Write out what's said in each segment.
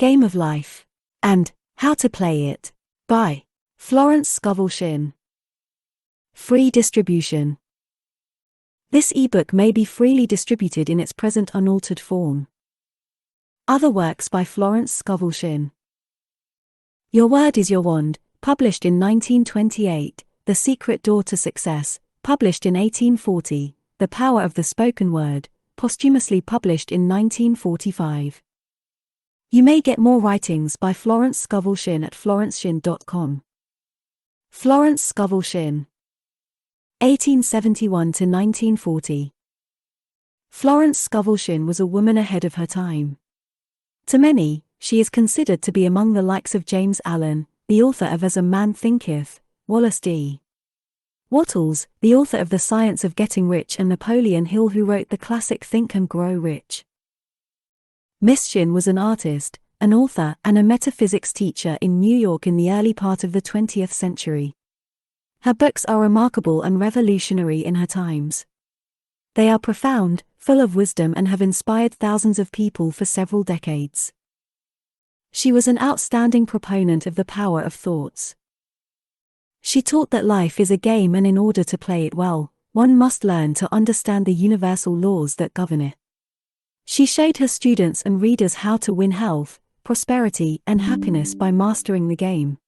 Game of Life, and How to Play It, by Florence Scovel Shinn. Free distribution. This ebook may be freely distributed in its present unaltered form. Other works by Florence Scovel Shinn. Your Word is Your Wand, published in 1928, The Secret Door to Success, published in 1840, The Power of the Spoken Word, posthumously published in 1945. You may get more writings by Florence Scovel Shinn at florenceshinn.com. Florence Scovel Shinn, 1871 to 1940. Florence Scovel Shinn was a woman ahead of her time. To many, she is considered to be among the likes of James Allen, the author of As a Man Thinketh, Wallace D. Wattles, the author of The Science of Getting Rich, and Napoleon Hill, who wrote the classic Think and Grow Rich. Miss Shinn was an artist, an author, and a metaphysics teacher in New York in the early part of the 20th century. Her books are remarkable and revolutionary in her times. They are profound, full of wisdom, and have inspired thousands of people for several decades. She was an outstanding proponent of the power of thoughts. She taught that life is a game, and in order to play it well, one must learn to understand the universal laws that govern it. She showed her students and readers how to win health, prosperity, and happiness by mastering the game.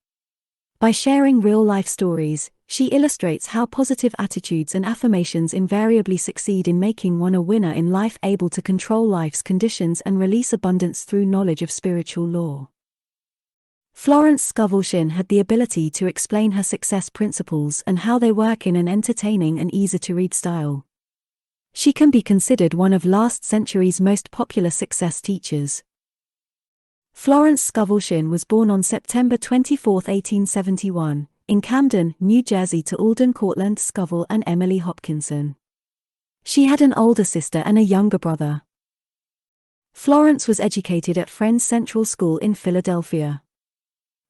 By sharing real-life stories, she illustrates how positive attitudes and affirmations invariably succeed in making one a winner in life, able to control life's conditions and release abundance through knowledge of spiritual law. Florence Scovel Shinn had the ability to explain her success principles and how they work in an entertaining and easy-to-read style. She can be considered one of last century's most popular success teachers. Florence Scovel Shinn was born on September 24, 1871, in Camden, New Jersey, to Alden Cortland Scovel and Emily Hopkinson. She had an older sister and a younger brother. Florence was educated at Friends Central School in Philadelphia.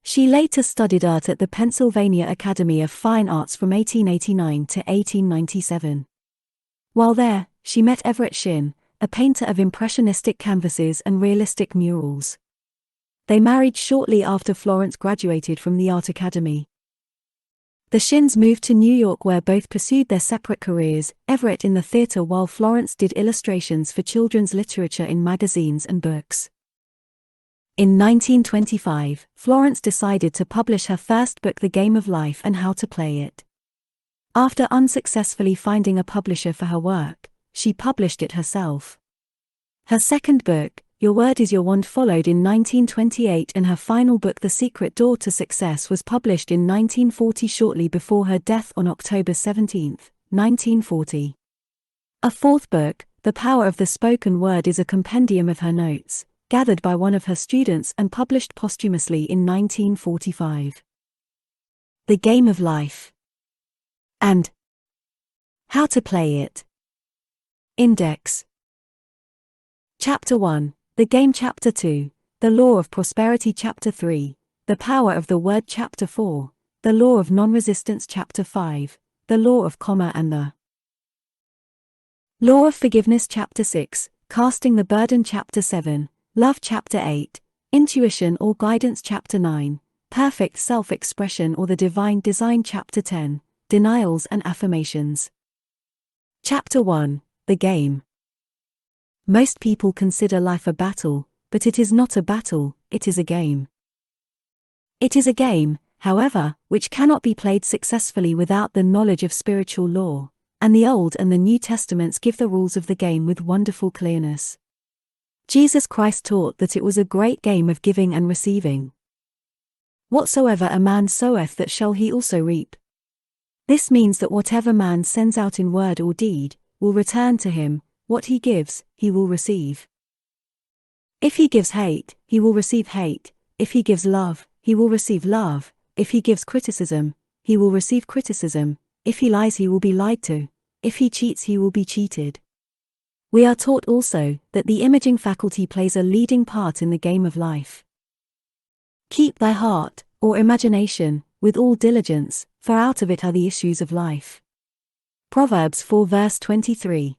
She later studied art at the Pennsylvania Academy of Fine Arts from 1889 to 1897. While there, she met Everett Shinn, a painter of impressionistic canvases and realistic murals. They married shortly after Florence graduated from the Art Academy. The Shinns moved to New York, where both pursued their separate careers, Everett in the theater while Florence did illustrations for children's literature in magazines and books. In 1925, Florence decided to publish her first book, The Game of Life and How to Play It. After unsuccessfully finding a publisher for her work, she published it herself. Her second book, Your Word is Your Wand, followed in 1928, and her final book, The Secret Door to Success, was published in 1940, shortly before her death on October 17, 1940. A fourth book, The Power of the Spoken Word, is a compendium of her notes, gathered by one of her students and published posthumously in 1945. The Game of Life, and How to Play It. Index. Chapter 1, The Game. Chapter 2, The Law of Prosperity. Chapter 3, The Power of the Word. Chapter 4, The Law of Non-Resistance. Chapter 5, The Law of Comma and the Law of Forgiveness. Chapter 6, Casting the Burden. Chapter 7, Love. Chapter 8, Intuition or Guidance. Chapter 9, Perfect Self-Expression or the Divine Design. Chapter 10, Denials and Affirmations. Chapter 1, The Game. Most people consider life a battle, but it is not a battle, it is a game. It is a game, however, which cannot be played successfully without the knowledge of spiritual law, and the Old and the New Testaments give the rules of the game with wonderful clearness. Jesus Christ taught that it was a great game of giving and receiving. Whatsoever a man soweth, that shall he also reap. This means that whatever man sends out in word or deed, will return to him. What he gives, he will receive. If he gives hate, he will receive hate. If he gives love, he will receive love. If he gives criticism, he will receive criticism. If he lies, he will be lied to. If he cheats, he will be cheated. We are taught also that the imaging faculty plays a leading part in the game of life. Keep thy heart, or imagination, with all diligence, for out of it are the issues of life. Proverbs 4 verse 23.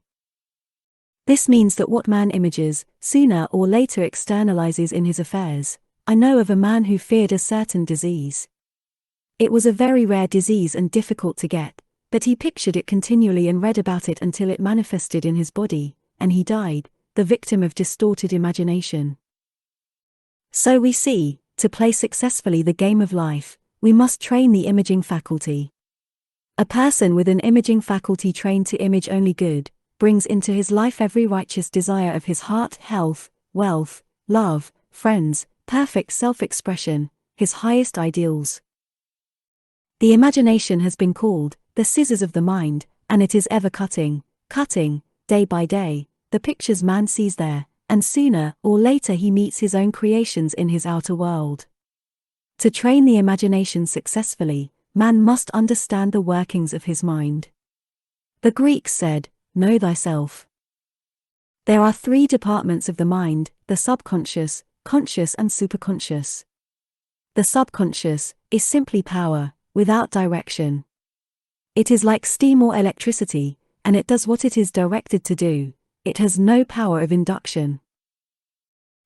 This means that what man images, sooner or later externalizes in his affairs. I know of a man who feared a certain disease. It was a very rare disease and difficult to get, but he pictured it continually and read about it until it manifested in his body, and he died, the victim of distorted imagination. So we see, to play successfully the game of life, we must train the imaging faculty. A person with an imaging faculty trained to image only good, brings into his life every righteous desire of his heart, health, wealth, love, friends, perfect self-expression, his highest ideals. The imagination has been called the scissors of the mind, and it is ever cutting, day by day, the pictures man sees there, and sooner or later he meets his own creations in his outer world. To train the imagination successfully, man must understand the workings of his mind. The Greeks said, "Know thyself." There are three departments of the mind: the subconscious, conscious and superconscious. The subconscious is simply power, without direction. It is like steam or electricity, and it does what it is directed to do. It has no power of induction.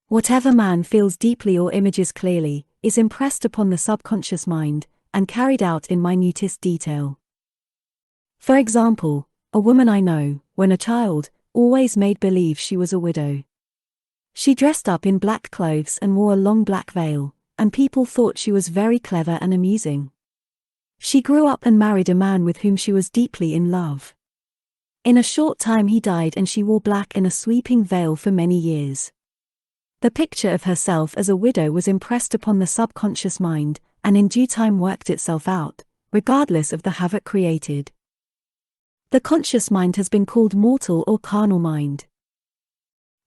Whatever man feels deeply or images clearly, is impressed upon the subconscious mind, and carried out in minutest detail. For example, a woman I know, when a child, always made believe she was a widow. She dressed up in black clothes and wore a long black veil, and people thought she was very clever and amusing. She grew up and married a man with whom she was deeply in love. In a short time he died and she wore black and a sweeping veil for many years. The picture of herself as a widow was impressed upon the subconscious mind, and in due time worked itself out, regardless of the havoc created. The conscious mind has been called mortal or carnal mind.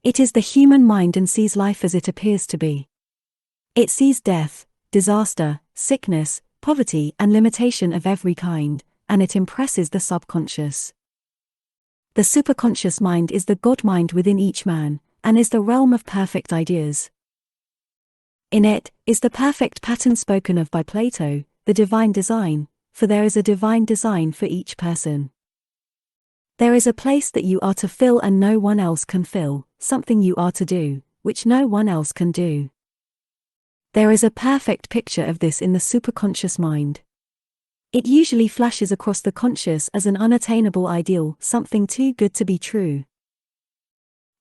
It is the human mind and sees life as it appears to be. It sees death, disaster, sickness, poverty and limitation of every kind, and it impresses the subconscious. The superconscious mind is the God mind within each man, and is the realm of perfect ideas. In it is the perfect pattern spoken of by Plato, the divine design, for there is a divine design for each person. There is a place that you are to fill and no one else can fill, something you are to do, which no one else can do. There is a perfect picture of this in the superconscious mind. It usually flashes across the conscious as an unattainable ideal, something too good to be true.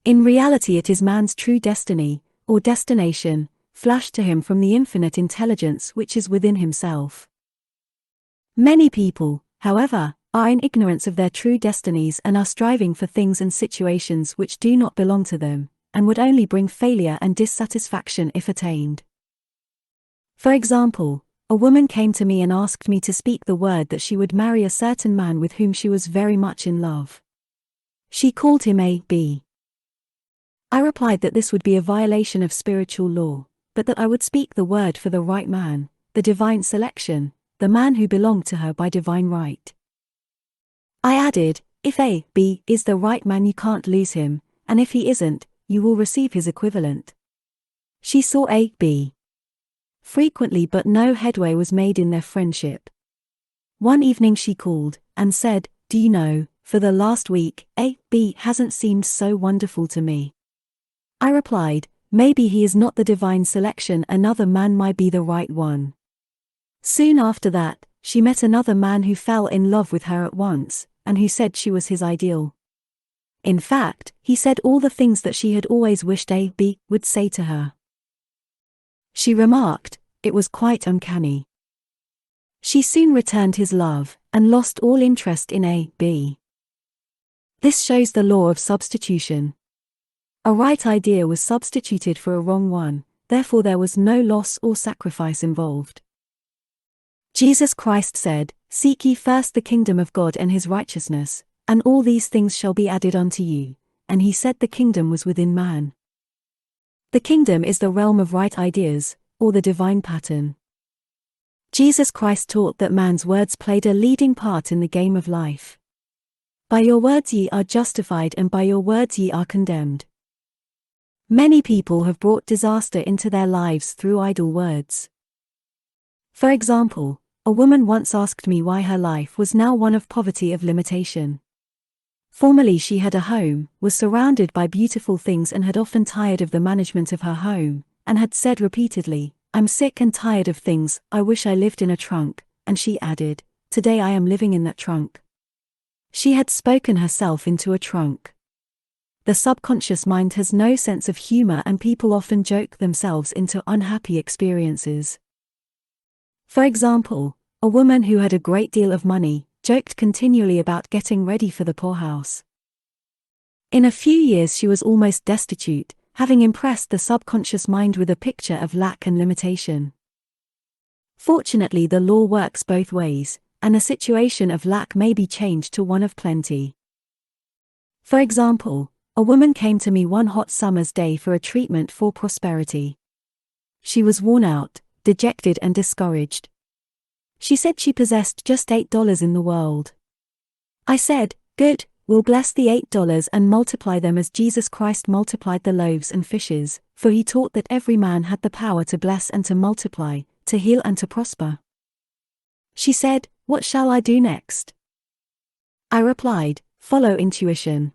In reality it is man's true destiny, or destination, flashed to him from the infinite intelligence which is within himself. Many people, however, are in ignorance of their true destinies and are striving for things and situations which do not belong to them, and would only bring failure and dissatisfaction if attained. For example, a woman came to me and asked me to speak the word that she would marry a certain man with whom she was very much in love. She called him a B. I replied that this would be a violation of spiritual law, but that I would speak the word for the right man, the divine selection, the man who belonged to her by divine right. I added, if A, B is the right man you can't lose him, and if he isn't, you will receive his equivalent. She saw A, B frequently, but no headway was made in their friendship. One evening she called, and said, "Do you know, for the last week, A, B hasn't seemed so wonderful to me." I replied, "Maybe he is not the divine selection, another man might be the right one." Soon after that, she met another man who fell in love with her at once, and who said she was his ideal. In fact, he said all the things that she had always wished A, B would say to her. She remarked, it was quite uncanny. She soon returned his love, and lost all interest in A, B. This shows the law of substitution. A right idea was substituted for a wrong one, therefore there was no loss or sacrifice involved. Jesus Christ said, "Seek ye first the kingdom of God and his righteousness, and all these things shall be added unto you," and he said the kingdom was within man. The kingdom is the realm of right ideas, or the divine pattern. Jesus Christ taught that man's words played a leading part in the game of life. By your words ye are justified, and by your words ye are condemned. Many people have brought disaster into their lives through idle words. For example, a woman once asked me why her life was now one of poverty of limitation. Formerly she had a home, was surrounded by beautiful things and had often tired of the management of her home, and had said repeatedly, "I'm sick and tired of things, I wish I lived in a trunk," and she added, "Today I am living in that trunk." She had spoken herself into a trunk. The subconscious mind has no sense of humor and people often joke themselves into unhappy experiences. For example, a woman who had a great deal of money joked continually about getting ready for the poorhouse. In a few years she was almost destitute, having impressed the subconscious mind with a picture of lack and limitation. Fortunately, the law works both ways, and a situation of lack may be changed to one of plenty. For example, a woman came to me one hot summer's day for a treatment for prosperity. She was worn out, dejected and discouraged. She said she possessed just $8 in the world. I said, "Good, we'll bless the $8 and multiply them as Jesus Christ multiplied the loaves and fishes, for he taught that every man had the power to bless and to multiply, to heal and to prosper." She said, "What shall I do next?" I replied, "Follow intuition.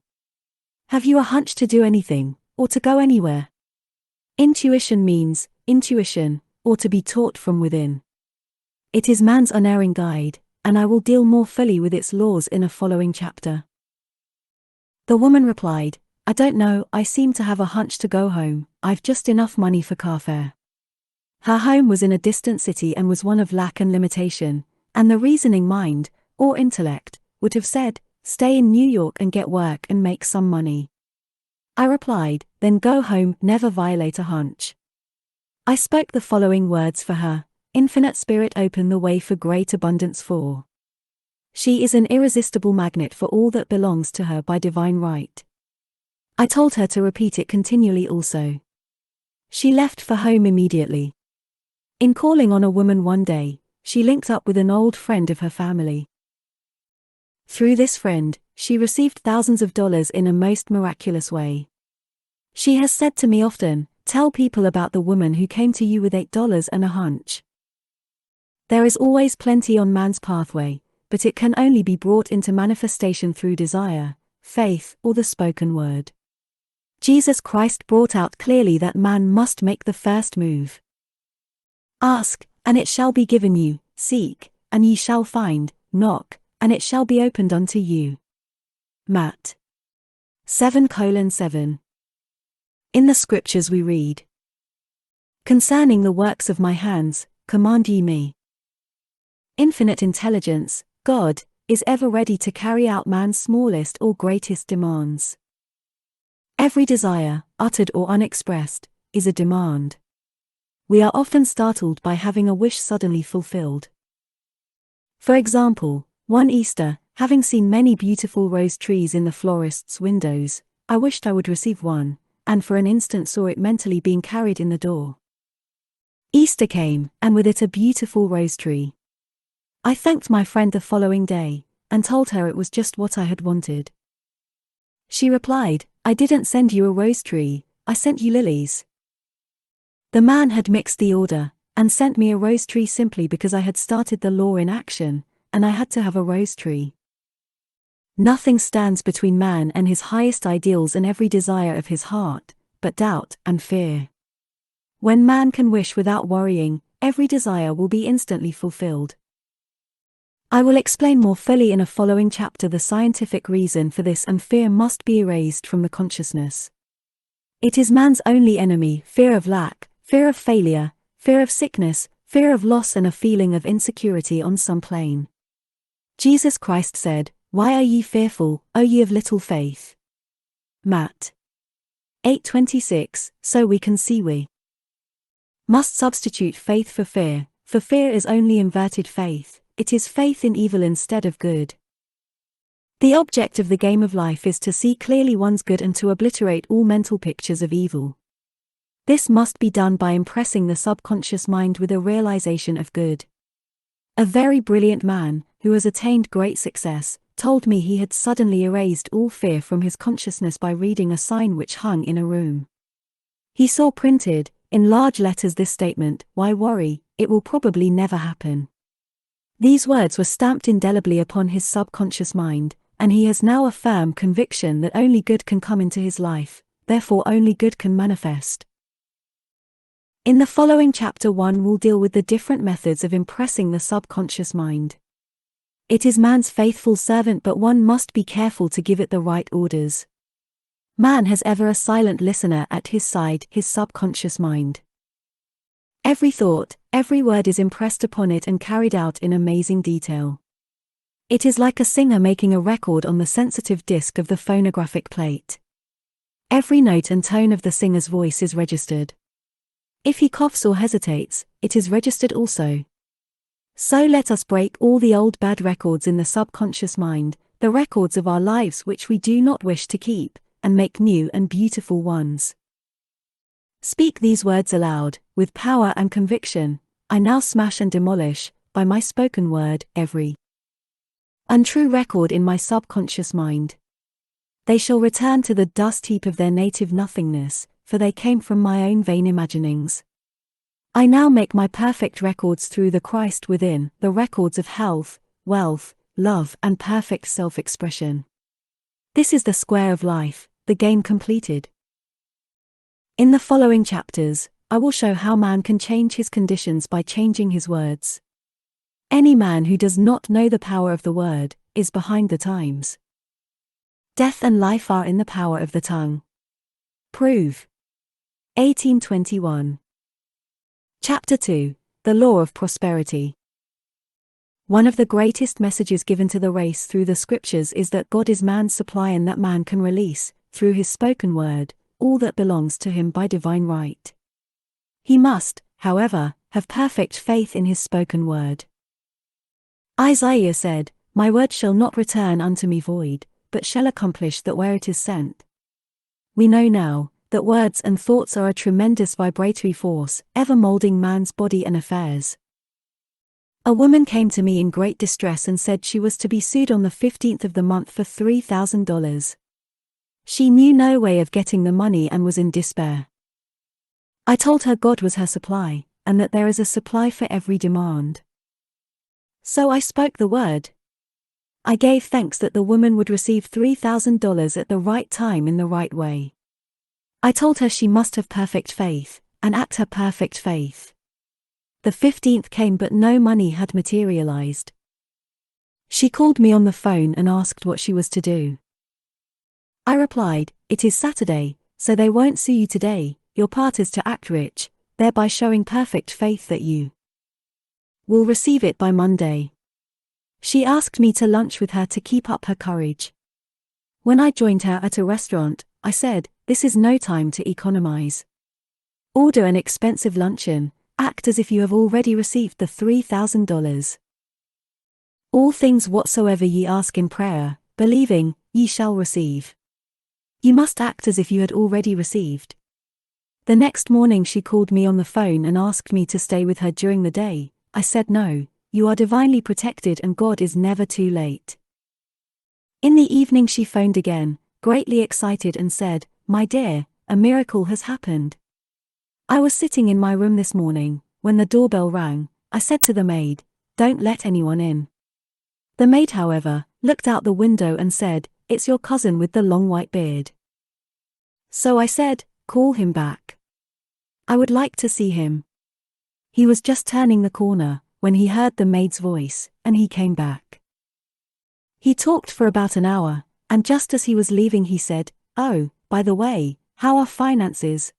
Have you a hunch to do anything, or to go anywhere?" Intuition means intuition, or to be taught from within. It is man's unerring guide, and I will deal more fully with its laws in a following chapter. The woman replied, "I don't know, I seem to have a hunch to go home, I've just enough money for car fare." Her home was in a distant city and was one of lack and limitation, and the reasoning mind, or intellect, would have said, "Stay in New York and get work and make some money." I replied, "Then go home, never violate a hunch." I spoke the following words for her: "Infinite Spirit, open the way for great abundance for." She is an irresistible magnet for all that belongs to her by divine right. I told her to repeat it continually also. She left for home immediately. In calling on a woman one day, she linked up with an old friend of her family. Through this friend, she received thousands of dollars in a most miraculous way. She has said to me often, "Tell people about the woman who came to you with $8 and a hunch." There is always plenty on man's pathway, but it can only be brought into manifestation through desire, faith, or the spoken word. Jesus Christ brought out clearly that man must make the first move. "Ask, and it shall be given you, seek, and ye shall find, knock, and it shall be opened unto you." Matt. 7:7. In the scriptures we read, "Concerning the works of my hands, command ye me." Infinite intelligence, God, is ever ready to carry out man's smallest or greatest demands. Every desire, uttered or unexpressed, is a demand. We are often startled by having a wish suddenly fulfilled. For example, one Easter, having seen many beautiful rose trees in the florist's windows, I wished I would receive one, and for an instant saw it mentally being carried in the door. Easter came, and with it a beautiful rose tree. I thanked my friend the following day, and told her it was just what I had wanted. She replied, "I didn't send you a rose tree, I sent you lilies." The man had mixed the order, and sent me a rose tree simply because I had started the law in action, and I had to have a rose tree. Nothing stands between man and his highest ideals and every desire of his heart, but doubt and fear. When man can wish without worrying, every desire will be instantly fulfilled. I will explain more fully in a following chapter the scientific reason for this, and fear must be erased from the consciousness. It is man's only enemy: fear of lack, fear of failure, fear of sickness, fear of loss, and a feeling of insecurity on some plane. Jesus Christ said, "Why are ye fearful, O ye of little faith?" Matt. 8:26. So we can see we must substitute faith for fear is only inverted faith. It is faith in evil instead of good. The object of the game of life is to see clearly one's good and to obliterate all mental pictures of evil. This must be done by impressing the subconscious mind with a realization of good. A very brilliant man, who has attained great success, told me he had suddenly erased all fear from his consciousness by reading a sign which hung in a room. He saw printed, in large letters, this statement, "Why worry, it will probably never happen." These words were stamped indelibly upon his subconscious mind, and he has now a firm conviction that only good can come into his life, therefore only good can manifest. In the following chapter 1 will deal with the different methods of impressing the subconscious mind. It is man's faithful servant, but one must be careful to give it the right orders. Man has ever a silent listener at his side, his subconscious mind. Every thought, every word is impressed upon it and carried out in amazing detail. It is like a singer making a record on the sensitive disc of the phonographic plate. Every note and tone of the singer's voice is registered. If he coughs or hesitates, it is registered also. So let us break all the old bad records in the subconscious mind, the records of our lives which we do not wish to keep, and make new and beautiful ones. Speak these words aloud, with power and conviction. I now smash and demolish, by my spoken word, every untrue record in my subconscious mind. They shall return to the dust heap of their native nothingness, for they came from my own vain imaginings. I now make my perfect records through the Christ within, the records of health, wealth, love and perfect self-expression. This is the square of life, the game completed. In the following chapters, I will show how man can change his conditions by changing his words. Any man who does not know the power of the word, is behind the times. Death and life are in the power of the tongue. Prove. 1821. Chapter 2, The Law of Prosperity. One of the greatest messages given to the race through the scriptures is that God is man's supply and that man can release, through his spoken word, all that belongs to him by divine right. He must, however, have perfect faith in his spoken word. Isaiah said, "My word shall not return unto me void, but shall accomplish that where it is sent." We know now that words and thoughts are a tremendous vibratory force, ever molding man's body and affairs. A woman came to me in great distress and said she was to be sued on the 15th of the month for $3,000. She knew no way of getting the money and was in despair. I told her God was her supply, and that there is a supply for every demand. So I spoke the word. I gave thanks that the woman would receive $3,000 at the right time in the right way. I told her she must have perfect faith, and act her perfect faith. The 15th came but no money had materialized. She called me on the phone and asked what she was to do. I replied, "It is Saturday, so they won't sue you today. Your part is to act rich, thereby showing perfect faith that you will receive it by Monday." She asked me to lunch with her to keep up her courage. When I joined her at a restaurant, I said, "This is no time to economize. Order an expensive luncheon, act as if you have already received the $3,000. All things whatsoever ye ask in prayer, believing, ye shall receive." You must act as if you had already received. The next morning she called me on the phone and asked me to stay with her during the day. I said no, you are divinely protected and God is never too late. In the evening she phoned again, greatly excited and said, "My dear, a miracle has happened. I was sitting in my room this morning, when the doorbell rang. I said to the maid, 'Don't let anyone in.' The maid, however, looked out the window and said, 'It's your cousin with the long white beard.' So I said, 'Call him back. I would like to see him.' He was just turning the corner, when he heard the maid's voice, and he came back. He talked for about an hour, and just as he was leaving he said, 'Oh, by the way, how are finances?'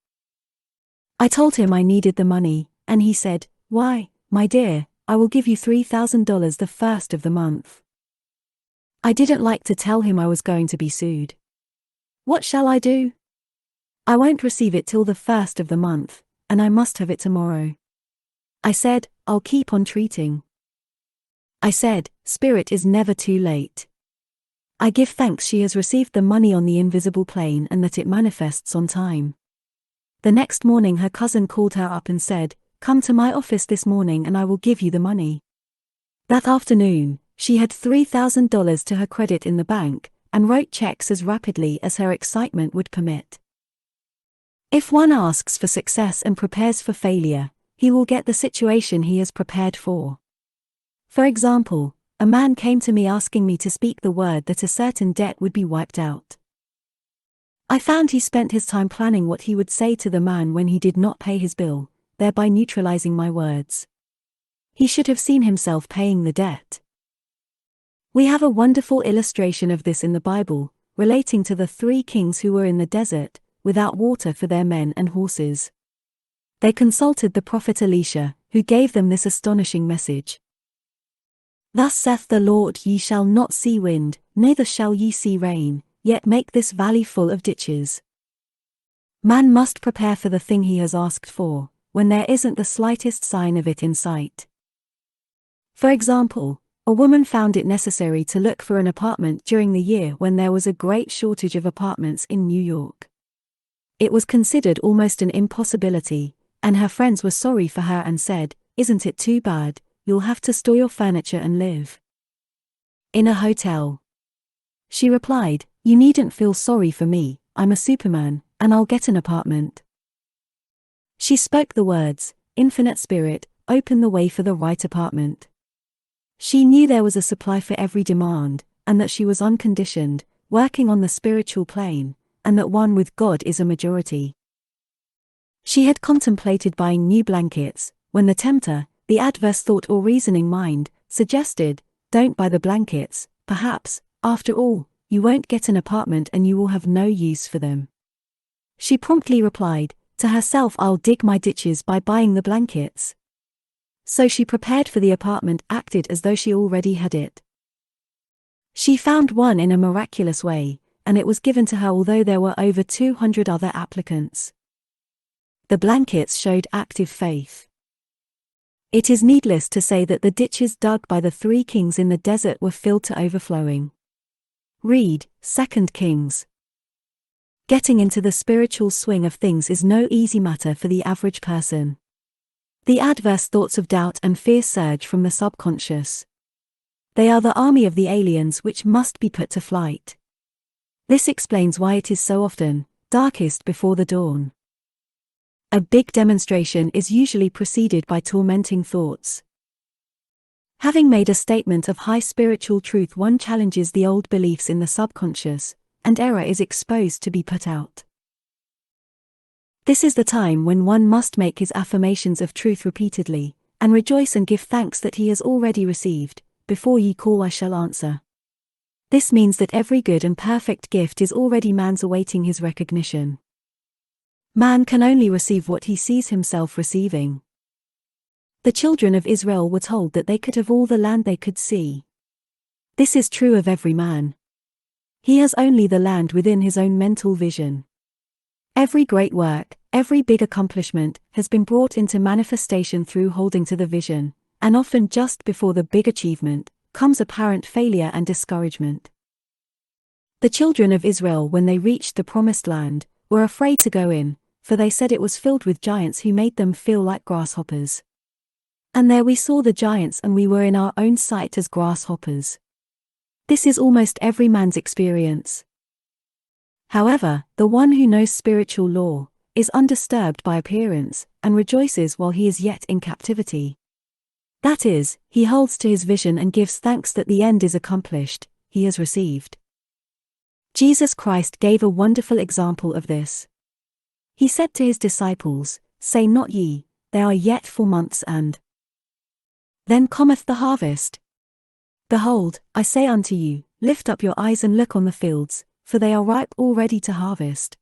I told him I needed the money, and he said, 'Why, my dear, I will give you $3,000 the first of the month.' I didn't like to tell him I was going to be sued. What shall I do? I won't receive it till the first of the month, and I must have it tomorrow. I said, I'll keep on treating. I said, Spirit is never too late. I give thanks she has received the money on the invisible plane and that it manifests on time. The next morning her cousin called her up and said, come to my office this morning and I will give you the money. That afternoon, she had $3,000 to her credit in the bank, and wrote checks as rapidly as her excitement would permit. If one asks for success and prepares for failure, he will get the situation he has prepared for. For example, a man came to me asking me to speak the word that a certain debt would be wiped out. I found he spent his time planning what he would say to the man when he did not pay his bill, thereby neutralizing my words. He should have seen himself paying the debt. We have a wonderful illustration of this in the Bible, relating to the 3 kings who were in the desert, without water for their men and horses. They consulted the prophet Elisha, who gave them this astonishing message. Thus saith the Lord, ye shall not see wind, neither shall ye see rain, yet make this valley full of ditches. Man must prepare for the thing he has asked for, when there isn't the slightest sign of it in sight. For example, a woman found it necessary to look for an apartment during the year when there was a great shortage of apartments in New York. It was considered almost an impossibility, and her friends were sorry for her and said, "Isn't it too bad, you'll have to store your furniture and live in a hotel." She replied, "You needn't feel sorry for me, I'm a superman, and I'll get an apartment." She spoke the words, "Infinite Spirit, open the way for the right apartment." She knew there was a supply for every demand, and that she was unconditioned, working on the spiritual plane, and that one with God is a majority. She had contemplated buying new blankets, when the tempter, the adverse thought or reasoning mind, suggested, "Don't buy the blankets, perhaps, after all, you won't get an apartment and you will have no use for them." She promptly replied, to herself, "I'll dig my ditches by buying the blankets." So she prepared for the apartment, acted as though she already had it. She found one in a miraculous way, and it was given to her although there were over 200 other applicants. The blankets showed active faith. It is needless to say that the ditches dug by the 3 kings in the desert were filled to overflowing. Read 2 Kings. Getting into the spiritual swing of things is no easy matter for the average person. The adverse thoughts of doubt and fear surge from the subconscious. They are the army of the aliens which must be put to flight. This explains why it is so often darkest before the dawn. A big demonstration is usually preceded by tormenting thoughts. Having made a statement of high spiritual truth, one challenges the old beliefs in the subconscious, and error is exposed to be put out. This is the time when one must make his affirmations of truth repeatedly, and rejoice and give thanks that he has already received. Before ye call I shall answer. This means that every good and perfect gift is already man's, awaiting his recognition. Man can only receive what he sees himself receiving. The children of Israel were told that they could have all the land they could see. This is true of every man. He has only the land within his own mental vision. Every great work, every big accomplishment, has been brought into manifestation through holding to the vision, and often just before the big achievement, comes apparent failure and discouragement. The children of Israel, when they reached the promised land, were afraid to go in, for they said it was filled with giants who made them feel like grasshoppers. And there we saw the giants, and we were in our own sight as grasshoppers. This is almost every man's experience. However, the one who knows spiritual law is undisturbed by appearance, and rejoices while he is yet in captivity. That is, he holds to his vision and gives thanks that the end is accomplished, he has received. Jesus Christ gave a wonderful example of this. He said to his disciples, "Say not ye, there are yet 4 months, and then cometh the harvest. Behold, I say unto you, lift up your eyes and look on the fields, for they are ripe already to harvest."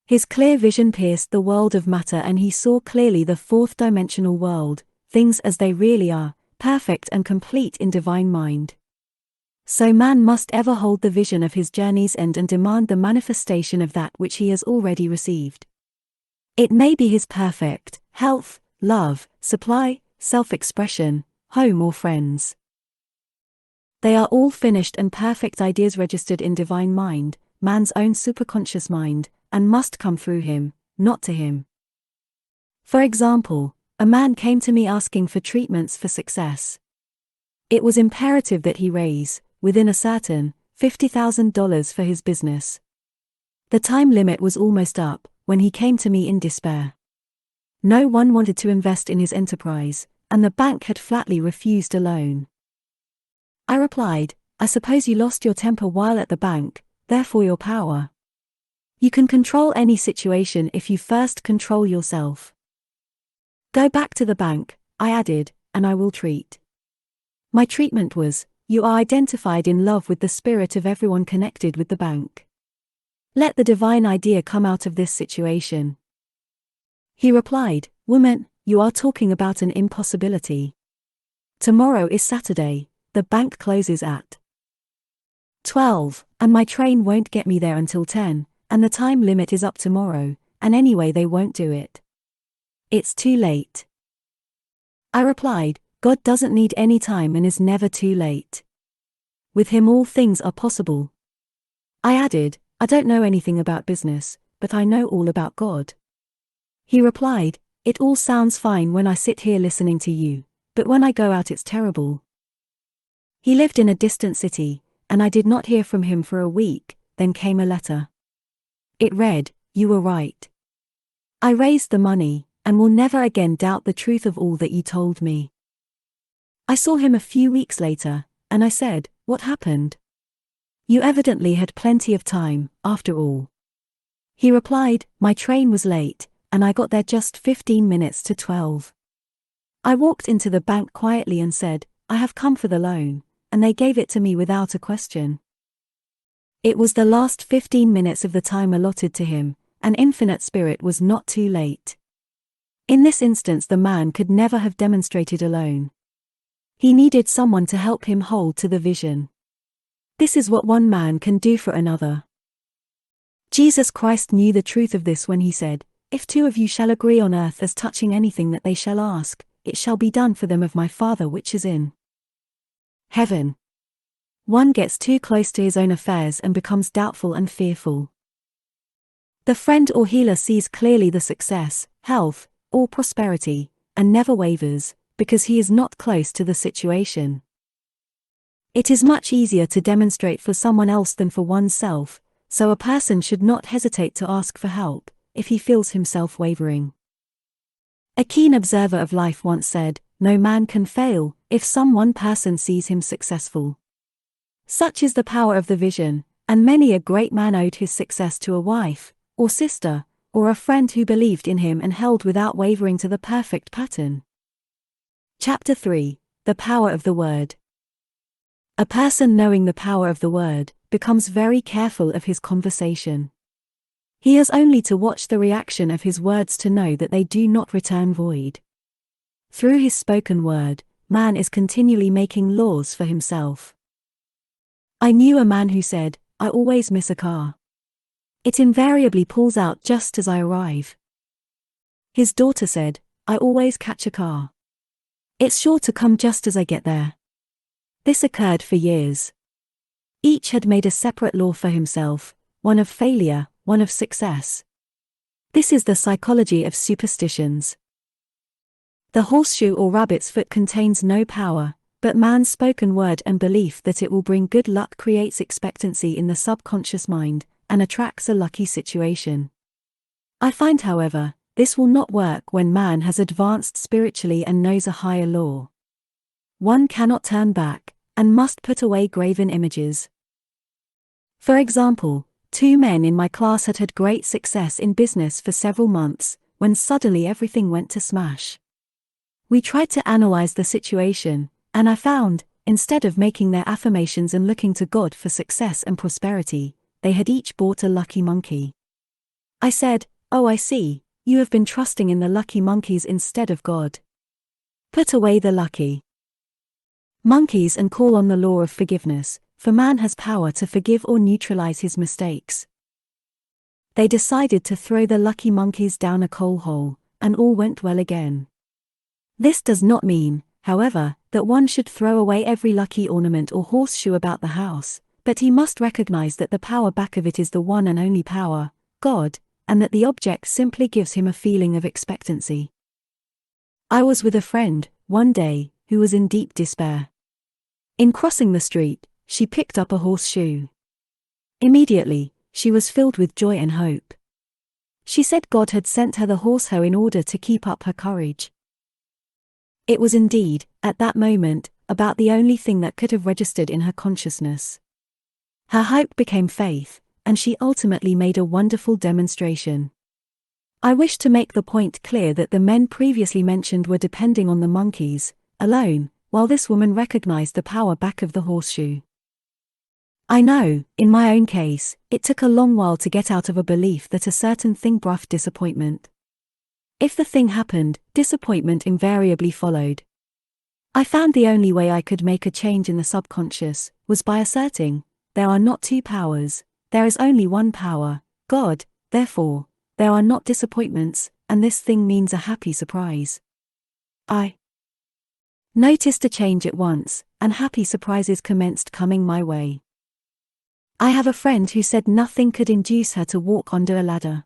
His clear vision pierced the world of matter, and he saw clearly the 4th-dimensional world, things as they really are, perfect and complete in divine mind. So man must ever hold the vision of his journey's end and demand the manifestation of that which he has already received. It may be his perfect health, love, supply, self-expression, home or friends. They are all finished and perfect ideas registered in divine mind, man's own superconscious mind, and must come through him, not to him. For example, a man came to me asking for treatments for success. It was imperative that he raise, within a certain, $50,000 for his business. The time limit was almost up, when he came to me in despair. No one wanted to invest in his enterprise, and the bank had flatly refused a loan. I replied, I suppose you lost your temper while at the bank, therefore your power. You can control any situation if you first control yourself. Go back to the bank, I added, and I will treat. My treatment was, you are identified in love with the spirit of everyone connected with the bank. Let the divine idea come out of this situation. He replied, Woman, you are talking about an impossibility. Tomorrow is Saturday, the bank closes at 12, and my train won't get me there until 10, and the time limit is up tomorrow, and anyway they won't do it. It's too late. I replied, God doesn't need any time and is never too late. With him all things are possible. I added, I don't know anything about business, but I know all about God. He replied, it all sounds fine when I sit here listening to you, but when I go out it's terrible. He lived in a distant city, and I did not hear from him for a week. Then came a letter. It read, You were right. I raised the money, and will never again doubt the truth of all that you told me. I saw him a few weeks later, and I said, What happened? You evidently had plenty of time, after all. He replied, My train was late, and I got there just 15 minutes to 12. I walked into the bank quietly and said, I have come for the loan, and they gave it to me without a question. It was the last 15 minutes of the time allotted to him, and Infinite Spirit was not too late. In this instance the man could never have demonstrated alone. He needed someone to help him hold to the vision. This is what one man can do for another. Jesus Christ knew the truth of this when he said, If two of you shall agree on earth as touching anything that they shall ask, it shall be done for them of my Father which is in heaven. One gets too close to his own affairs and becomes doubtful and fearful. The friend or healer sees clearly the success, health, or prosperity, and never wavers, because he is not close to the situation. It is much easier to demonstrate for someone else than for oneself, so a person should not hesitate to ask for help, if he feels himself wavering. A keen observer of life once said, No man can fail, if some one person sees him successful. Such is the power of the vision, and many a great man owed his success to a wife, or sister, or a friend who believed in him and held without wavering to the perfect pattern. Chapter 3, The Power of the Word. A person knowing the power of the word, becomes very careful of his conversation. He has only to watch the reaction of his words to know that they do not return void. Through his spoken word, man is continually making laws for himself. I knew a man who said, I always miss a car. It invariably pulls out just as I arrive. His daughter said, I always catch a car. It's sure to come just as I get there. This occurred for years. Each had made a separate law for himself, one of failure, one of success. This is the psychology of superstitions. The horseshoe or rabbit's foot contains no power, but man's spoken word and belief that it will bring good luck creates expectancy in the subconscious mind, and attracts a lucky situation. I find, however, this will not work when man has advanced spiritually and knows a higher law. One cannot turn back, and must put away graven images. For example, 2 men in my class had had great success in business for several months, when suddenly everything went to smash. We tried to analyze the situation, and I found, instead of making their affirmations and looking to God for success and prosperity, they had each bought a lucky monkey. I said, Oh, I see, you have been trusting in the lucky monkeys instead of God. Put away the lucky monkeys and call on the law of forgiveness, for man has power to forgive or neutralize his mistakes. They decided to throw the lucky monkeys down a coal hole, and all went well again. This does not mean, however, that one should throw away every lucky ornament or horseshoe about the house, but he must recognize that the power back of it is the one and only power, God, and that the object simply gives him a feeling of expectancy. I was with a friend, one day, who was in deep despair. In crossing the street, she picked up a horseshoe. Immediately, she was filled with joy and hope. She said God had sent her the horseshoe in order to keep up her courage. It was indeed, at that moment, about the only thing that could have registered in her consciousness. Her hope became faith, and she ultimately made a wonderful demonstration. I wish to make the point clear that the men previously mentioned were depending on the monkeys alone, while this woman recognized the power back of the horseshoe. I know, in my own case, it took a long while to get out of a belief that a certain thing brought disappointment. If the thing happened, disappointment invariably followed. I found the only way I could make a change in the subconscious was by asserting, there are not two powers, there is only one power, God, therefore, there are not disappointments, and this thing means a happy surprise. I noticed a change at once, and happy surprises commenced coming my way. I have a friend who said nothing could induce her to walk under a ladder.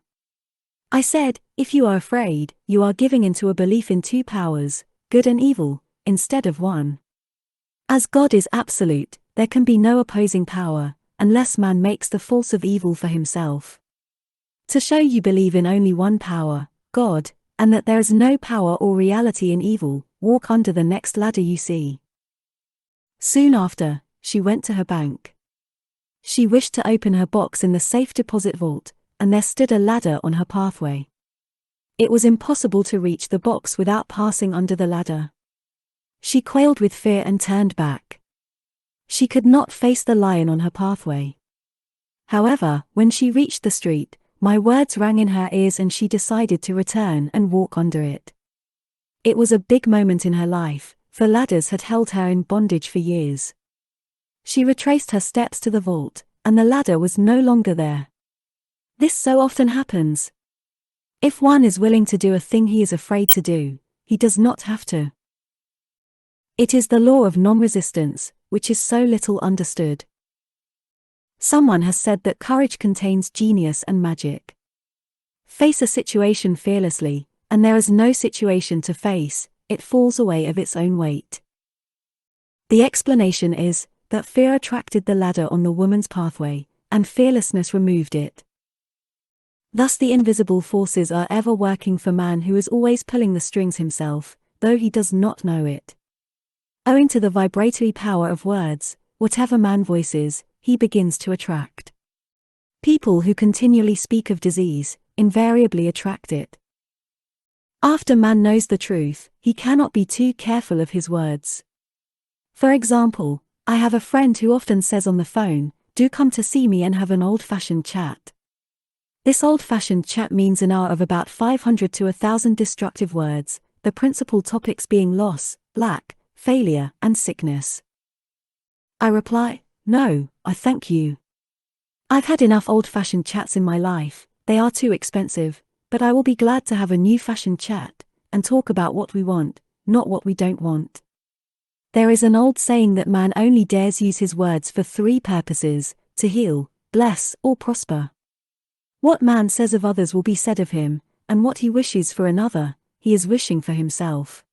I said, if you are afraid, you are giving into a belief in two powers, good and evil, instead of one. As God is absolute, there can be no opposing power, unless man makes the force of evil for himself. To show you believe in only one power, God, and that there is no power or reality in evil, walk under the next ladder you see. Soon after, she went to her bank. She wished to open her box in the safe deposit vault, and there stood a ladder on her pathway. It was impossible to reach the box without passing under the ladder. She quailed with fear and turned back. She could not face the lion on her pathway. However, when she reached the street, my words rang in her ears and she decided to return and walk under it. It was a big moment in her life, for ladders had held her in bondage for years. She retraced her steps to the vault, and the ladder was no longer there. This so often happens. If one is willing to do a thing he is afraid to do, he does not have to. It is the law of non-resistance, which is so little understood. Someone has said that courage contains genius and magic. Face a situation fearlessly, and there is no situation to face, it falls away of its own weight. The explanation is that fear attracted the ladder on the woman's pathway, and fearlessness removed it. Thus the invisible forces are ever working for man who is always pulling the strings himself, though he does not know it. Owing to the vibratory power of words, whatever man voices, he begins to attract. People who continually speak of disease, invariably attract it. After man knows the truth, he cannot be too careful of his words. For example, I have a friend who often says on the phone, do come to see me and have an old-fashioned chat. This old-fashioned chat means an hour of about 500 to 1,000 destructive words, the principal topics being loss, lack, failure, and sickness. I reply, no, I thank you. I've had enough old-fashioned chats in my life, they are too expensive, but I will be glad to have a new-fashioned chat, and talk about what we want, not what we don't want. There is an old saying that man only dares use his words for three purposes, to heal, bless, or prosper. What man says of others will be said of him, and what he wishes for another, he is wishing for himself.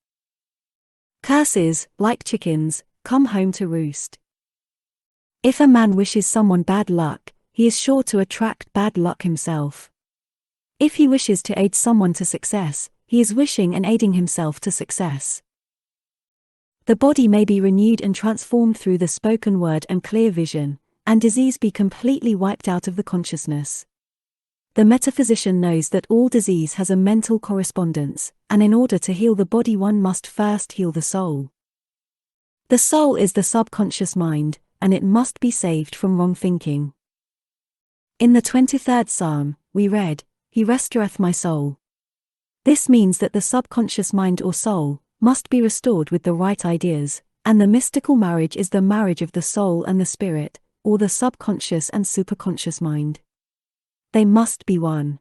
Curses, like chickens, come home to roost. If a man wishes someone bad luck, he is sure to attract bad luck himself. If he wishes to aid someone to success, he is wishing and aiding himself to success. The body may be renewed and transformed through the spoken word and clear vision, and disease be completely wiped out of the consciousness. The metaphysician knows that all disease has a mental correspondence, and in order to heal the body one must first heal the soul. The soul is the subconscious mind, and it must be saved from wrong thinking. In the 23rd Psalm, we read, He restoreth my soul. This means that the subconscious mind or soul must be restored with the right ideas, and the mystical marriage is the marriage of the soul and the spirit, or the subconscious and superconscious mind. They must be one.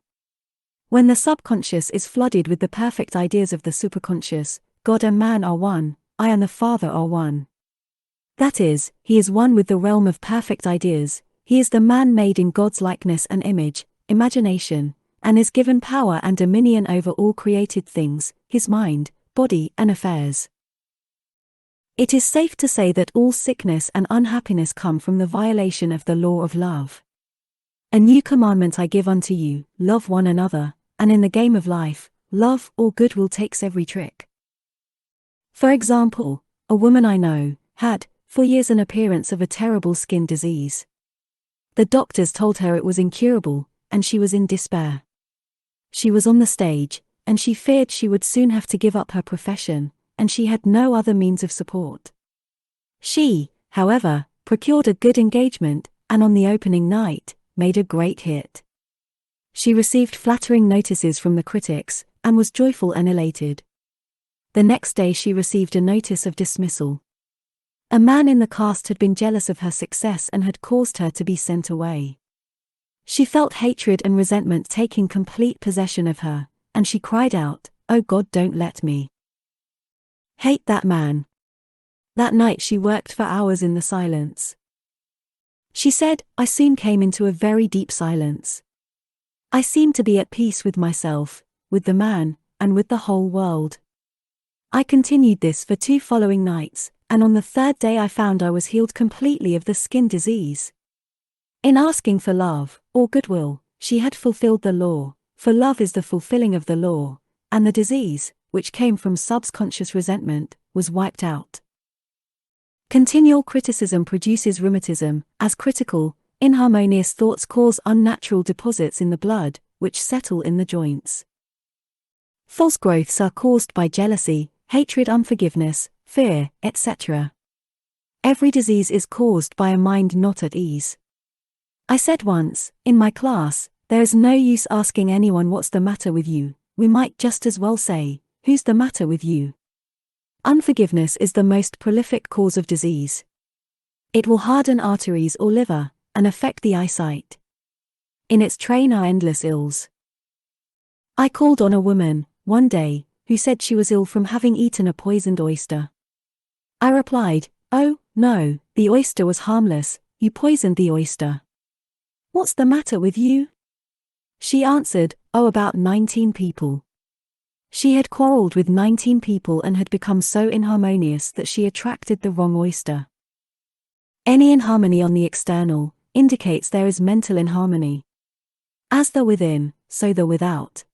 When the subconscious is flooded with the perfect ideas of the superconscious, God and man are one, I and the Father are one. That is, he is one with the realm of perfect ideas, he is the man made in God's likeness and image, imagination, and is given power and dominion over all created things, his mind, body, and affairs. It is safe to say that all sickness and unhappiness come from the violation of the law of love. A new commandment I give unto you, love one another, and in the game of life, love or goodwill takes every trick. For example, a woman I know, had, for years, an appearance of a terrible skin disease. The doctors told her it was incurable, and she was in despair. She was on the stage, and she feared she would soon have to give up her profession, and she had no other means of support. She, however, procured a good engagement, and on the opening night, made a great hit. She received flattering notices from the critics, and was joyful and elated. The next day she received a notice of dismissal. A man in the cast had been jealous of her success and had caused her to be sent away. She felt hatred and resentment taking complete possession of her, and she cried out, "Oh God, don't let me hate that man." That night she worked for hours in the silence. She said, "I soon came into a very deep silence. I seemed to be at peace with myself, with the man, and with the whole world. I continued this for 2 following nights, and on the 3rd day I found I was healed completely of the skin disease." In asking for love, or goodwill, she had fulfilled the law, for love is the fulfilling of the law, and the disease, which came from subconscious resentment, was wiped out. Continual criticism produces rheumatism, as critical, inharmonious thoughts cause unnatural deposits in the blood, which settle in the joints. False growths are caused by jealousy, hatred, unforgiveness, fear, etc. Every disease is caused by a mind not at ease. I said once, in my class, there is no use asking anyone what's the matter with you, we might just as well say, who's the matter with you? Unforgiveness is the most prolific cause of disease. It will harden arteries or liver, and affect the eyesight. In its train are endless ills. I called on a woman, one day, who said she was ill from having eaten a poisoned oyster. I replied, "Oh, no, the oyster was harmless, you poisoned the oyster. What's the matter with you?" She answered, "Oh, about 19 people." She had quarreled with 19 people and had become so inharmonious that she attracted the wrong oyster. Any inharmony on the external indicates there is mental inharmony. As the within, so the without.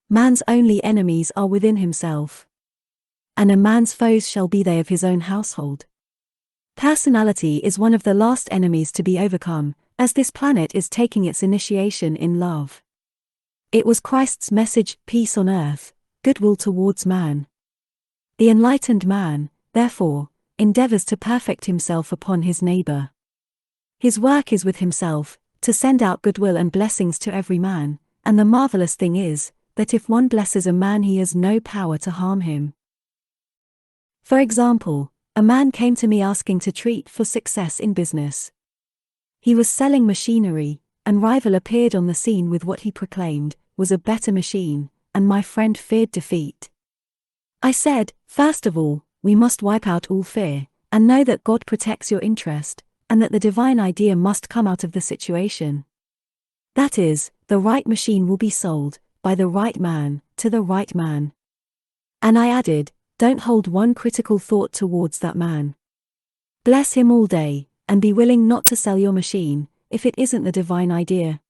Man's only enemies are within himself. And a man's foes shall be they of his own household. Personality is one of the last enemies to be overcome, as this planet is taking its initiation in love. It was Christ's message, peace on earth, goodwill towards man. The enlightened man, therefore, endeavors to perfect himself upon his neighbor. His work is with himself, to send out goodwill and blessings to every man, and the marvelous thing is, that if one blesses a man he has no power to harm him. For example, a man came to me asking to treat for success in business. He was selling machinery, and rival appeared on the scene with what he proclaimed was a better machine, and my friend feared defeat. I said, first of all, we must wipe out all fear, and know that God protects your interest, and that the divine idea must come out of the situation. That is, the right machine will be sold, by the right man, to the right man. And I added, don't hold one critical thought towards that man. Bless him all day, and be willing not to sell your machine, if it isn't the divine idea.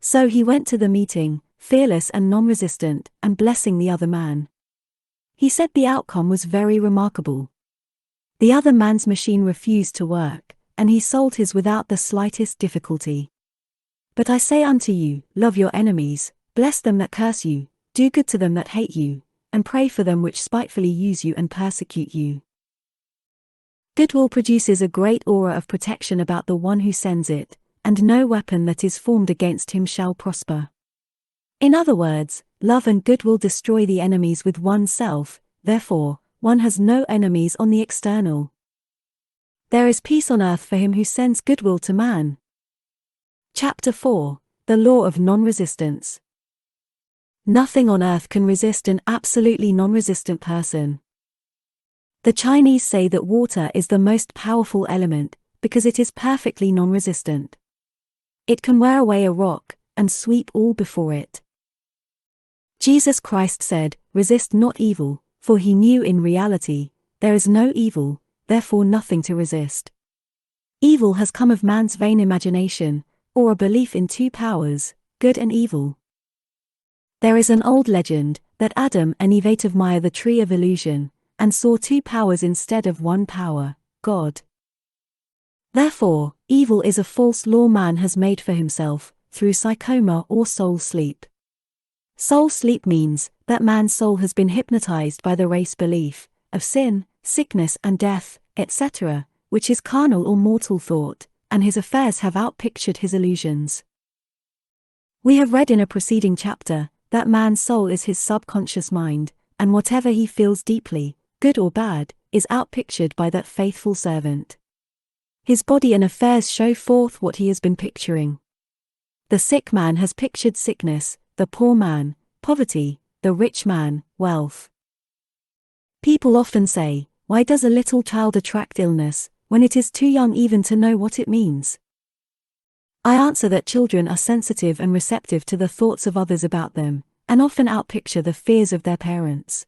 So he went to the meeting, fearless and non-resistant, and blessing the other man. He said the outcome was very remarkable. The other man's machine refused to work, and he sold his without the slightest difficulty. But I say unto you, love your enemies, bless them that curse you, do good to them that hate you, and pray for them which spitefully use you and persecute you. Goodwill produces a great aura of protection about the one who sends it, and no weapon that is formed against him shall prosper. In other words, love and goodwill destroy the enemies with oneself, therefore, one has no enemies on the external. There is peace on earth for him who sends goodwill to man. Chapter 4, The Law of Non-Resistance. Nothing on earth can resist an absolutely non-resistant person. The Chinese say that water is the most powerful element, because it is perfectly non-resistant. It can wear away a rock, and sweep all before it. Jesus Christ said, resist not evil, for he knew in reality, there is no evil, therefore nothing to resist. Evil has come of man's vain imagination, or a belief in two powers, good and evil. There is an old legend, that Adam and Eve ate of Maya the tree of illusion, and saw two powers instead of one power, God. Therefore, evil is a false law man has made for himself, through psychoma or soul sleep. Soul sleep means that man's soul has been hypnotized by the race belief of sin, sickness and death, etc., which is carnal or mortal thought, and his affairs have outpictured his illusions. We have read in a preceding chapter that man's soul is his subconscious mind, and whatever he feels deeply, good or bad, is outpictured by that faithful servant. His body and affairs show forth what he has been picturing. The sick man has pictured sickness, the poor man, poverty, the rich man, wealth. People often say, why does a little child attract illness, when it is too young even to know what it means? I answer that children are sensitive and receptive to the thoughts of others about them, and often outpicture the fears of their parents.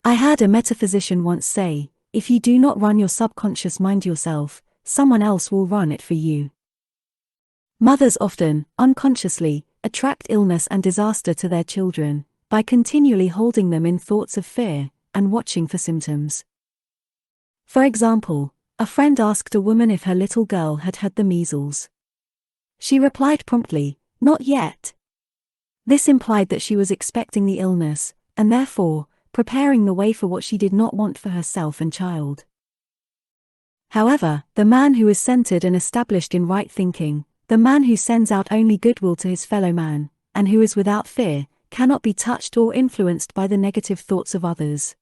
I heard a metaphysician once say, if you do not run your subconscious mind yourself, someone else will run it for you. Mothers often, unconsciously, attract illness and disaster to their children, by continually holding them in thoughts of fear, and watching for symptoms. For example, a friend asked a woman if her little girl had had the measles. She replied promptly, "Not yet." This implied that she was expecting the illness, and therefore, preparing the way for what she did not want for herself and child. However, the man who is centered and established in right thinking, the man who sends out only goodwill to his fellow man, and who is without fear, cannot be touched or influenced by the negative thoughts of others.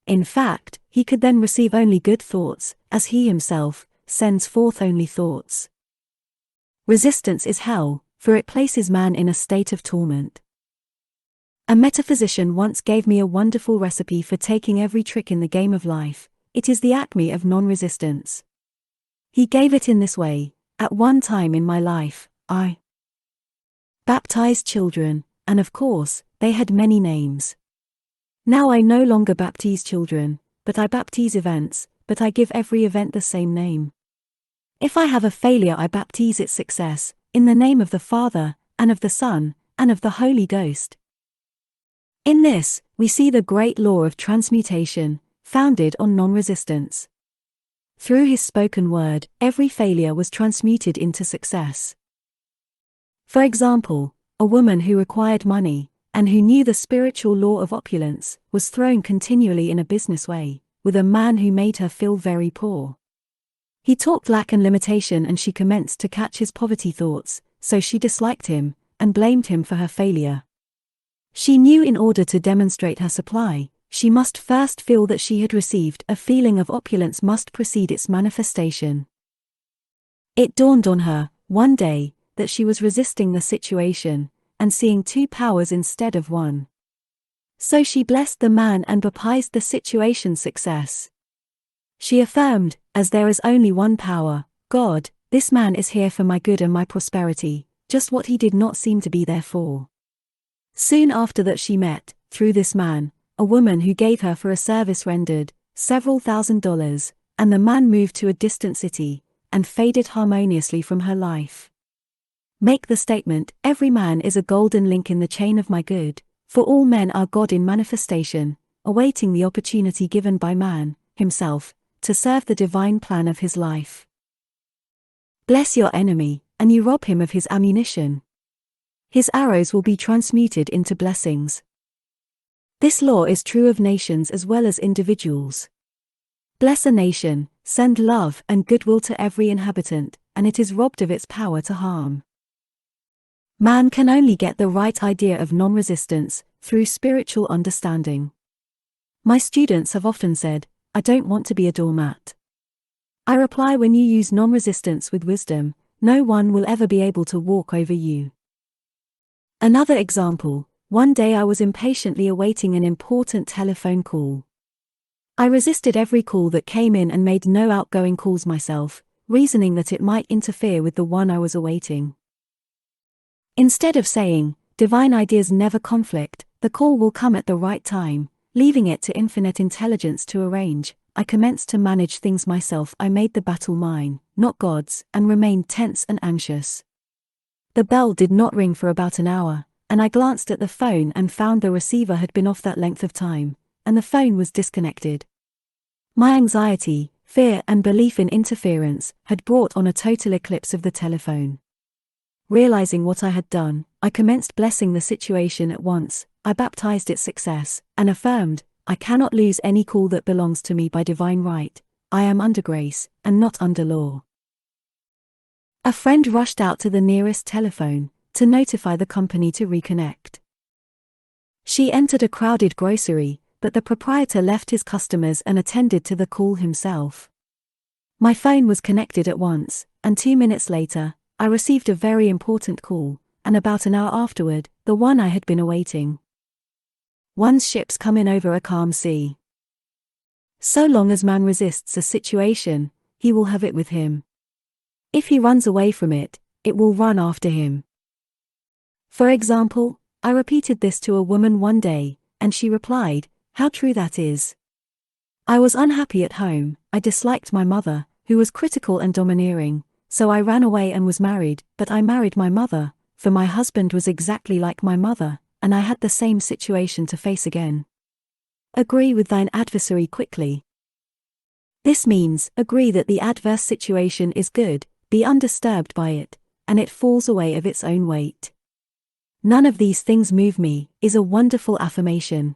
In fact, he could then receive only good thoughts, as he himself sends forth only thoughts. Resistance is hell, for it places man in a state of torment. A metaphysician once gave me a wonderful recipe for taking every trick in the game of life. It is the acme of non-resistance. He gave it in this way: at one time in my life, I baptized children, and of course, they had many names. Now I no longer baptize children, but I baptize events, but I give every event the same name. If I have a failure, I baptize its success, in the name of the Father, and of the Son, and of the Holy Ghost. In this, we see the great law of transmutation, founded on non-resistance. Through his spoken word, every failure was transmuted into success. For example, a woman who required money, and who knew the spiritual law of opulence, was thrown continually in a business way, with a man who made her feel very poor. He talked lack and limitation, and she commenced to catch his poverty thoughts, so she disliked him, and blamed him for her failure. She knew in order to demonstrate her supply, she must first feel that she had received. A feeling of opulence must precede its manifestation. It dawned on her, one day, that she was resisting the situation, and seeing two powers instead of one. So she blessed the man and baptized the situation's success. She affirmed, as there is only one power, God, this man is here for my good and my prosperity, just what he did not seem to be there for. Soon after that she met, through this man, a woman who gave her for a service rendered several $1,000s, and the man moved to a distant city, and faded harmoniously from her life. Make the statement, every man is a golden link in the chain of my good, for all men are God in manifestation, awaiting the opportunity given by man, himself, to serve the divine plan of his life. Bless your enemy, and you rob him of his ammunition. His arrows will be transmuted into blessings. This law is true of nations as well as individuals. Bless a nation, send love and goodwill to every inhabitant, and it is robbed of its power to harm. Man can only get the right idea of non-resistance through spiritual understanding. My students have often said, I don't want to be a doormat. I reply, when you use non-resistance with wisdom, no one will ever be able to walk over you. Another example, one day I was impatiently awaiting an important telephone call. I resisted every call that came in and made no outgoing calls myself, reasoning that it might interfere with the one I was awaiting. Instead of saying, divine ideas never conflict, the call will come at the right time, leaving it to infinite intelligence to arrange, I commenced to manage things myself. I made the battle mine, not God's, and remained tense and anxious. The bell did not ring for about an hour, and I glanced at the phone and found the receiver had been off that length of time, and the phone was disconnected. My anxiety, fear, and belief in interference had brought on a total eclipse of the telephone. Realizing what I had done, I commenced blessing the situation at once. I baptized its success, and affirmed, I cannot lose any call that belongs to me by divine right. I am under grace, and not under law. A friend rushed out to the nearest telephone to notify the company to reconnect. She entered a crowded grocery, but the proprietor left his customers and attended to the call himself. My phone was connected at once, and 2 minutes later, I received a very important call, and about an hour afterward, the one I had been awaiting. One's ship's come in over a calm sea. So long as man resists a situation, he will have it with him. If he runs away from it, it will run after him. For example, I repeated this to a woman one day, and she replied, how true that is. I was unhappy at home, I disliked my mother, who was critical and domineering, so I ran away and was married, but I married my mother, for my husband was exactly like my mother, and I had the same situation to face again. Agree with thine adversary quickly. This means, agree that the adverse situation is good, be undisturbed by it, and it falls away of its own weight. None of these things move me, is a wonderful affirmation.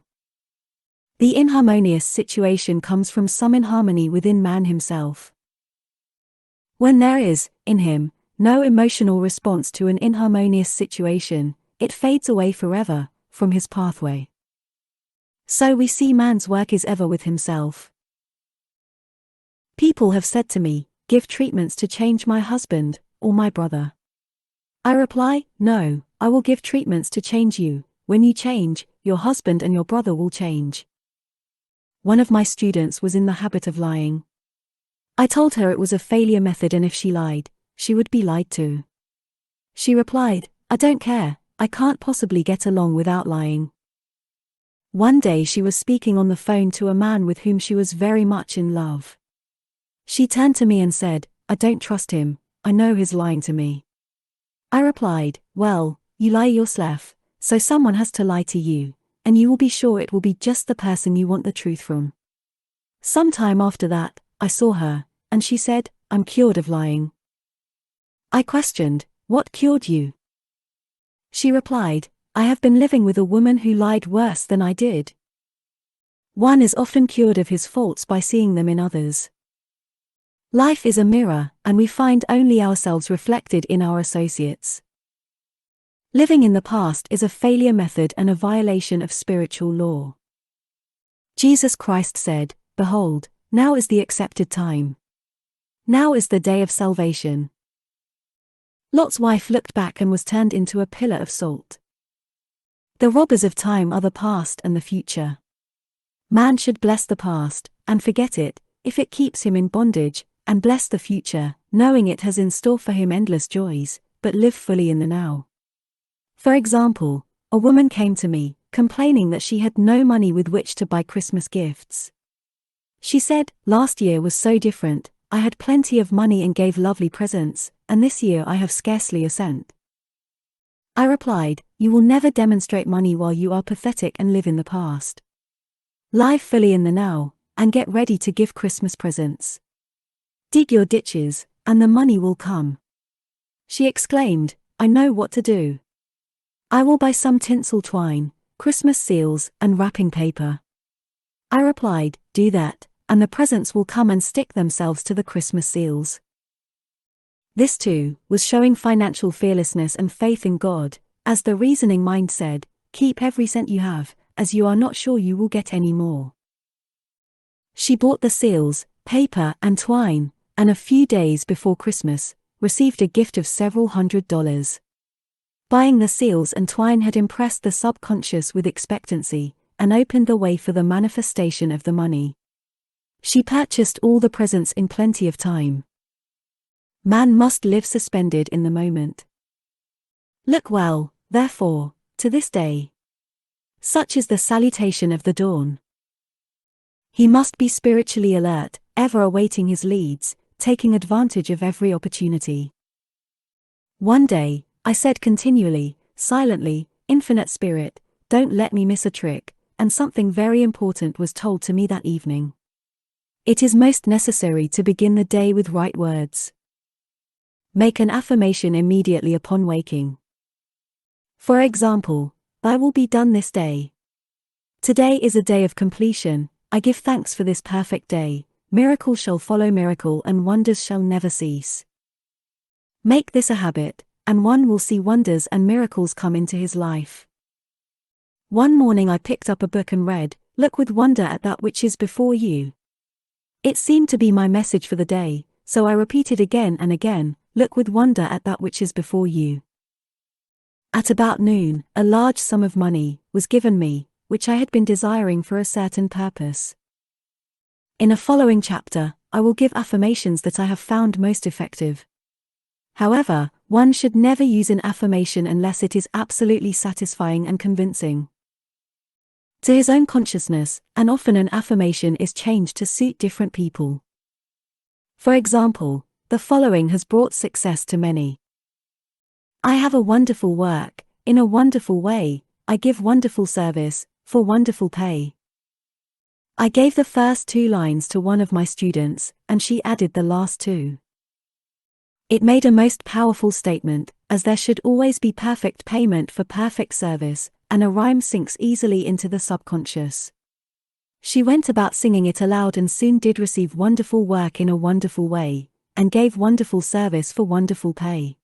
The inharmonious situation comes from some inharmony within man himself. When there is, in him, no emotional response to an inharmonious situation, it fades away forever, from his pathway. So we see man's work is ever with himself. People have said to me, give treatments to change my husband, or my brother. I reply, no, I will give treatments to change you. When you change, your husband and your brother will change. One of my students was in the habit of lying. I told her it was a failure method and if she lied, she would be lied to. She replied, I don't care, I can't possibly get along without lying. One day she was speaking on the phone to a man with whom she was very much in love. She turned to me and said, I don't trust him, I know he's lying to me. I replied, well, you lie yourself, so someone has to lie to you, and you will be sure it will be just the person you want the truth from. Some time after that, I saw her, and she said, I'm cured of lying. I questioned, what cured you? She replied, I have been living with a woman who lied worse than I did. One is often cured of his faults by seeing them in others. Life is a mirror, and we find only ourselves reflected in our associates. Living in the past is a failure method and a violation of spiritual law. Jesus Christ said, behold, now is the accepted time. Now is the day of salvation. Lot's wife looked back and was turned into a pillar of salt. The robbers of time are the past and the future. Man should bless the past, and forget it, if it keeps him in bondage, and bless the future, knowing it has in store for him endless joys, but live fully in the now. For example, a woman came to me, complaining that she had no money with which to buy Christmas gifts. She said, last year was so different, I had plenty of money and gave lovely presents, and this year I have scarcely a cent. I replied, you will never demonstrate money while you are pathetic and live in the past. Live fully in the now, and get ready to give Christmas presents. Dig your ditches, and the money will come. She exclaimed, I know what to do. I will buy some tinsel twine, Christmas seals, and wrapping paper. I replied, do that, and the presents will come and stick themselves to the Christmas seals. This too, was showing financial fearlessness and faith in God, as the reasoning mind said, keep every cent you have, as you are not sure you will get any more. She bought the seals, paper, and twine, and a few days before Christmas, received a gift of several $100s. Buying the seals and twine had impressed the subconscious with expectancy, and opened the way for the manifestation of the money. She purchased all the presents in plenty of time. Man must live suspended in the moment. Look well, therefore, to this day. Such is the salutation of the dawn. He must be spiritually alert, ever awaiting his leads, taking advantage of every opportunity. One day, I said continually, silently, Infinite Spirit, don't let me miss a trick, and something very important was told to me that evening. It is most necessary to begin the day with right words. Make an affirmation immediately upon waking. For example, "Thy will be done this day. Today is a day of completion. I give thanks for this perfect day. Miracle shall follow miracle and wonders shall never cease." Make this a habit, and one will see wonders and miracles come into his life. One morning I picked up a book and read, "Look with wonder at that which is before you." It seemed to be my message for the day, so I repeated again and again, "Look with wonder at that which is before you." At about noon, a large sum of money was given me, which I had been desiring for a certain purpose. In a following chapter, I will give affirmations that I have found most effective. However, one should never use an affirmation unless it is absolutely satisfying and convincing to his own consciousness, and often an affirmation is changed to suit different people. For example, the following has brought success to many. I have a wonderful work, in a wonderful way, I give wonderful service, for wonderful pay. I gave the first 2 lines to one of my students, and she added the last 2. It made a most powerful statement, as there should always be perfect payment for perfect service, and a rhyme sinks easily into the subconscious. She went about singing it aloud and soon did receive wonderful work in a wonderful way, and gave wonderful service for wonderful pay.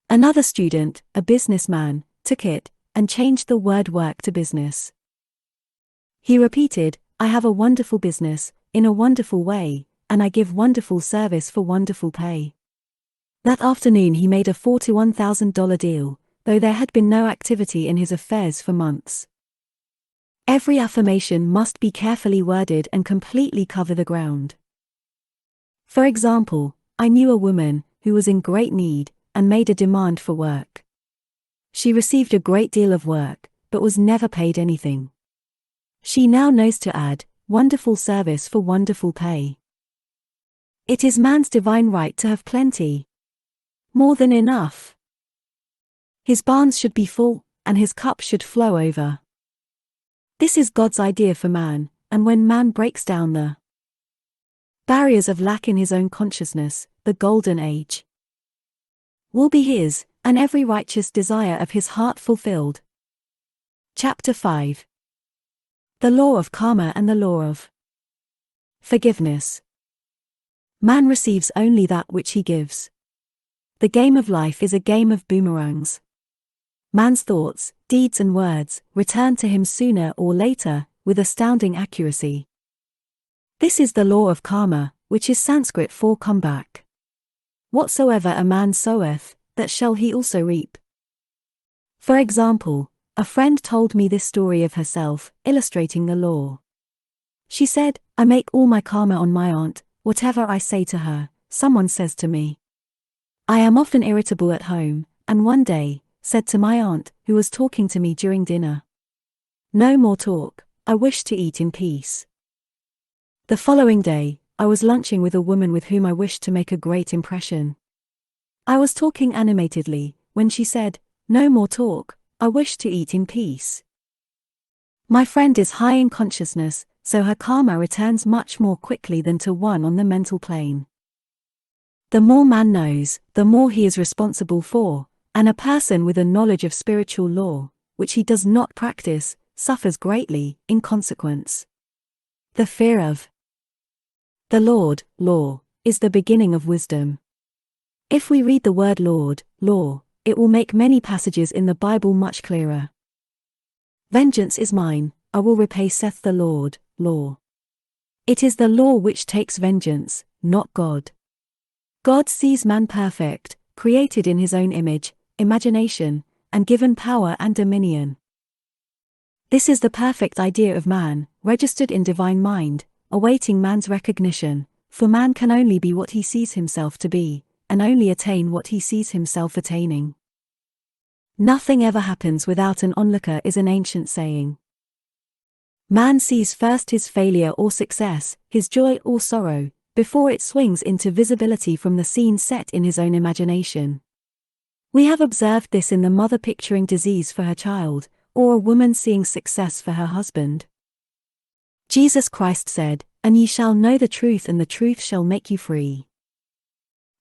Another student, a businessman, took it, and changed the word work to business. He repeated, "I have a wonderful business, in a wonderful way, and I give wonderful service for wonderful pay." That afternoon he made a $41,000 deal, though there had been no activity in his affairs for months. Every affirmation must be carefully worded and completely cover the ground. For example, I knew a woman who was in great need and made a demand for work. She received a great deal of work, but was never paid anything. She now knows to add, "wonderful service for wonderful pay." It is man's divine right to have plenty. More than enough. His barns should be full, and his cup should flow over. This is God's idea for man, and when man breaks down the barriers of lack in his own consciousness, the golden age will be his, and every righteous desire of his heart fulfilled. Chapter 5. The Law of Karma and the Law of Forgiveness. Man receives only that which he gives. The game of life is a game of boomerangs. Man's thoughts, deeds and words return to him sooner or later, with astounding accuracy. This is the law of karma, which is Sanskrit for come back. Whatsoever a man soweth, that shall he also reap. For example, a friend told me this story of herself, illustrating the law. She said, "I make all my karma on my aunt, whatever I say to her, someone says to me. I am often irritable at home, and one day, said to my aunt, who was talking to me during dinner, 'No more talk, I wish to eat in peace.' The following day, I was lunching with a woman with whom I wished to make a great impression. I was talking animatedly, when she said, 'No more talk, I wish to eat in peace.' My friend is high in consciousness, so her karma returns much more quickly than to one on the mental plane. The more man knows, the more he is responsible for, and a person with a knowledge of spiritual law, which he does not practice, suffers greatly, in consequence. The fear of the Lord, law, is the beginning of wisdom. If we read the word Lord, law, it will make many passages in the Bible much clearer. Vengeance is mine, I will repay, saith the Lord, law. It is the law which takes vengeance, not God. God sees man perfect, created in his own image, imagination, and given power and dominion. This is the perfect idea of man, registered in divine mind, awaiting man's recognition, for man can only be what he sees himself to be, and only attain what he sees himself attaining. Nothing ever happens without an onlooker is an ancient saying. Man sees first his failure or success, his joy or sorrow, before it swings into visibility from the scene set in his own imagination. We have observed this in the mother picturing disease for her child, or a woman seeing success for her husband. Jesus Christ said, "And ye shall know the truth, and the truth shall make you free."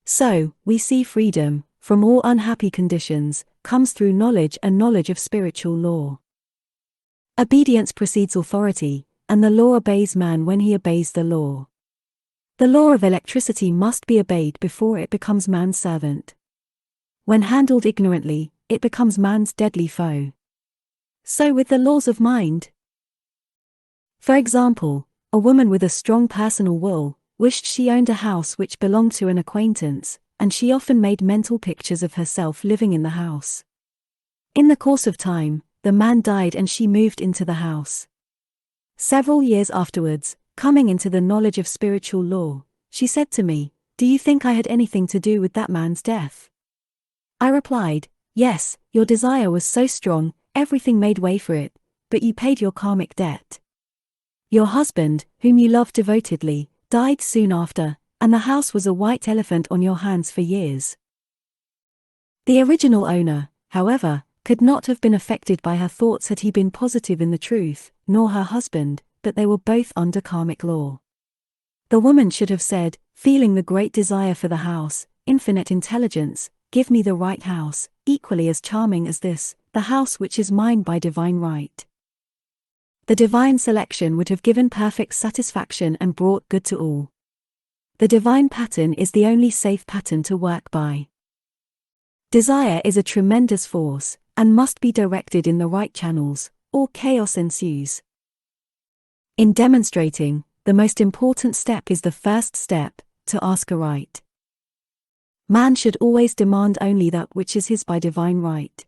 So, we see freedom, from all unhappy conditions, comes through knowledge and knowledge of spiritual law. Obedience precedes authority, and the law obeys man when he obeys the law. The law of electricity must be obeyed before it becomes man's servant. When handled ignorantly, it becomes man's deadly foe. So with the laws of mind. For example, a woman with a strong personal will wished she owned a house which belonged to an acquaintance, and she often made mental pictures of herself living in the house. In the course of time, the man died and she moved into the house. Several years afterwards, coming into the knowledge of spiritual law, she said to me, "Do you think I had anything to do with that man's death?" I replied, "Yes, your desire was so strong, everything made way for it, but you paid your karmic debt. Your husband, whom you loved devotedly, died soon after, and the house was a white elephant on your hands for years." The original owner, however, could not have been affected by her thoughts had he been positive in the truth, nor her husband, but they were both under karmic law. The woman should have said, feeling the great desire for the house, "Infinite intelligence, give me the right house, equally as charming as this, the house which is mine by divine right." The divine selection would have given perfect satisfaction and brought good to all. The divine pattern is the only safe pattern to work by. Desire is a tremendous force, and must be directed in the right channels, or chaos ensues. In demonstrating, the most important step is the first step, to ask aright. Man should always demand only that which is his by divine right.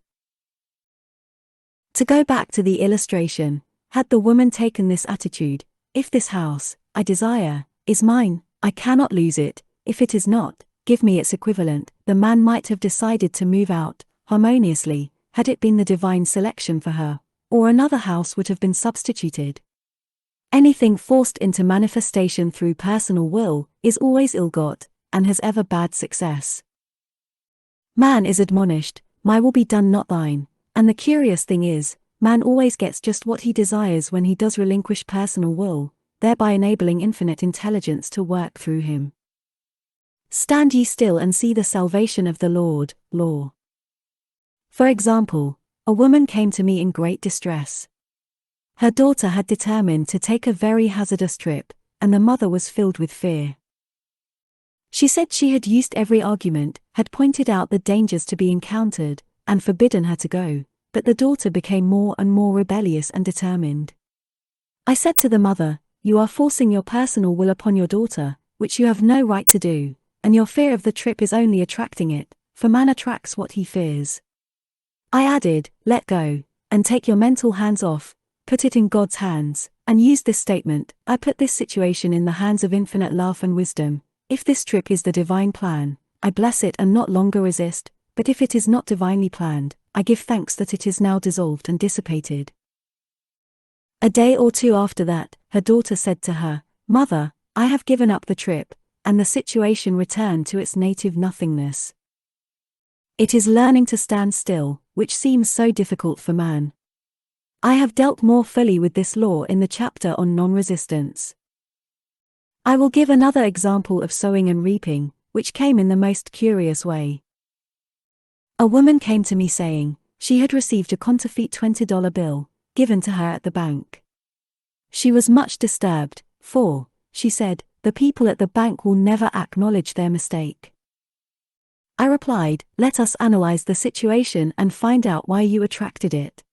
To go back to the illustration, had the woman taken this attitude, "If this house, I desire, is mine, I cannot lose it, if it is not, give me its equivalent," the man might have decided to move out, harmoniously, had it been the divine selection for her, or another house would have been substituted. Anything forced into manifestation through personal will is always ill-got, and has ever bad success. Man is admonished, "My will be done, not thine," and the curious thing is, man always gets just what he desires when he does relinquish personal will, thereby enabling infinite intelligence to work through him. Stand ye still and see the salvation of the Lord, law. For example, a woman came to me in great distress. Her daughter had determined to take a very hazardous trip, and the mother was filled with fear. She said she had used every argument, had pointed out the dangers to be encountered, and forbidden her to go, but the daughter became more and more rebellious and determined. I said to the mother, "You are forcing your personal will upon your daughter, which you have no right to do, and your fear of the trip is only attracting it, for man attracts what he fears." I added, "Let go, and take your mental hands off, put it in God's hands, and use this statement, I put this situation in the hands of infinite love and wisdom. If this trip is the divine plan, I bless it and not longer resist, but if it is not divinely planned, I give thanks that it is now dissolved and dissipated." A day or two after that, her daughter said to her, "Mother, I have given up the trip," and the situation returned to its native nothingness. It is learning to stand still, which seems so difficult for man. I have dealt more fully with this law in the chapter on non-resistance. I will give another example of sowing and reaping, which came in the most curious way. A woman came to me saying, she had received a counterfeit $20 bill, given to her at the bank. She was much disturbed, for, she said, the people at the bank will never acknowledge their mistake. I replied, "Let us analyze the situation and find out why you attracted it."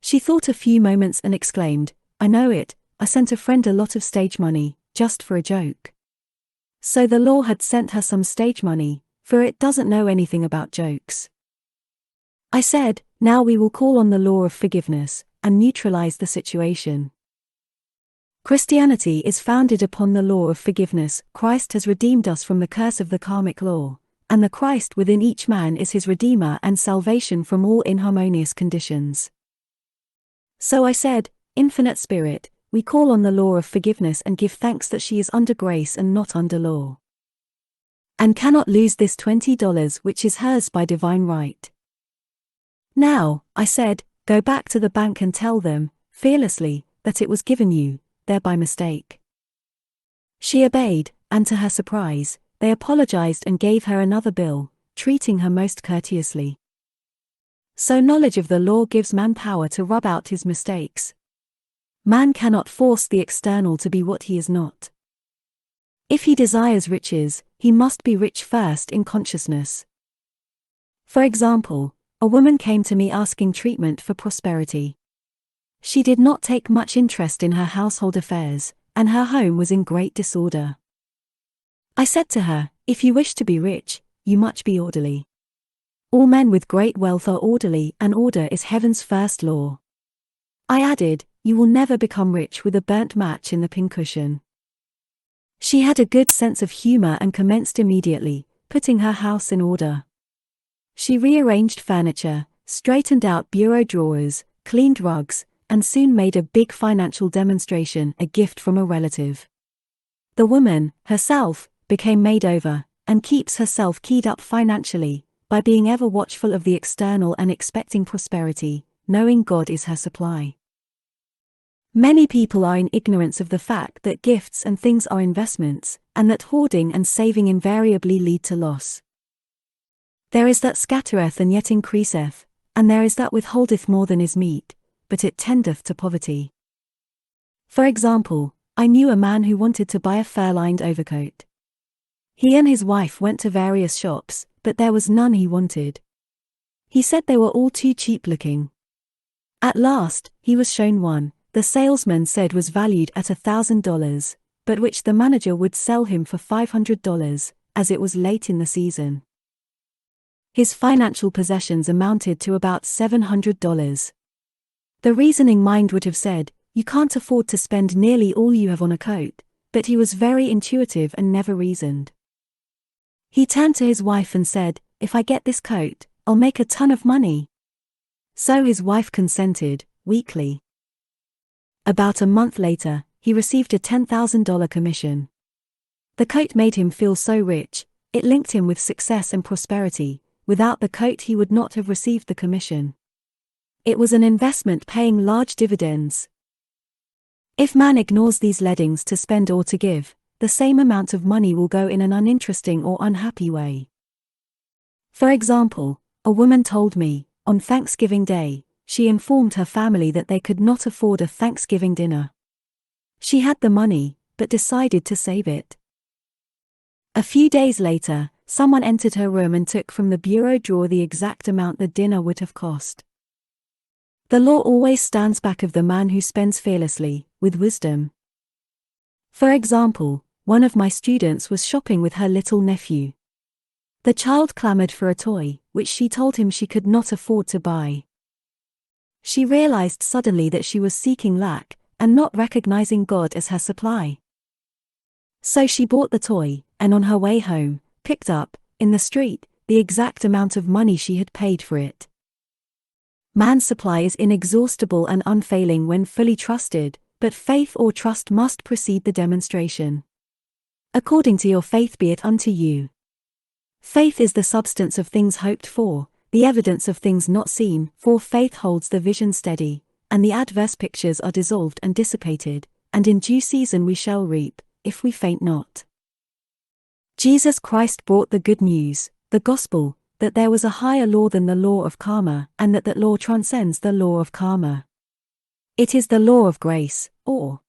She thought a few moments and exclaimed, "I know it, I sent a friend a lot of stage money, just for a joke." So the law had sent her some stage money, for it doesn't know anything about jokes. I said, "Now we will call on the law of forgiveness, and neutralize the situation." Christianity is founded upon the law of forgiveness. Christ has redeemed us from the curse of the karmic law, and the Christ within each man is his redeemer and salvation from all inharmonious conditions. So I said, "Infinite Spirit, we call on the law of forgiveness and give thanks that she is under grace and not under law, and cannot lose this $20 which is hers by divine right. Now," I said, Go back to the bank and tell them, fearlessly, that it was given you, there by mistake." She obeyed, and to her surprise, they apologized and gave her another bill, treating her most courteously. So knowledge of the law gives man power to rub out his mistakes. Man cannot force the external to be what he is not. If he desires riches, he must be rich first in consciousness. For example, a woman came to me asking treatment for prosperity. She did not take much interest in her household affairs, and her home was in great disorder. I said to her, "If you wish to be rich, you must be orderly. All men with great wealth are orderly, and order is heaven's first law." I added, "You will never become rich with a burnt match in the pincushion." She had a good sense of humor and commenced immediately, putting her house in order. She rearranged furniture, straightened out bureau drawers, cleaned rugs, and soon made a big financial demonstration, a gift from a relative. The woman, herself, became made over, and keeps herself keyed up financially, by being ever watchful of the external and expecting prosperity, knowing God is her supply. Many people are in ignorance of the fact that gifts and things are investments, and that hoarding and saving invariably lead to loss. There is that scattereth and yet increaseth, and there is that withholdeth more than is meet, but it tendeth to poverty. For example, I knew a man who wanted to buy a fur-lined overcoat. He and his wife went to various shops, but there was none he wanted. He said they were all too cheap looking. At last, he was shown one, the salesman said was valued at $1,000, but which the manager would sell him for $500, as it was late in the season. His financial possessions amounted to about $700. The reasoning mind would have said, "You can't afford to spend nearly all you have on a coat," but he was very intuitive and never reasoned. He turned to his wife and said, "If I get this coat, I'll make a ton of money." So his wife consented, weakly. About a month later, he received a $10,000 commission. The coat made him feel so rich, it linked him with success and prosperity. Without the coat he would not have received the commission. It was an investment paying large dividends. If man ignores these leadings to spend or to give, the same amount of money will go in an uninteresting or unhappy way. For example, a woman told me, on Thanksgiving Day, she informed her family that they could not afford a Thanksgiving dinner. She had the money, but decided to save it. A few days later, someone entered her room and took from the bureau drawer the exact amount the dinner would have cost. The law always stands back of the man who spends fearlessly, with wisdom. For example, one of my students was shopping with her little nephew. The child clamored for a toy, which she told him she could not afford to buy. She realized suddenly that she was seeking lack, and not recognizing God as her supply. So she bought the toy, and on her way home, picked up, in the street, the exact amount of money she had paid for it. Man's supply is inexhaustible and unfailing when fully trusted, but faith or trust must precede the demonstration. According to your faith be it unto you. Faith is the substance of things hoped for, the evidence of things not seen, for faith holds the vision steady, and the adverse pictures are dissolved and dissipated, and in due season we shall reap, if we faint not. Jesus Christ brought the good news, the gospel, that there was a higher law than the law of karma, and that law transcends the law of karma. It is the law of grace, or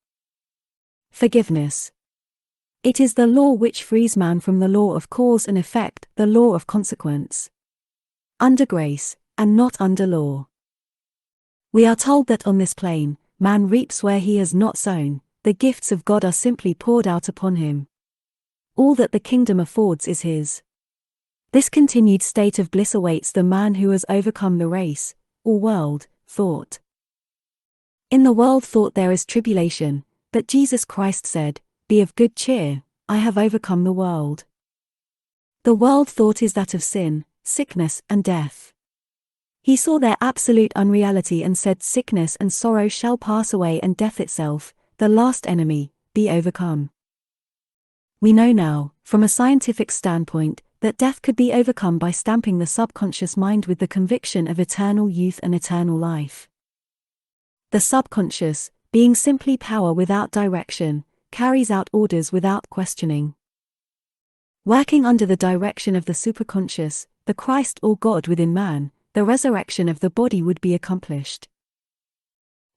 forgiveness. It is the law which frees man from the law of cause and effect, the law of consequence. Under grace, and not under law. We are told that on this plane, man reaps where he has not sown, the gifts of God are simply poured out upon him. All that the kingdom affords is his. This continued state of bliss awaits the man who has overcome the race, or world, thought. In the world thought there is tribulation, but Jesus Christ said, "Be of good cheer, I have overcome the world." The world thought is that of sin, sickness and death. He saw their absolute unreality and said sickness and sorrow shall pass away and death itself, the last enemy, be overcome. We know now, from a scientific standpoint, that death could be overcome by stamping the subconscious mind with the conviction of eternal youth and eternal life. The subconscious, being simply power without direction, carries out orders without questioning. Working under the direction of the superconscious, the Christ or God within man, the resurrection of the body would be accomplished.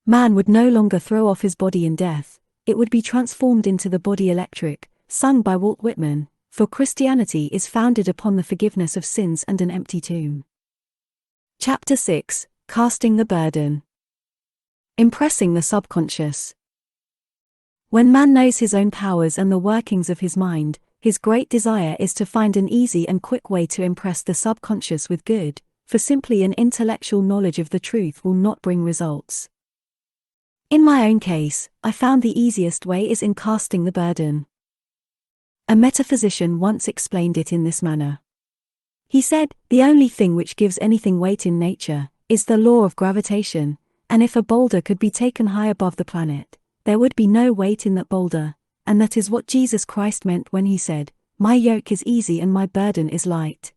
Man would no longer throw off his body in death, it would be transformed into the body electric, sung by Walt Whitman, for Christianity is founded upon the forgiveness of sins and an empty tomb. Chapter 6, Casting the Burden. Impressing the subconscious. When man knows his own powers and the workings of his mind, his great desire is to find an easy and quick way to impress the subconscious with good, for simply an intellectual knowledge of the truth will not bring results. In my own case, I found the easiest way is in casting the burden. A metaphysician once explained it in this manner. He said, "The only thing which gives anything weight in nature is the law of gravitation, and if a boulder could be taken high above the planet, there would be no weight in that boulder, and that is what Jesus Christ meant when he said, 'My yoke is easy and my burden is light.'"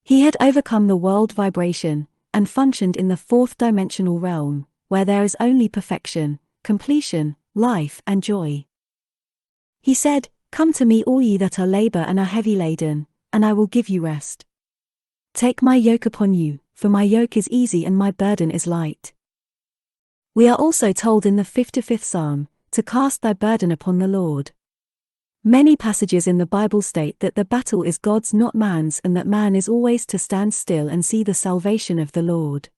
He had overcome the world vibration, and functioned in the fourth dimensional realm, where there is only perfection, completion, life and joy. He said, "Come to me all ye that are labor and are heavy laden, and I will give you rest. Take my yoke upon you, for my yoke is easy and my burden is light." We are also told in the 55th Psalm, to cast thy burden upon the Lord. Many passages in the Bible state that the battle is God's not man's and that man is always to stand still and see the salvation of the Lord.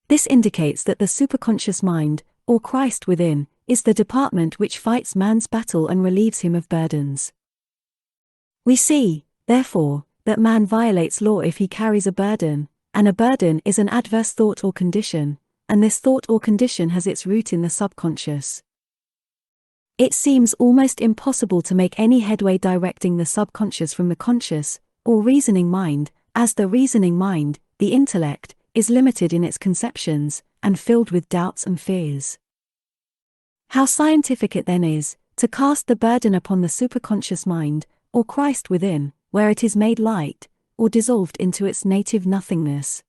This indicates that the superconscious mind, or Christ within, is the department which fights man's battle and relieves him of burdens. We see, therefore, that man violates law if he carries a burden, and a burden is an adverse thought or condition, and this thought or condition has its root in the subconscious. It seems almost impossible to make any headway directing the subconscious from the conscious, or reasoning mind, as the reasoning mind, the intellect, is limited in its conceptions, and filled with doubts and fears. How scientific it then is, to cast the burden upon the superconscious mind, or Christ within, where it is made light, or dissolved into its native nothingness.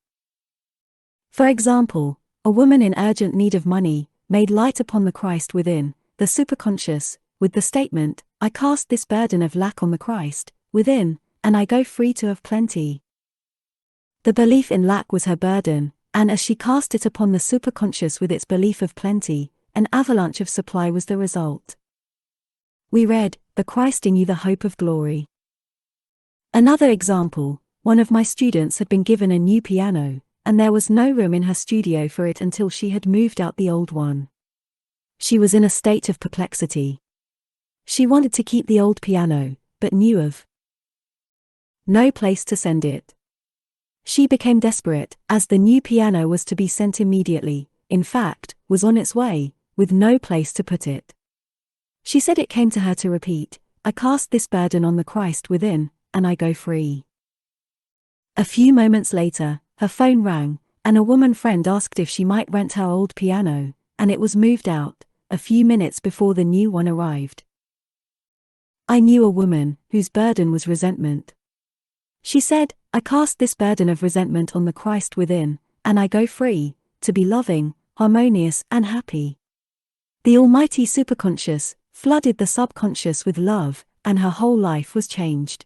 For example, a woman in urgent need of money, made light upon the Christ within, the superconscious, with the statement, "I cast this burden of lack on the Christ within, and I go free to have plenty." The belief in lack was her burden, and as she cast it upon the superconscious with its belief of plenty, an avalanche of supply was the result. We read, "The Christ in you, the hope of glory." Another example, one of my students had been given a new piano, and there was no room in her studio for it until she had moved out the old one. She was in a state of perplexity. She wanted to keep the old piano, but knew of no place to send it. She became desperate, as the new piano was to be sent immediately, in fact, was on its way, with no place to put it. She said it came to her to repeat, "I cast this burden on the Christ within, and I go free." A few moments later, her phone rang, and a woman friend asked if she might rent her old piano, and it was moved out, a few minutes before the new one arrived. I knew a woman, whose burden was resentment. She said, "I cast this burden of resentment on the Christ within, and I go free, to be loving, harmonious and happy." The almighty superconscious flooded the subconscious with love, and her whole life was changed.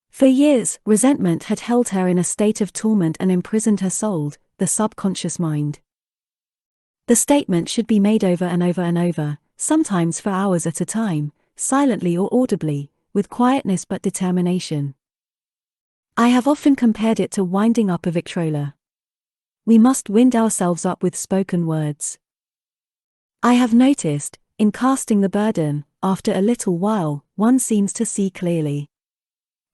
For years, resentment had held her in a state of torment and imprisoned her soul, the subconscious mind. The statement should be made over and over and over, sometimes for hours at a time, silently or audibly, with quietness but determination. I have often compared it to winding up a Victrola. We must wind ourselves up with spoken words. I have noticed, in casting the burden, after a little while, one seems to see clearly.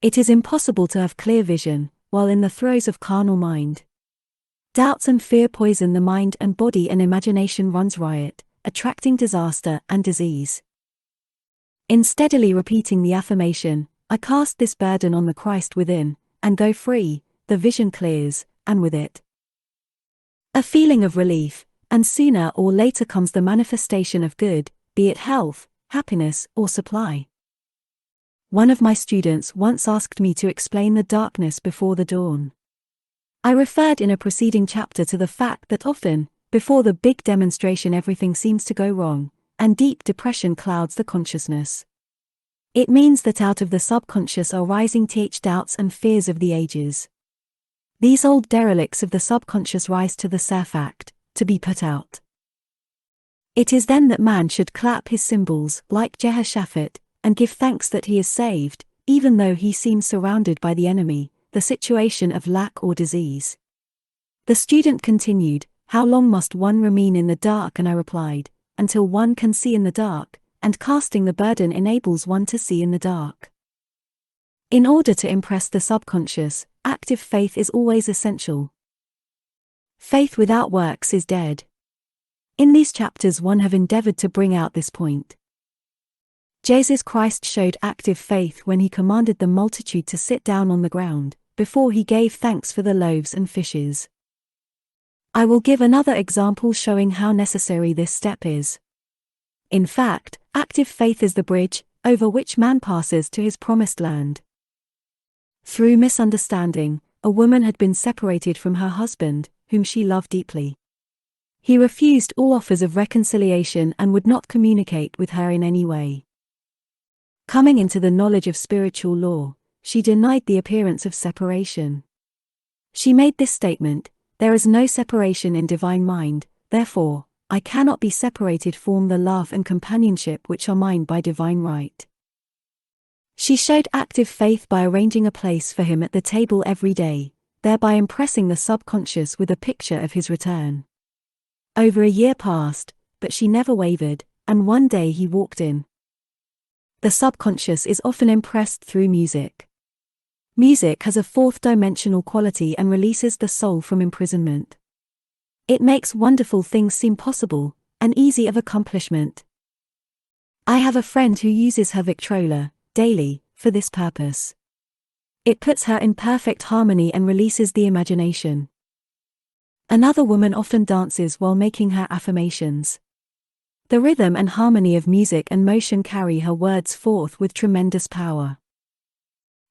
It is impossible to have clear vision, while in the throes of carnal mind. Doubts and fear poison the mind and body, and imagination runs riot, attracting disaster and disease. In steadily repeating the affirmation, "I cast this burden on the Christ within, and go free," the vision clears, and with it, a feeling of relief, and sooner or later comes the manifestation of good, be it health, happiness, or supply. One of my students once asked me to explain the darkness before the dawn. I referred in a preceding chapter to the fact that often, before the big demonstration, everything seems to go wrong, and deep depression clouds the consciousness. It means that out of the subconscious are rising doubts and fears of the ages. These old derelicts of the subconscious rise to the fact, to be put out. It is then that man should clap his cymbals, like Jehoshaphat, and give thanks that he is saved, even though he seems surrounded by the enemy, the situation of lack or disease. The student continued, "How long must one remain in the dark?" And I replied, "Until one can see in the dark, and casting the burden enables one to see in the dark." In order to impress the subconscious, active faith is always essential. Faith without works is dead. In these chapters one have endeavored to bring out this point. Jesus Christ showed active faith when he commanded the multitude to sit down on the ground, before he gave thanks for the loaves and fishes. I will give another example showing how necessary this step is. In fact, active faith is the bridge over which man passes to his promised land. Through misunderstanding, a woman had been separated from her husband, whom she loved deeply. He refused all offers of reconciliation and would not communicate with her in any way. Coming into the knowledge of spiritual law, she denied the appearance of separation. She made this statement, "There is no separation in divine mind, therefore, I cannot be separated from the love and companionship which are mine by divine right." She showed active faith by arranging a place for him at the table every day, thereby impressing the subconscious with a picture of his return. Over a year passed, but she never wavered, and one day he walked in. The subconscious is often impressed through music. Music has a fourth-dimensional quality and releases the soul from imprisonment. It makes wonderful things seem possible, and easy of accomplishment. I have a friend who uses her Victrola, daily, for this purpose. It puts her in perfect harmony and releases the imagination. Another woman often dances while making her affirmations. The rhythm and harmony of music and motion carry her words forth with tremendous power.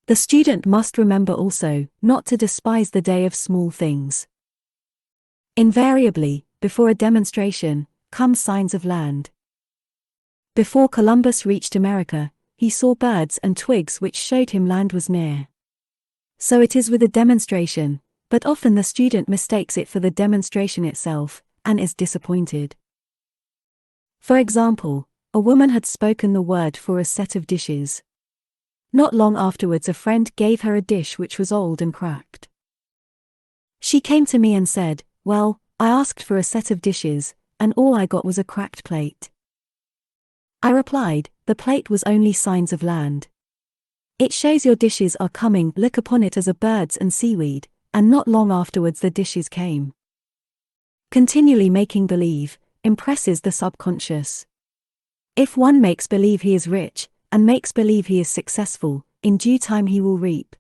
The student must remember also, not to despise the day of small things. Invariably, before a demonstration, come signs of land. Before Columbus reached America, he saw birds and twigs which showed him land was near. So it is with a demonstration, but often the student mistakes it for the demonstration itself, and is disappointed. For example, a woman had spoken the word for a set of dishes. Not long afterwards a friend gave her a dish which was old and cracked. She came to me and said, "Well, I asked for a set of dishes, and all I got was a cracked plate." I replied, "The plate was only signs of land. It shows your dishes are coming, look upon it as a birds and seaweed," and not long afterwards the dishes came. Continually making believe impresses the subconscious. If one makes believe he is rich, and makes believe he is successful, in due time he will reap.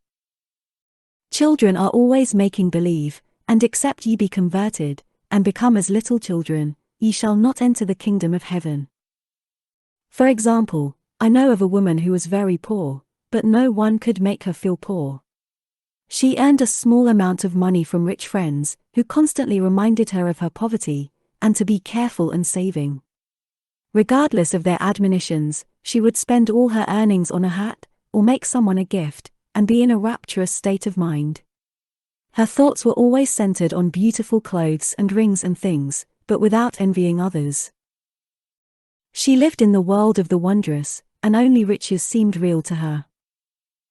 Children are always making believe, and except ye be converted, and become as little children, ye shall not enter the kingdom of heaven. For example, I know of a woman who was very poor, but no one could make her feel poor. She earned a small amount of money from rich friends, who constantly reminded her of her poverty, and to be careful and saving. Regardless of their admonitions, she would spend all her earnings on a hat, or make someone a gift, and be in a rapturous state of mind. Her thoughts were always centered on beautiful clothes and rings and things, but without envying others. She lived in the world of the wondrous, and only riches seemed real to her.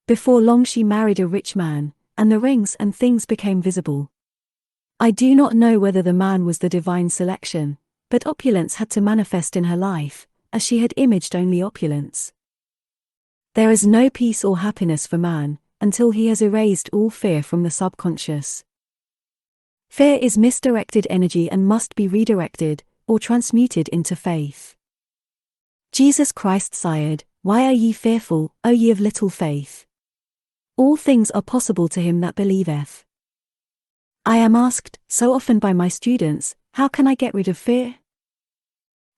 Before long she married a rich man, and the rings and things became visible. I do not know whether the man was the divine selection, but opulence had to manifest in her life, as she had imaged only opulence. There is no peace or happiness for man, until he has erased all fear from the subconscious. Fear is misdirected energy and must be redirected, or transmuted into faith. Jesus Christ sighed, "Why are ye fearful, O ye of little faith? All things are possible to him that believeth." I am asked so often by my students, how can I get rid of fear?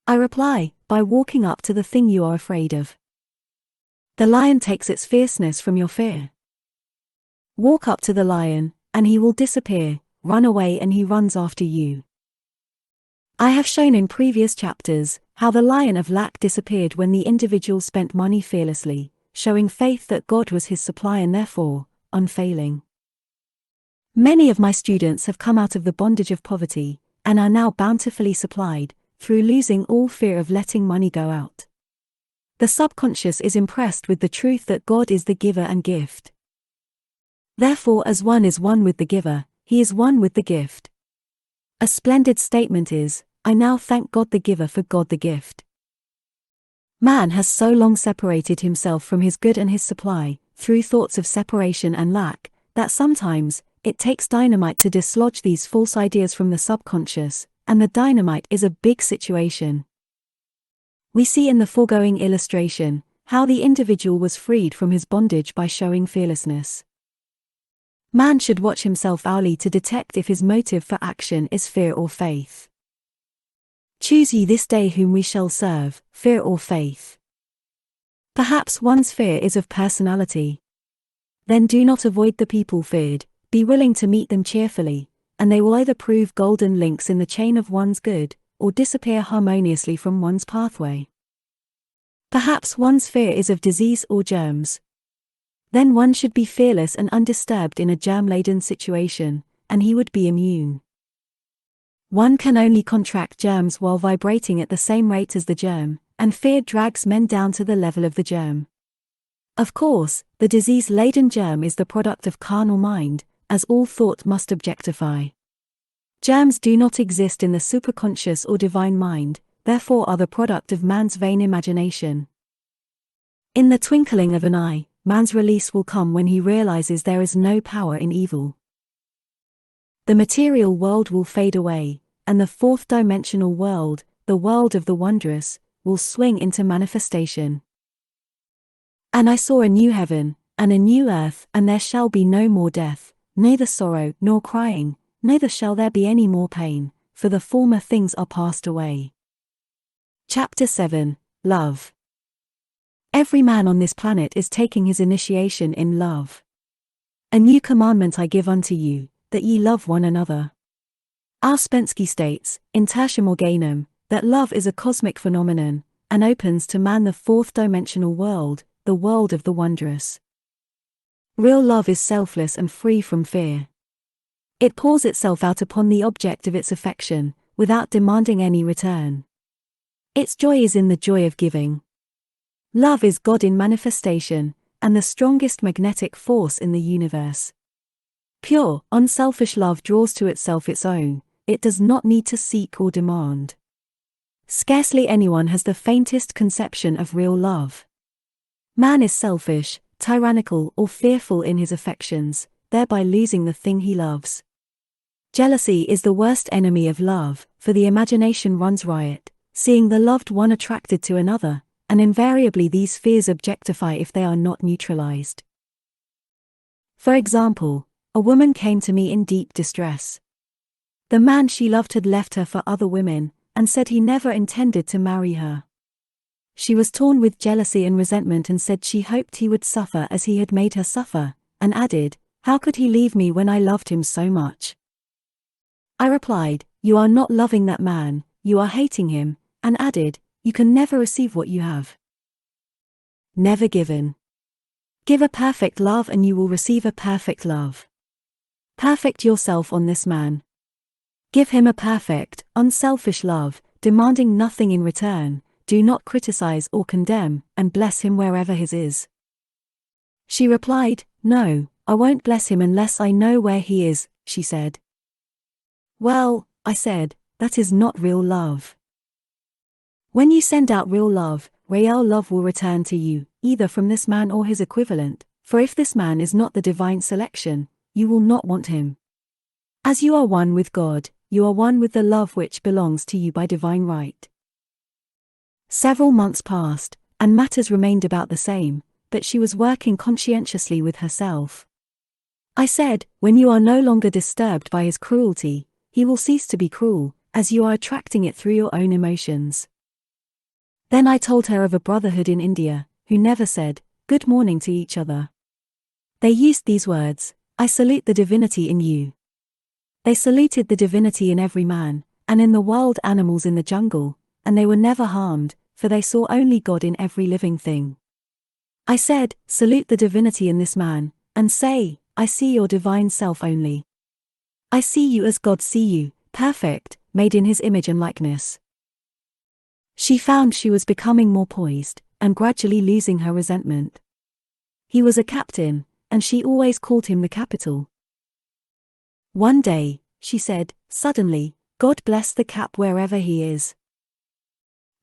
I reply, by walking up to the thing you are afraid of. The lion takes its fierceness from your fear. Walk up to the lion, and he will disappear, run away and he runs after you. I have shown in previous chapters how the lion of lack disappeared when the individual spent money fearlessly, showing faith that God was his supply and therefore, unfailing. Many of my students have come out of the bondage of poverty, and are now bountifully supplied, through losing all fear of letting money go out. The subconscious is impressed with the truth that God is the giver and gift. Therefore, as one is one with the giver, he is one with the gift. A splendid statement is, I now thank God the giver for God the gift. Man has so long separated himself from his good and his supply, through thoughts of separation and lack, that sometimes, it takes dynamite to dislodge these false ideas from the subconscious, and the dynamite is a big situation. We see in the foregoing illustration, how the individual was freed from his bondage by showing fearlessness. Man should watch himself hourly to detect if his motive for action is fear or faith. Choose ye this day whom we shall serve, fear or faith. Perhaps one's fear is of personality. Then do not avoid the people feared, be willing to meet them cheerfully, and they will either prove golden links in the chain of one's good, or disappear harmoniously from one's pathway. Perhaps one's fear is of disease or germs. Then one should be fearless and undisturbed in a germ-laden situation, and he would be immune. One can only contract germs while vibrating at the same rate as the germ, and fear drags men down to the level of the germ. Of course, the disease-laden germ is the product of carnal mind, as all thought must objectify. Germs do not exist in the superconscious or divine mind, therefore are the product of man's vain imagination. In the twinkling of an eye, man's release will come when he realizes there is no power in evil. The material world will fade away, and the fourth-dimensional world, the world of the wondrous, will swing into manifestation. And I saw a new heaven, and a new earth, and there shall be no more death, neither sorrow nor crying, neither shall there be any more pain, for the former things are passed away. Chapter 7, Love. Every man on this planet is taking his initiation in love. A new commandment I give unto you, that ye love one another. Ouspensky states, in Tertium Organum, that love is a cosmic phenomenon, and opens to man the fourth-dimensional world, the world of the wondrous. Real love is selfless and free from fear. It pours itself out upon the object of its affection, without demanding any return. Its joy is in the joy of giving. Love is God in manifestation, and the strongest magnetic force in the universe. Pure, unselfish love draws to itself its own, it does not need to seek or demand. Scarcely anyone has the faintest conception of real love. Man is selfish, tyrannical or fearful in his affections, thereby losing the thing he loves. Jealousy is the worst enemy of love, for the imagination runs riot, seeing the loved one attracted to another, and invariably these fears objectify if they are not neutralized. For example, a woman came to me in deep distress. The man she loved had left her for other women, and said he never intended to marry her. She was torn with jealousy and resentment and said she hoped he would suffer as he had made her suffer, and added, "How could he leave me when I loved him so much?" I replied, "You are not loving that man, you are hating him," and added, "You can never receive what you have never given. Give a perfect love and you will receive a perfect love. Perfect yourself on this man. Give him a perfect, unselfish love, demanding nothing in return. Do not criticize or condemn, and bless him wherever his is." She replied, "No, I won't bless him unless I know where he is," she said. "Well," I said, "that is not real love. When you send out real love will return to you, either from this man or his equivalent, for if this man is not the divine selection, you will not want him. As you are one with God, you are one with the love which belongs to you by divine right." Several months passed, and matters remained about the same, but she was working conscientiously with herself. I said, "When you are no longer disturbed by his cruelty, he will cease to be cruel, as you are attracting it through your own emotions." Then I told her of a brotherhood in India, who never said, good morning to each other. They used these words, I salute the divinity in you. They saluted the divinity in every man, and in the wild animals in the jungle, and they were never harmed, for they saw only God in every living thing. I said, salute the divinity in this man, and say, I see your divine self only. I see you as God see you, perfect, made in his image and likeness. She found she was becoming more poised, and gradually losing her resentment. He was a captain, and she always called him the capital. One day, she said, suddenly, God bless the cap wherever he is.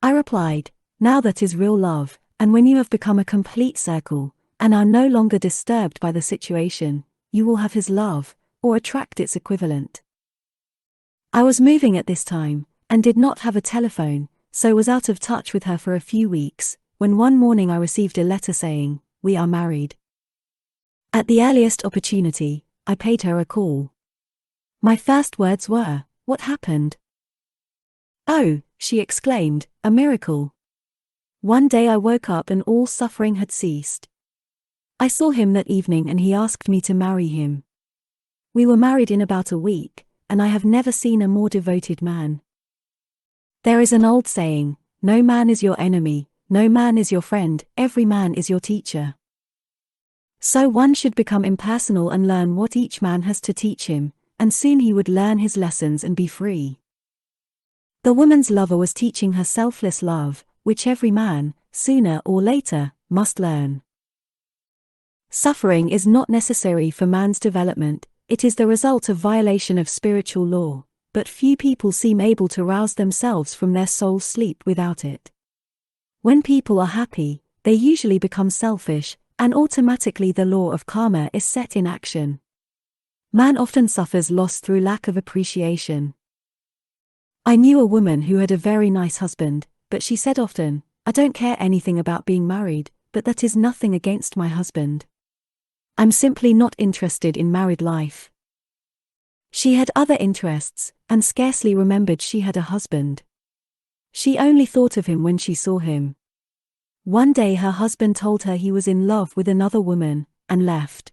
I replied, now that is real love, and when you have become a complete circle, and are no longer disturbed by the situation, you will have his love, or attract its equivalent. I was moving at this time, and did not have a telephone, so was out of touch with her for a few weeks, when one morning I received a letter saying, we are married. At the earliest opportunity, I paid her a call. My first words were, what happened? Oh, she exclaimed, a miracle. One day I woke up and all suffering had ceased. I saw him that evening and he asked me to marry him. We were married in about a week, and I have never seen a more devoted man. There is an old saying, no man is your enemy, no man is your friend, every man is your teacher. So one should become impersonal and learn what each man has to teach him, and soon he would learn his lessons and be free. The woman's lover was teaching her selfless love, which every man, sooner or later, must learn. Suffering is not necessary for man's development, it is the result of violation of spiritual law, but few people seem able to rouse themselves from their soul's sleep without it. When people are happy, they usually become selfish, and automatically the law of karma is set in action. Man often suffers loss through lack of appreciation. I knew a woman who had a very nice husband, but she said often, I don't care anything about being married, but that is nothing against my husband. I'm simply not interested in married life. She had other interests, and scarcely remembered she had a husband. She only thought of him when she saw him. One day her husband told her he was in love with another woman, and left.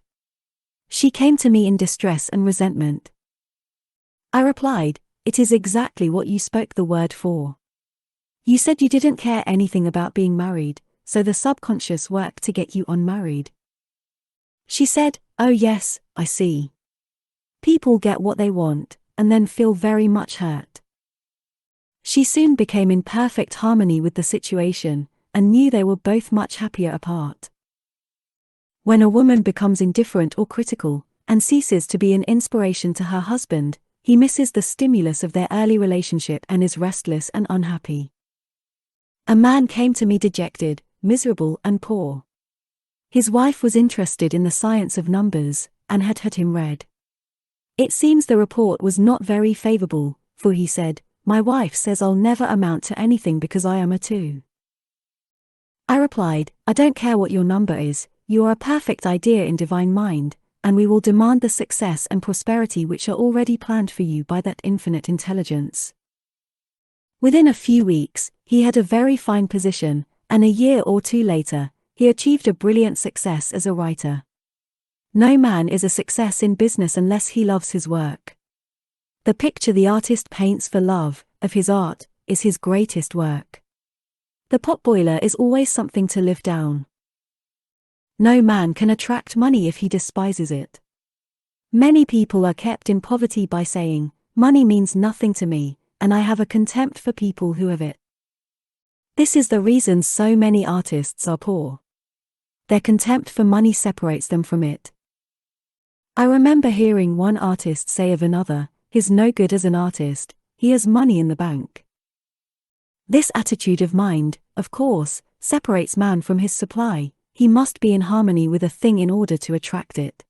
She came to me in distress and resentment. I replied, it is exactly what you spoke the word for. You said you didn't care anything about being married, so the subconscious worked to get you unmarried. She said, oh yes, I see. People get what they want, and then feel very much hurt. She soon became in perfect harmony with the situation, and knew they were both much happier apart. When a woman becomes indifferent or critical, and ceases to be an inspiration to her husband, he misses the stimulus of their early relationship and is restless and unhappy. A man came to me dejected, miserable and poor. His wife was interested in the science of numbers, and had him read. It seems the report was not very favorable, for he said, my wife says I'll never amount to anything because I am a 2. I replied, I don't care what your number is, you are a perfect idea in divine mind, and we will demand the success and prosperity which are already planned for you by that infinite intelligence. Within a few weeks, he had a very fine position, and a year or 2 later, he achieved a brilliant success as a writer. No man is a success in business unless he loves his work. The picture the artist paints for love of his art is his greatest work. The potboiler is always something to live down. No man can attract money if he despises it. Many people are kept in poverty by saying, money means nothing to me, and I have a contempt for people who have it. This is the reason so many artists are poor. Their contempt for money separates them from it. I remember hearing one artist say of another, he's no good as an artist, he has money in the bank. This attitude of mind, of course, separates man from his supply. He must be in harmony with a thing in order to attract it.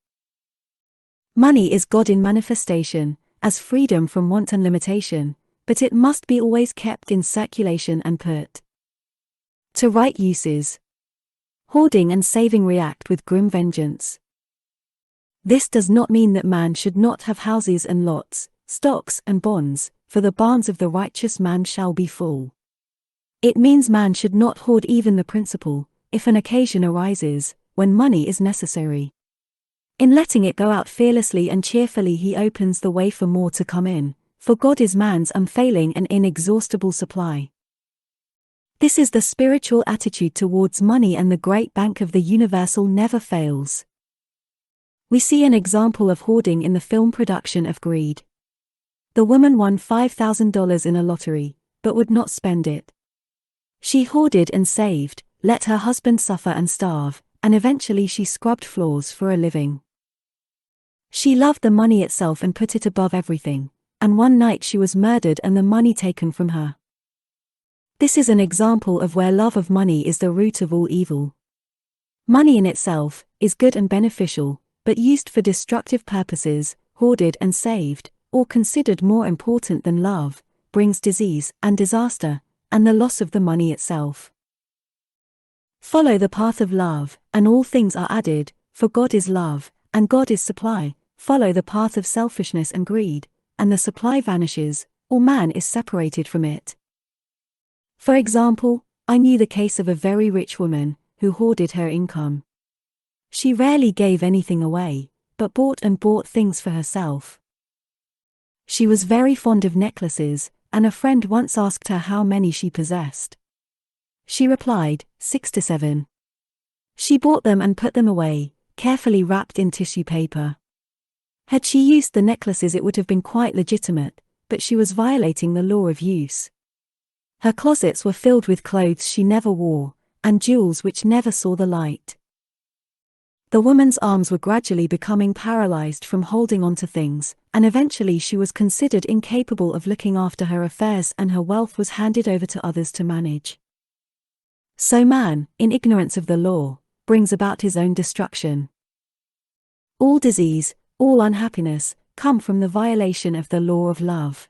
Money is God in manifestation, as freedom from want and limitation, but it must be always kept in circulation and put to right uses. Hoarding and saving react with grim vengeance. This does not mean that man should not have houses and lots, stocks and bonds, for the barns of the righteous man shall be full. It means man should not hoard even the principal, if an occasion arises, when money is necessary. In letting it go out fearlessly and cheerfully, he opens the way for more to come in, for God is man's unfailing and inexhaustible supply. This is the spiritual attitude towards money, and the great bank of the universal never fails. We see an example of hoarding in the film production of Greed. The woman won $5,000 in a lottery, but would not spend it. She hoarded and saved, let her husband suffer and starve, and eventually she scrubbed floors for a living. She loved the money itself and put it above everything, and one night she was murdered and the money taken from her. This is an example of where love of money is the root of all evil. Money in itself is good and beneficial, but used for destructive purposes, hoarded and saved, or considered more important than love, brings disease and disaster, and the loss of the money itself. Follow the path of love, and all things are added, for God is love, and God is supply. Follow the path of selfishness and greed, and the supply vanishes, or man is separated from it. For example, I knew the case of a very rich woman, who hoarded her income. She rarely gave anything away, but bought things for herself. She was very fond of necklaces, and a friend once asked her how many she possessed. She replied, 6 to 7. She bought them and put them away, carefully wrapped in tissue paper. Had she used the necklaces, it would have been quite legitimate, but she was violating the law of use. Her closets were filled with clothes she never wore, and jewels which never saw the light. The woman's arms were gradually becoming paralyzed from holding on to things, and eventually she was considered incapable of looking after her affairs, and her wealth was handed over to others to manage. So man, in ignorance of the law, brings about his own destruction. All disease, all unhappiness, come from the violation of the law of love.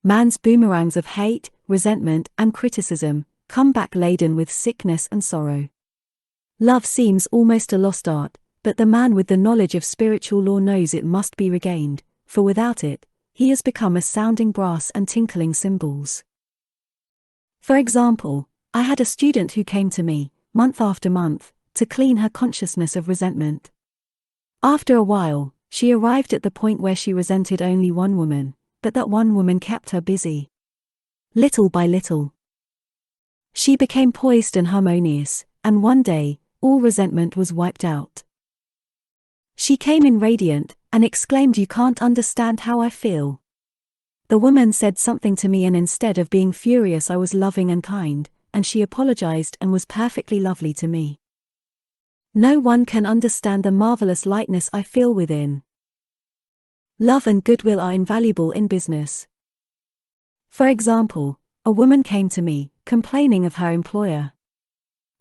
Man's boomerangs of hate, resentment, and criticism come back laden with sickness and sorrow. Love seems almost a lost art, but the man with the knowledge of spiritual law knows it must be regained, for without it, he has become a sounding brass and tinkling cymbals. For example, I had a student who came to me, month after month, to clean her consciousness of resentment. After a while, she arrived at the point where she resented only one woman, but that one woman kept her busy. Little by little, she became poised and harmonious, and one day, all resentment was wiped out. She came in radiant, and exclaimed, "You can't understand how I feel." The woman said something to me, and instead of being furious I was loving and kind, and she apologized and was perfectly lovely to me. No one can understand the marvelous lightness I feel within. Love and goodwill are invaluable in business. For example, a woman came to me, complaining of her employer.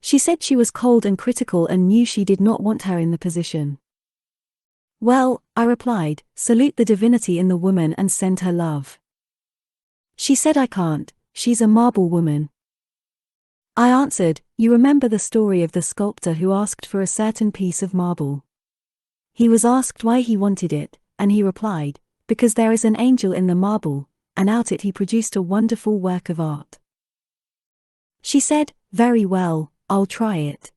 She said she was cold and critical and knew she did not want her in the position. Well, I replied, salute the divinity in the woman and send her love. She said, I can't, she's a marble woman. I answered, you remember the story of the sculptor who asked for a certain piece of marble. He was asked why he wanted it, and he replied, because there is an angel in the marble, and out it he produced a wonderful work of art. She said, very well, I'll try it.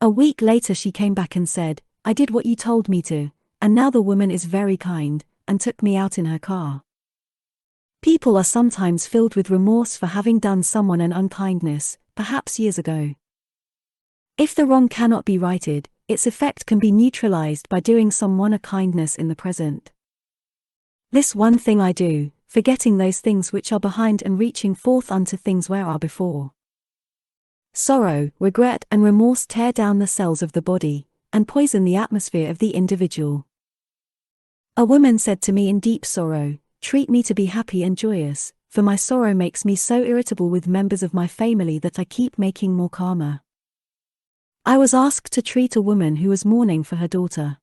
A week later she came back and said, I did what you told me to, and now the woman is very kind, and took me out in her car. People are sometimes filled with remorse for having done someone an unkindness, perhaps years ago. If the wrong cannot be righted, its effect can be neutralized by doing someone a kindness in the present. This one thing I do, forgetting those things which are behind and reaching forth unto things where are before. Sorrow, regret, and remorse tear down the cells of the body, and poison the atmosphere of the individual. A woman said to me in deep sorrow, treat me to be happy and joyous, for my sorrow makes me so irritable with members of my family that I keep making more calmer. I was asked to treat a woman who was mourning for her daughter.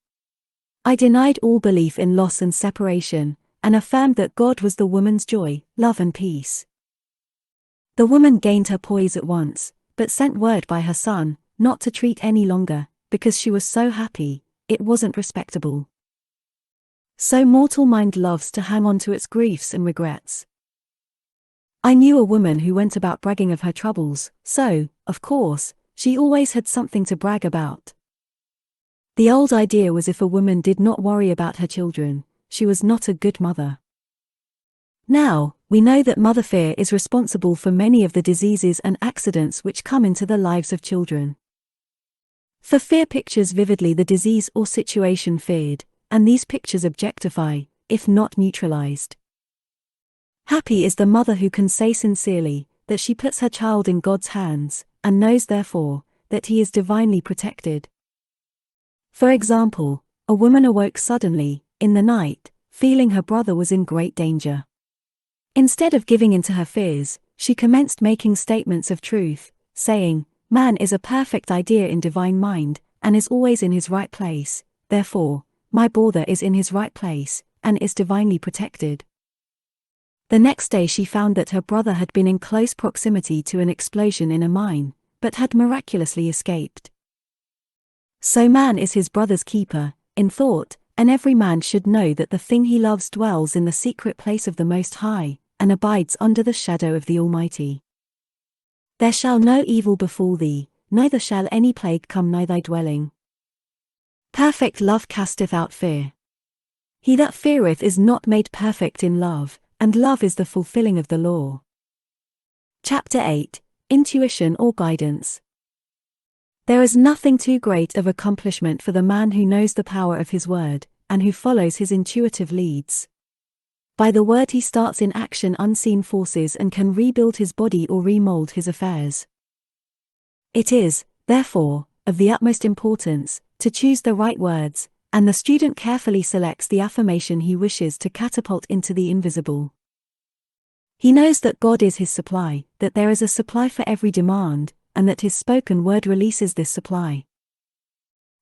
I denied all belief in loss and separation, and affirmed that God was the woman's joy, love and peace. The woman gained her poise at once, but sent word by her son, not to treat any longer, because she was so happy, it wasn't respectable. So mortal mind loves to hang on to its griefs and regrets. I knew a woman who went about bragging of her troubles, so, of course, she always had something to brag about. The old idea was if a woman did not worry about her children, she was not a good mother. Now, we know that mother fear is responsible for many of the diseases and accidents which come into the lives of children. For fear pictures vividly the disease or situation feared, and these pictures objectify, if not neutralized. Happy is the mother who can say sincerely that she puts her child in God's hands, and knows therefore that he is divinely protected. For example, a woman awoke suddenly, in the night, feeling her brother was in great danger. Instead of giving in to her fears, she commenced making statements of truth, saying, "Man is a perfect idea in divine mind, and is always in his right place, therefore, my brother is in his right place, and is divinely protected." The next day she found that her brother had been in close proximity to an explosion in a mine, but had miraculously escaped. So man is his brother's keeper, in thought, and every man should know that the thing he loves dwells in the secret place of the Most High, and abides under the shadow of the Almighty. There shall no evil befall thee, neither shall any plague come nigh thy dwelling. Perfect love casteth out fear. He that feareth is not made perfect in love, and love is the fulfilling of the law. Chapter 8, Intuition or Guidance. There is nothing too great of accomplishment for the man who knows the power of his word, and who follows his intuitive leads. By the word he starts in action unseen forces and can rebuild his body or remold his affairs. It is, therefore, of the utmost importance to choose the right words, and the student carefully selects the affirmation he wishes to catapult into the invisible. He knows that God is his supply, that there is a supply for every demand, and that his spoken word releases this supply.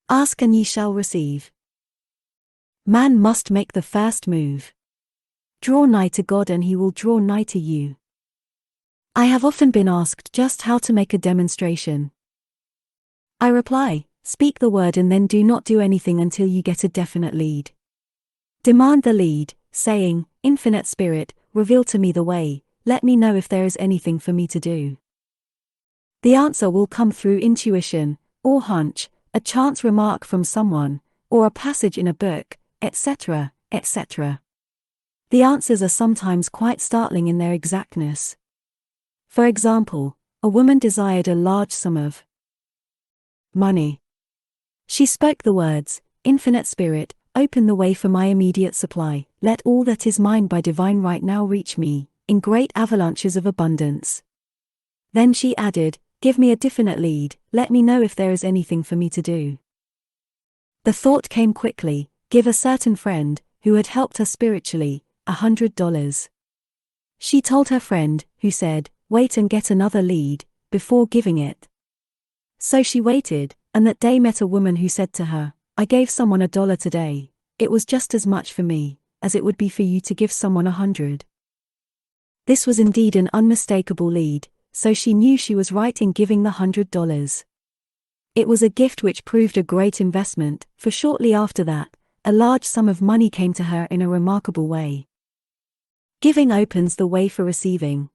Ask and ye shall receive. Man must make the first move. Draw nigh to God and he will draw nigh to you. I have often been asked just how to make a demonstration. I reply, speak the word and then do not do anything until you get a definite lead. Demand the lead, saying, Infinite Spirit, reveal to me the way, let me know if there is anything for me to do. The answer will come through intuition, or hunch, a chance remark from someone, or a passage in a book, etc., etc. The answers are sometimes quite startling in their exactness. For example, a woman desired a large sum of money. She spoke the words, Infinite Spirit, open the way for my immediate supply, let all that is mine by divine right now reach me, in great avalanches of abundance. Then she added, give me a definite lead, let me know if there is anything for me to do. The thought came quickly, give a certain friend, who had helped her spiritually, $100. She told her friend, who said, wait and get another lead, before giving it. So she waited, and that day met a woman who said to her, I gave someone $1 today, it was just as much for me, as it would be for you to give someone 100. This was indeed an unmistakable lead, so she knew she was right in giving the $100. It was a gift which proved a great investment, for shortly after that, a large sum of money came to her in a remarkable way. Giving opens the way for receiving.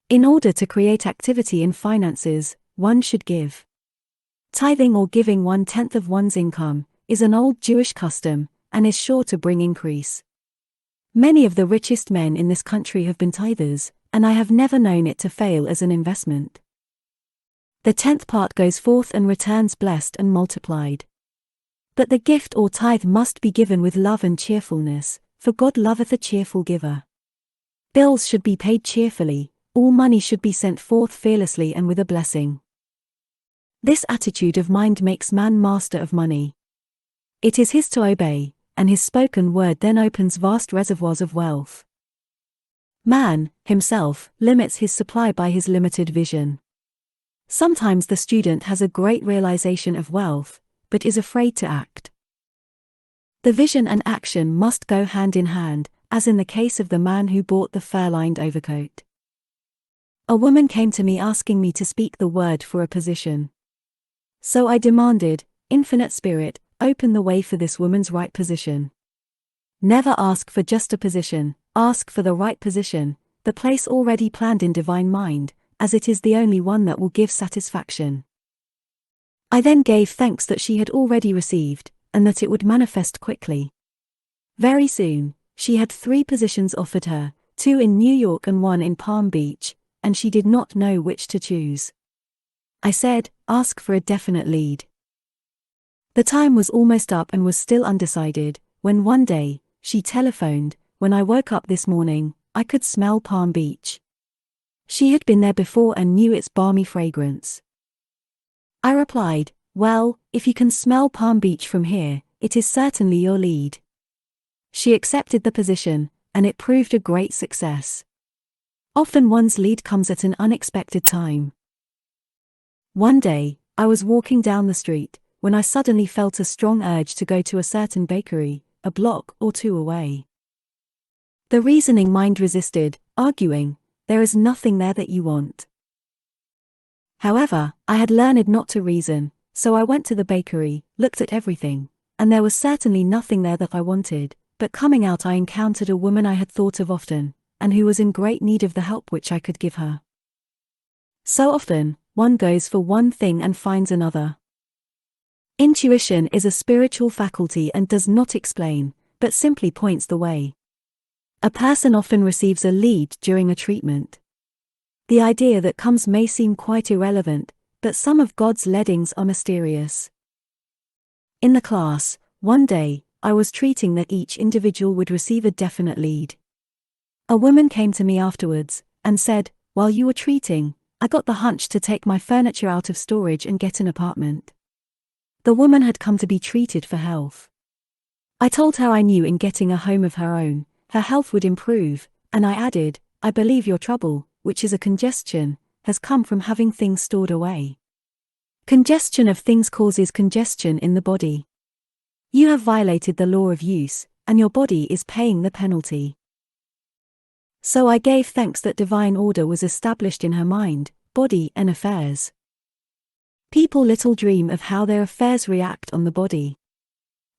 In order to create activity in finances, one should give. Tithing or giving 1/10 of one's income is an old Jewish custom, and is sure to bring increase. Many of the richest men in this country have been tithers, and I have never known it to fail as an investment. The 10th part goes forth and returns blessed and multiplied. But the gift or tithe must be given with love and cheerfulness, for God loveth a cheerful giver. Bills should be paid cheerfully, all money should be sent forth fearlessly and with a blessing. This attitude of mind makes man master of money. It is his to obey, and his spoken word then opens vast reservoirs of wealth. Man, himself, limits his supply by his limited vision. Sometimes the student has a great realization of wealth, but is afraid to act. The vision and action must go hand in hand, as in the case of the man who bought the fur-lined overcoat. A woman came to me asking me to speak the word for a position. So I demanded, Infinite Spirit, open the way for this woman's right position. Never ask for just a position, ask for the right position, the place already planned in divine mind, as it is the only one that will give satisfaction. I then gave thanks that she had already received, and that it would manifest quickly. Very soon, she had 3 positions offered her, 2 in New York and 1 in Palm Beach, and she did not know which to choose. I said, ask for a definite lead. The time was almost up and was still undecided, when one day, she telephoned, when I woke up this morning, I could smell Palm Beach. She had been there before and knew its balmy fragrance. I replied, well, if you can smell Palm Beach from here, it is certainly your lead. She accepted the position, and it proved a great success. Often one's lead comes at an unexpected time. One day, I was walking down the street, when I suddenly felt a strong urge to go to a certain bakery, a block or 2 away. The reasoning mind resisted, arguing, there is nothing there that you want. However, I had learned not to reason, so I went to the bakery, looked at everything, and there was certainly nothing there that I wanted, but coming out I encountered a woman I had thought of often, and who was in great need of the help which I could give her. So often, one goes for one thing and finds another. Intuition is a spiritual faculty and does not explain, but simply points the way. A person often receives a lead during a treatment. The idea that comes may seem quite irrelevant, but some of God's leadings are mysterious. In the class, one day, I was treating that each individual would receive a definite lead. A woman came to me afterwards, and said, while you were treating, I got the hunch to take my furniture out of storage and get an apartment. The woman had come to be treated for health. I told her I knew in getting a home of her own, her health would improve, and I added, I believe your trouble, which is a congestion, has come from having things stored away. Congestion of things causes congestion in the body. You have violated the law of use, and your body is paying the penalty. So I gave thanks that divine order was established in her mind, body and affairs. People little dream of how their affairs react on the body.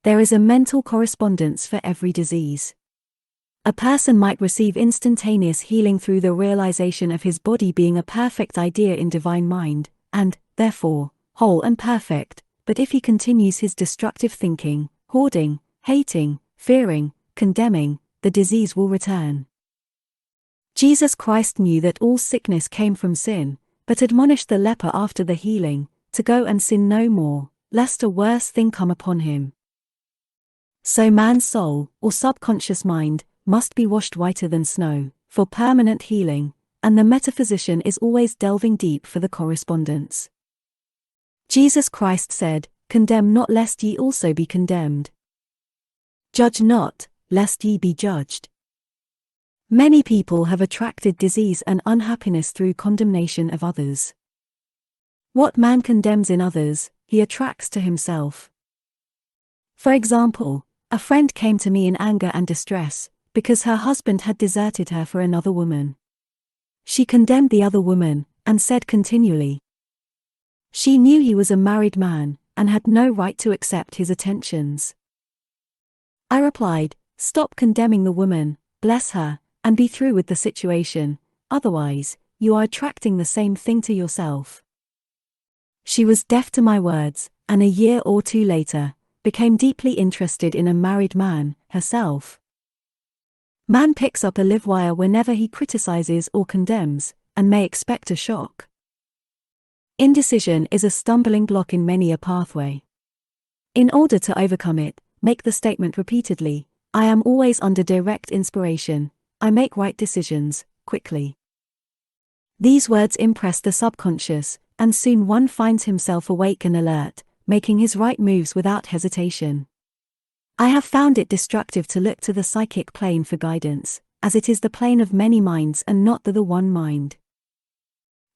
There is a mental correspondence for every disease. A person might receive instantaneous healing through the realization of his body being a perfect idea in divine mind, and, therefore, whole and perfect, but if he continues his destructive thinking, hoarding, hating, fearing, condemning, the disease will return. Jesus Christ knew that all sickness came from sin, but admonished the leper after the healing, to go and sin no more, lest a worse thing come upon him. So man's soul, or subconscious mind, must be washed whiter than snow, for permanent healing, and the metaphysician is always delving deep for the correspondence. Jesus Christ said, condemn not lest ye also be condemned. Judge not, lest ye be judged. Many people have attracted disease and unhappiness through condemnation of others. What man condemns in others, he attracts to himself. For example, a friend came to me in anger and distress, because her husband had deserted her for another woman. She condemned the other woman, and said continually, she knew he was a married man, and had no right to accept his attentions. I replied, stop condemning the woman, bless her, and be through with the situation, otherwise, you are attracting the same thing to yourself. She was deaf to my words, and a year or 2 later, became deeply interested in a married man, herself. Man picks up a live wire whenever he criticizes or condemns, and may expect a shock. Indecision is a stumbling block in many a pathway. In order to overcome it, make the statement repeatedly, I am always under direct inspiration, I make right decisions, quickly. These words impress the subconscious, and soon one finds himself awake and alert, making his right moves without hesitation. I have found it destructive to look to the psychic plane for guidance, as it is the plane of many minds and not the one mind.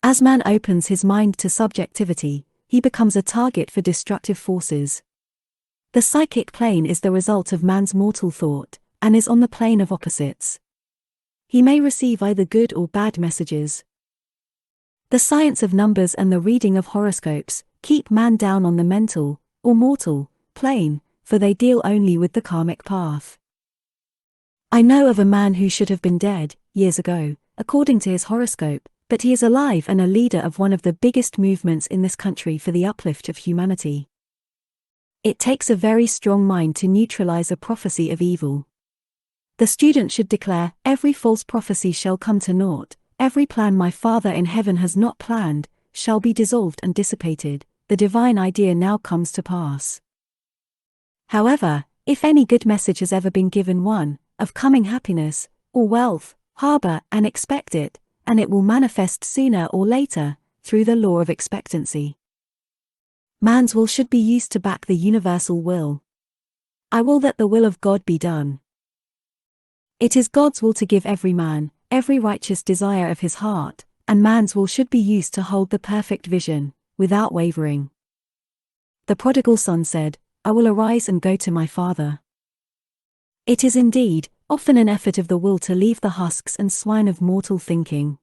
As man opens his mind to subjectivity, he becomes a target for destructive forces. The psychic plane is the result of man's mortal thought, and is on the plane of opposites. He may receive either good or bad messages. The science of numbers and the reading of horoscopes keep man down on the mental, or mortal, plane, for they deal only with the karmic path. I know of a man who should have been dead, years ago, according to his horoscope, but he is alive and a leader of one of the biggest movements in this country for the uplift of humanity. It takes a very strong mind to neutralize a prophecy of evil. The student should declare, every false prophecy shall come to naught, every plan my Father in heaven has not planned, shall be dissolved and dissipated, the divine idea now comes to pass. However, if any good message has ever been given, one, of coming happiness, or wealth, harbor and expect it, and it will manifest sooner or later, through the law of expectancy. Man's will should be used to back the universal will. I will that the will of God be done. It is God's will to give every man, every righteous desire of his heart, and man's will should be used to hold the perfect vision, without wavering. The prodigal son said, I will arise and go to my father. It is indeed, often an effort of the will to leave the husks and swine of mortal thinking.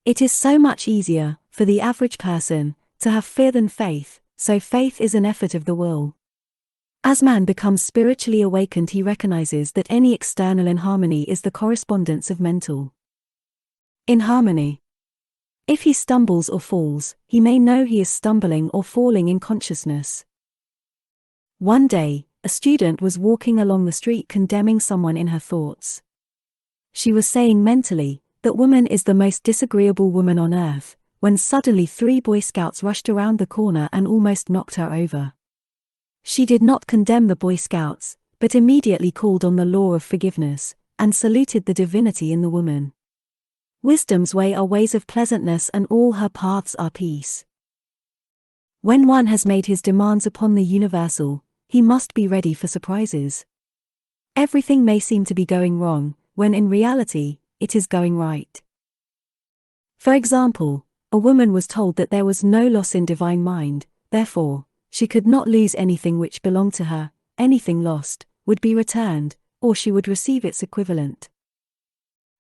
It is so much easier, for the average person, to have fear than faith, so faith is an effort of the will. As man becomes spiritually awakened, he recognizes that any external inharmony is the correspondence of mental inharmony. If he stumbles or falls, he may know he is stumbling or falling in consciousness. One day, a student was walking along the street condemning someone in her thoughts. She was saying mentally, that woman is the most disagreeable woman on earth, when suddenly 3 Boy Scouts rushed around the corner and almost knocked her over. She did not condemn the Boy Scouts, but immediately called on the law of forgiveness, and saluted the divinity in the woman. Wisdom's way are ways of pleasantness, and all her paths are peace. When one has made his demands upon the universal, he must be ready for surprises. Everything may seem to be going wrong, when in reality, it is going right. For example, a woman was told that there was no loss in divine mind, therefore, she could not lose anything which belonged to her, anything lost would be returned, or she would receive its equivalent.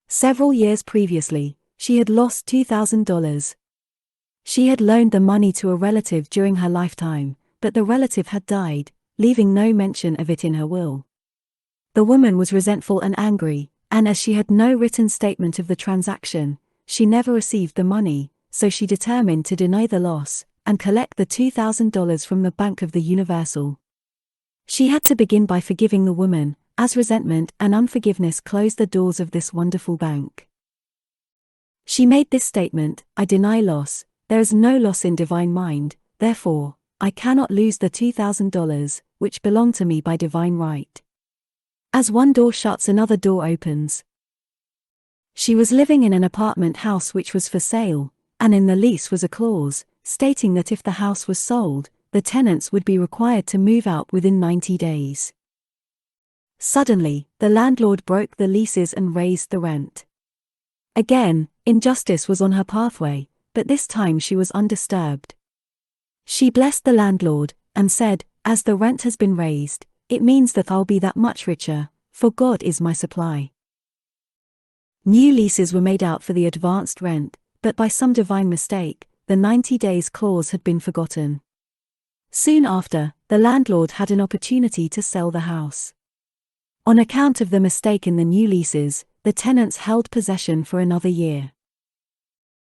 Several years previously, she had lost $2,000. She had loaned the money to a relative during her lifetime, but the relative had died, leaving no mention of it in her will. The woman was resentful and angry, and as she had no written statement of the transaction, she never received the money, so she determined to deny the loss, and collect the $2,000 from the Bank of the Universal. She had to begin by forgiving the woman, as resentment and unforgiveness closed the doors of this wonderful bank. She made this statement, I deny loss, there is no loss in divine mind, therefore, I cannot lose the $2,000, which belong to me by divine right. As one door shuts, another door opens. She was living in an apartment house which was for sale, and in the lease was a clause, stating that if the house was sold, the tenants would be required to move out within 90 days. Suddenly, the landlord broke the leases and raised the rent. Again, injustice was on her pathway, but this time she was undisturbed. She blessed the landlord, and said, as the rent has been raised, it means that I'll be that much richer, for God is my supply. New leases were made out for the advanced rent, but by some divine mistake, the 90 days clause had been forgotten. Soon after, the landlord had an opportunity to sell the house. On account of the mistake in the new leases, the tenants held possession for another year.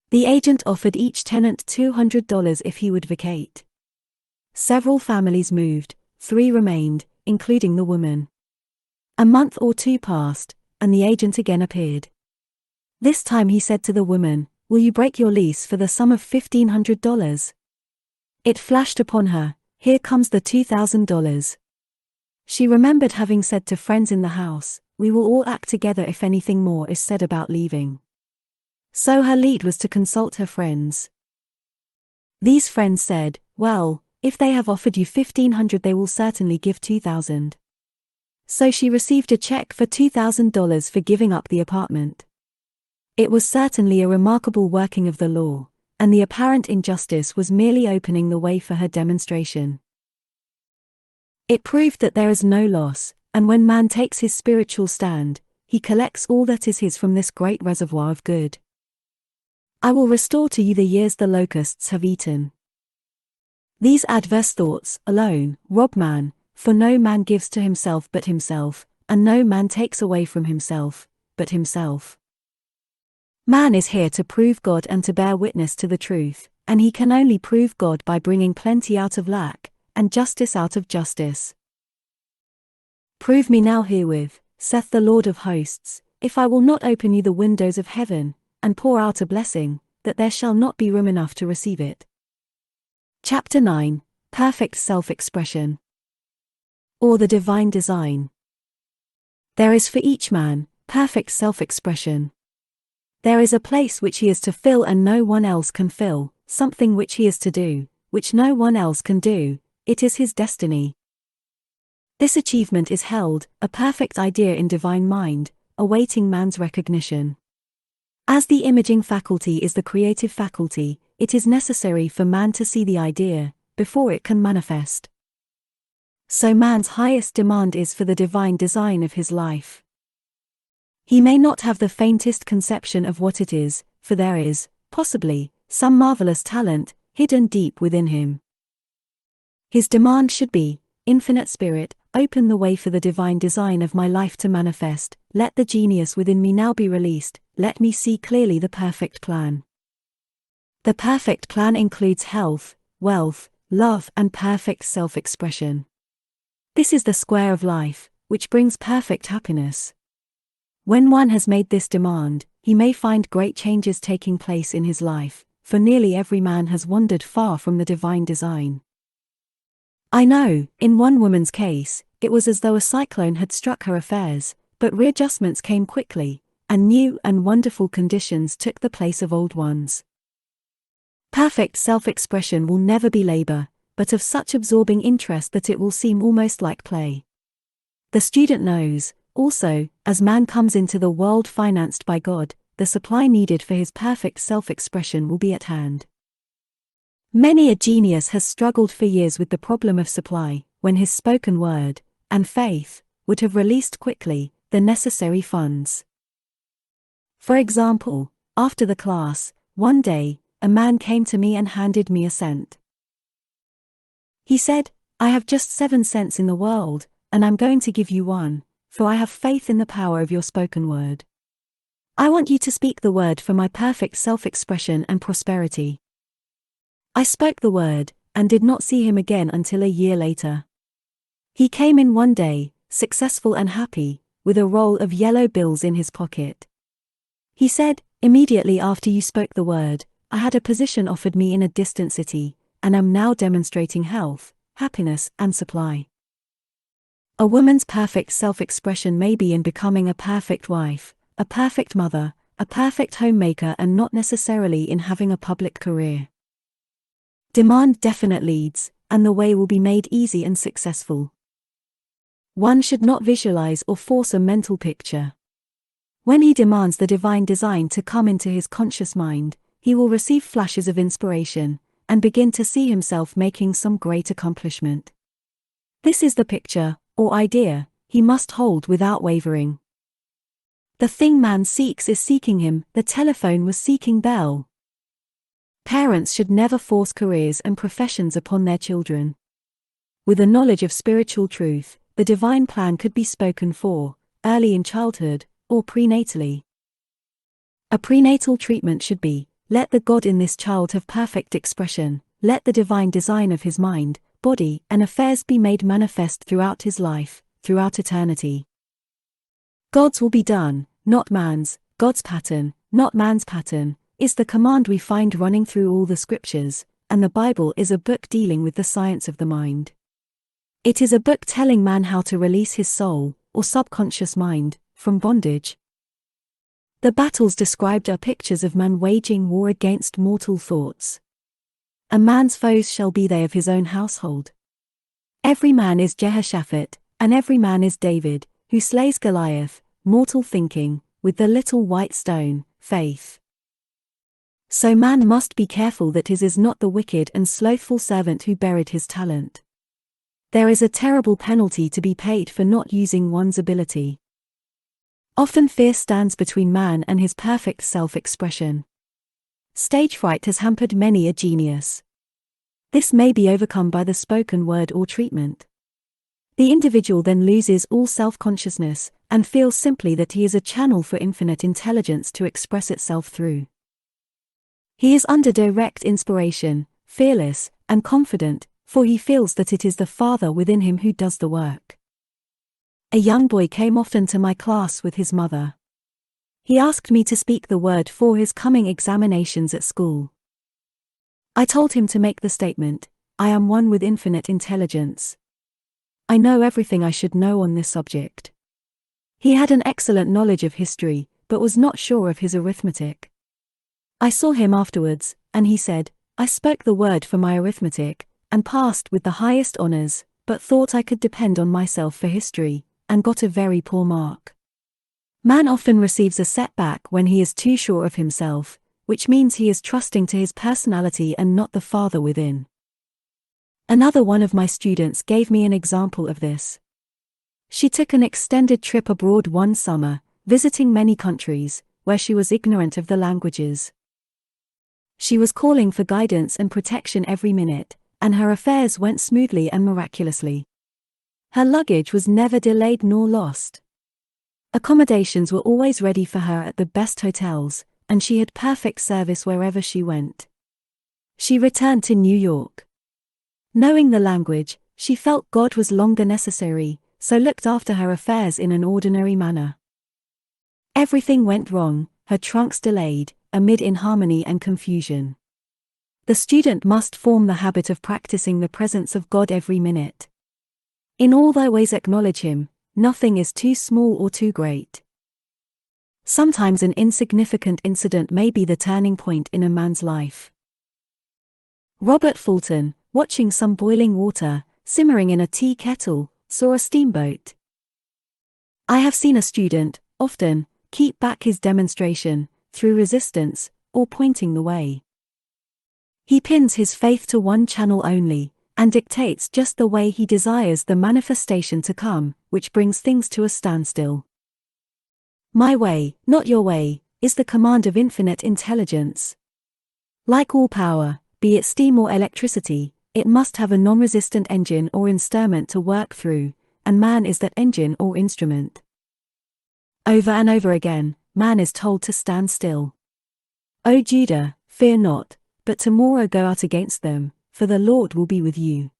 The agent offered each tenant $200 if he would vacate. Several families moved, 3 remained, including the woman. A month or 2 passed, and the agent again appeared. This time he said to the woman, will you break your lease for the sum of $1,500? It flashed upon her, here comes the $2,000. She remembered having said to friends in the house, we will all act together if anything more is said about leaving. So her lead was to consult her friends. These friends said, well, if they have offered you $1,500 they will certainly give $2,000. So she received a check for $2,000 for giving up the apartment. It was certainly a remarkable working of the law, and the apparent injustice was merely opening the way for her demonstration. It proved that there is no loss, and when man takes his spiritual stand, he collects all that is his from this great reservoir of good. I will restore to you the years the locusts have eaten. These adverse thoughts, alone, rob man, for no man gives to himself but himself, and no man takes away from himself, but himself. Man is here to prove God and to bear witness to the truth, and he can only prove God by bringing plenty out of lack, and justice out of justice. Prove me now herewith, saith the Lord of hosts, if I will not open you the windows of heaven, and pour out a blessing, that there shall not be room enough to receive it. Chapter 9, Perfect Self-Expression. Or the Divine Design. There is for each man, perfect self-expression. There is a place which he is to fill and no one else can fill, something which he is to do, which no one else can do, it is his destiny. This achievement is held, a perfect idea in divine mind, awaiting man's recognition. As the imaging faculty is the creative faculty, it is necessary for man to see the idea, before it can manifest. So man's highest demand is for the divine design of his life. He may not have the faintest conception of what it is, for there is, possibly, some marvelous talent, hidden deep within him. His demand should be, Infinite Spirit, open the way for the divine design of my life to manifest, let the genius within me now be released, let me see clearly the perfect plan. The perfect plan includes health, wealth, love and perfect self-expression. This is the square of life, which brings perfect happiness. When one has made this demand, he may find great changes taking place in his life, for nearly every man has wandered far from the divine design. I know, in one woman's case, it was as though a cyclone had struck her affairs, but readjustments came quickly, and new and wonderful conditions took the place of old ones. Perfect self-expression will never be labor, but of such absorbing interest that it will seem almost like play. The student knows, also, as man comes into the world financed by God, the supply needed for his perfect self-expression will be at hand. Many a genius has struggled for years with the problem of supply, when his spoken word, and faith, would have released quickly, the necessary funds. For example, after the class, one day, a man came to me and handed me a cent. He said, I have just 7 cents in the world, and I'm going to give you one, for I have faith in the power of your spoken word. I want you to speak the word for my perfect self-expression and prosperity. I spoke the word, and did not see him again until a year later. He came in one day, successful and happy, with a roll of yellow bills in his pocket. He said, immediately after you spoke the word, I had a position offered me in a distant city, and am now demonstrating health, happiness, and supply. A woman's perfect self-expression may be in becoming a perfect wife, a perfect mother, a perfect homemaker, and not necessarily in having a public career. Demand definite leads, and the way will be made easy and successful. One should not visualize or force a mental picture. When he demands the divine design to come into his conscious mind, he will receive flashes of inspiration, and begin to see himself making some great accomplishment. This is the picture, or idea, he must hold without wavering. The thing man seeks is seeking him, the telephone was seeking Bell. Parents should never force careers and professions upon their children. With a knowledge of spiritual truth, the divine plan could be spoken for, early in childhood, or prenatally. A prenatal treatment should be, let the God in this child have perfect expression, let the divine design of his mind, body, and affairs be made manifest throughout his life, throughout eternity. God's will be done, not man's, God's pattern, not man's pattern, is the command we find running through all the scriptures, and the Bible is a book dealing with the science of the mind. It is a book telling man how to release his soul, or subconscious mind, from bondage. The battles described are pictures of man waging war against mortal thoughts. A man's foes shall be they of his own household. Every man is Jehoshaphat, and every man is David, who slays Goliath, mortal thinking, with the little white stone, faith. So man must be careful that his is not the wicked and slothful servant who buried his talent. There is a terrible penalty to be paid for not using one's ability. Often fear stands between man and his perfect self-expression. Stage fright has hampered many a genius. This may be overcome by the spoken word or treatment. The individual then loses all self-consciousness, and feels simply that he is a channel for infinite intelligence to express itself through. He is under direct inspiration, fearless, and confident, for he feels that it is the Father within him who does the work. A young boy came often to my class with his mother. He asked me to speak the word for his coming examinations at school. I told him to make the statement, "I am one with infinite intelligence. I know everything I should know on this subject." He had an excellent knowledge of history, but was not sure of his arithmetic. I saw him afterwards, and he said, "I spoke the word for my arithmetic, and passed with the highest honors, but thought I could depend on myself for history, and got a very poor mark." Man often receives a setback when he is too sure of himself, which means he is trusting to his personality and not the Father within. Another one of my students gave me an example of this. She took an extended trip abroad one summer, visiting many countries, where she was ignorant of the languages. She was calling for guidance and protection every minute, and her affairs went smoothly and miraculously. Her luggage was never delayed nor lost. Accommodations were always ready for her at the best hotels, and she had perfect service wherever she went. She returned to New York. Knowing the language, she felt God was longer necessary, so looked after her affairs in an ordinary manner. Everything went wrong, her trunks delayed, amid inharmony and confusion. The student must form the habit of practicing the presence of God every minute. In all thy ways acknowledge him, nothing is too small or too great. Sometimes an insignificant incident may be the turning point in a man's life. Robert Fulton, watching some boiling water, simmering in a tea kettle, saw a steamboat. I have seen a student, often, keep back his demonstration, through resistance, or pointing the way. He pins his faith to one channel only, and dictates just the way he desires the manifestation to come, which brings things to a standstill. My way, not your way, is the command of infinite intelligence. Like all power, be it steam or electricity, it must have a non-resistant engine or instrument to work through, and man is that engine or instrument. Over and over again, man is told to stand still. O Judah, fear not, but tomorrow go out against them, for the Lord will be with you.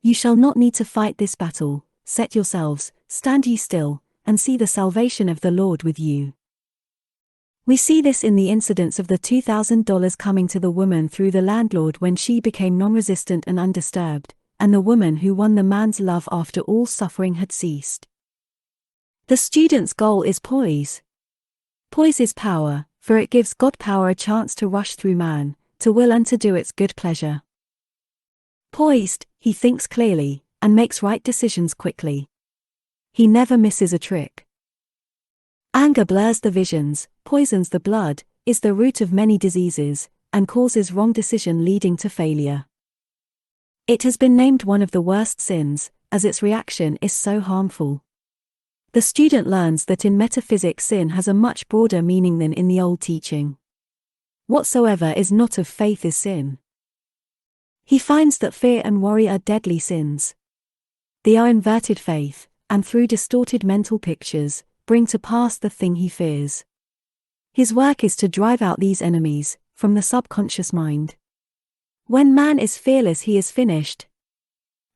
You shall not need to fight this battle, set yourselves, stand ye still, and see the salvation of the Lord with you. We see this in the incidents of the $2,000 coming to the woman through the landlord when she became non-resistant and undisturbed, and the woman who won the man's love after all suffering had ceased. The student's goal is poise. Poise is power, for it gives God power a chance to rush through man, to will and to do its good pleasure. Poised, he thinks clearly, and makes right decisions quickly. He never misses a trick. Anger blurs the visions, poisons the blood, is the root of many diseases, and causes wrong decision leading to failure. It has been named one of the worst sins, as its reaction is so harmful. The student learns that in metaphysics sin has a much broader meaning than in the old teaching. Whatsoever is not of faith is sin. He finds that fear and worry are deadly sins. They are inverted faith, and through distorted mental pictures, bring to pass the thing he fears. His work is to drive out these enemies, from the subconscious mind. When man is fearless he is finished.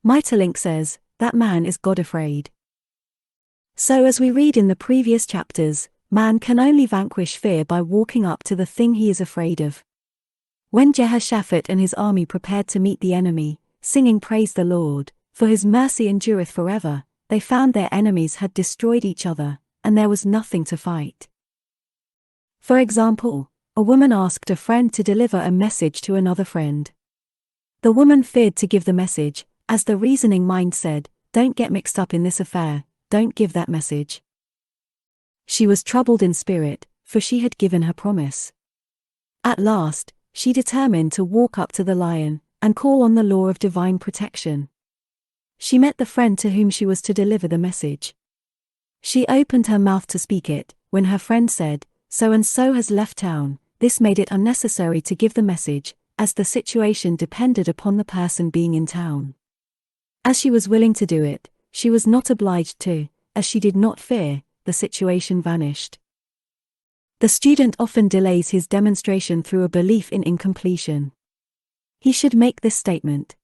Maeterlinck says, that man is God-afraid. So as we read in the previous chapters, man can only vanquish fear by walking up to the thing he is afraid of. When Jehoshaphat and his army prepared to meet the enemy, singing praise the Lord, for his mercy endureth forever, they found their enemies had destroyed each other, and there was nothing to fight. For example, a woman asked a friend to deliver a message to another friend. The woman feared to give the message, as the reasoning mind said, don't get mixed up in this affair, don't give that message. She was troubled in spirit, for she had given her promise. At last, she determined to walk up to the lion, and call on the law of divine protection. She met the friend to whom she was to deliver the message. She opened her mouth to speak it, when her friend said, so and so has left town. This made it unnecessary to give the message, as the situation depended upon the person being in town. As she was willing to do it, she was not obliged to, as she did not fear, the situation vanished. The student often delays his demonstration through a belief in incompletion. He should make this statement: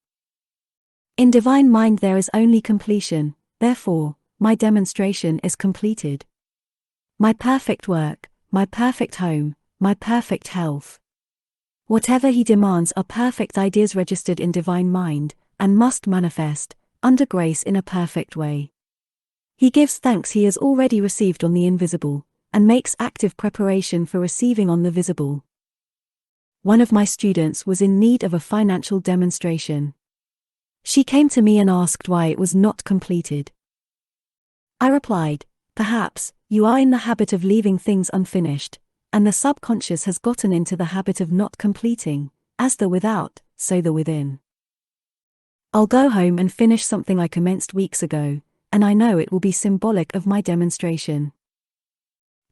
in divine mind there is only completion, therefore, my demonstration is completed. My perfect work, my perfect home, my perfect health. Whatever he demands are perfect ideas registered in divine mind, and must manifest, under grace in a perfect way. He gives thanks he has already received on the invisible, and makes active preparation for receiving on the visible. One of my students was in need of a financial demonstration. She came to me and asked why it was not completed. I replied, perhaps, you are in the habit of leaving things unfinished, and the subconscious has gotten into the habit of not completing, as the without, so the within. I'll go home and finish something I commenced weeks ago, and I know it will be symbolic of my demonstration.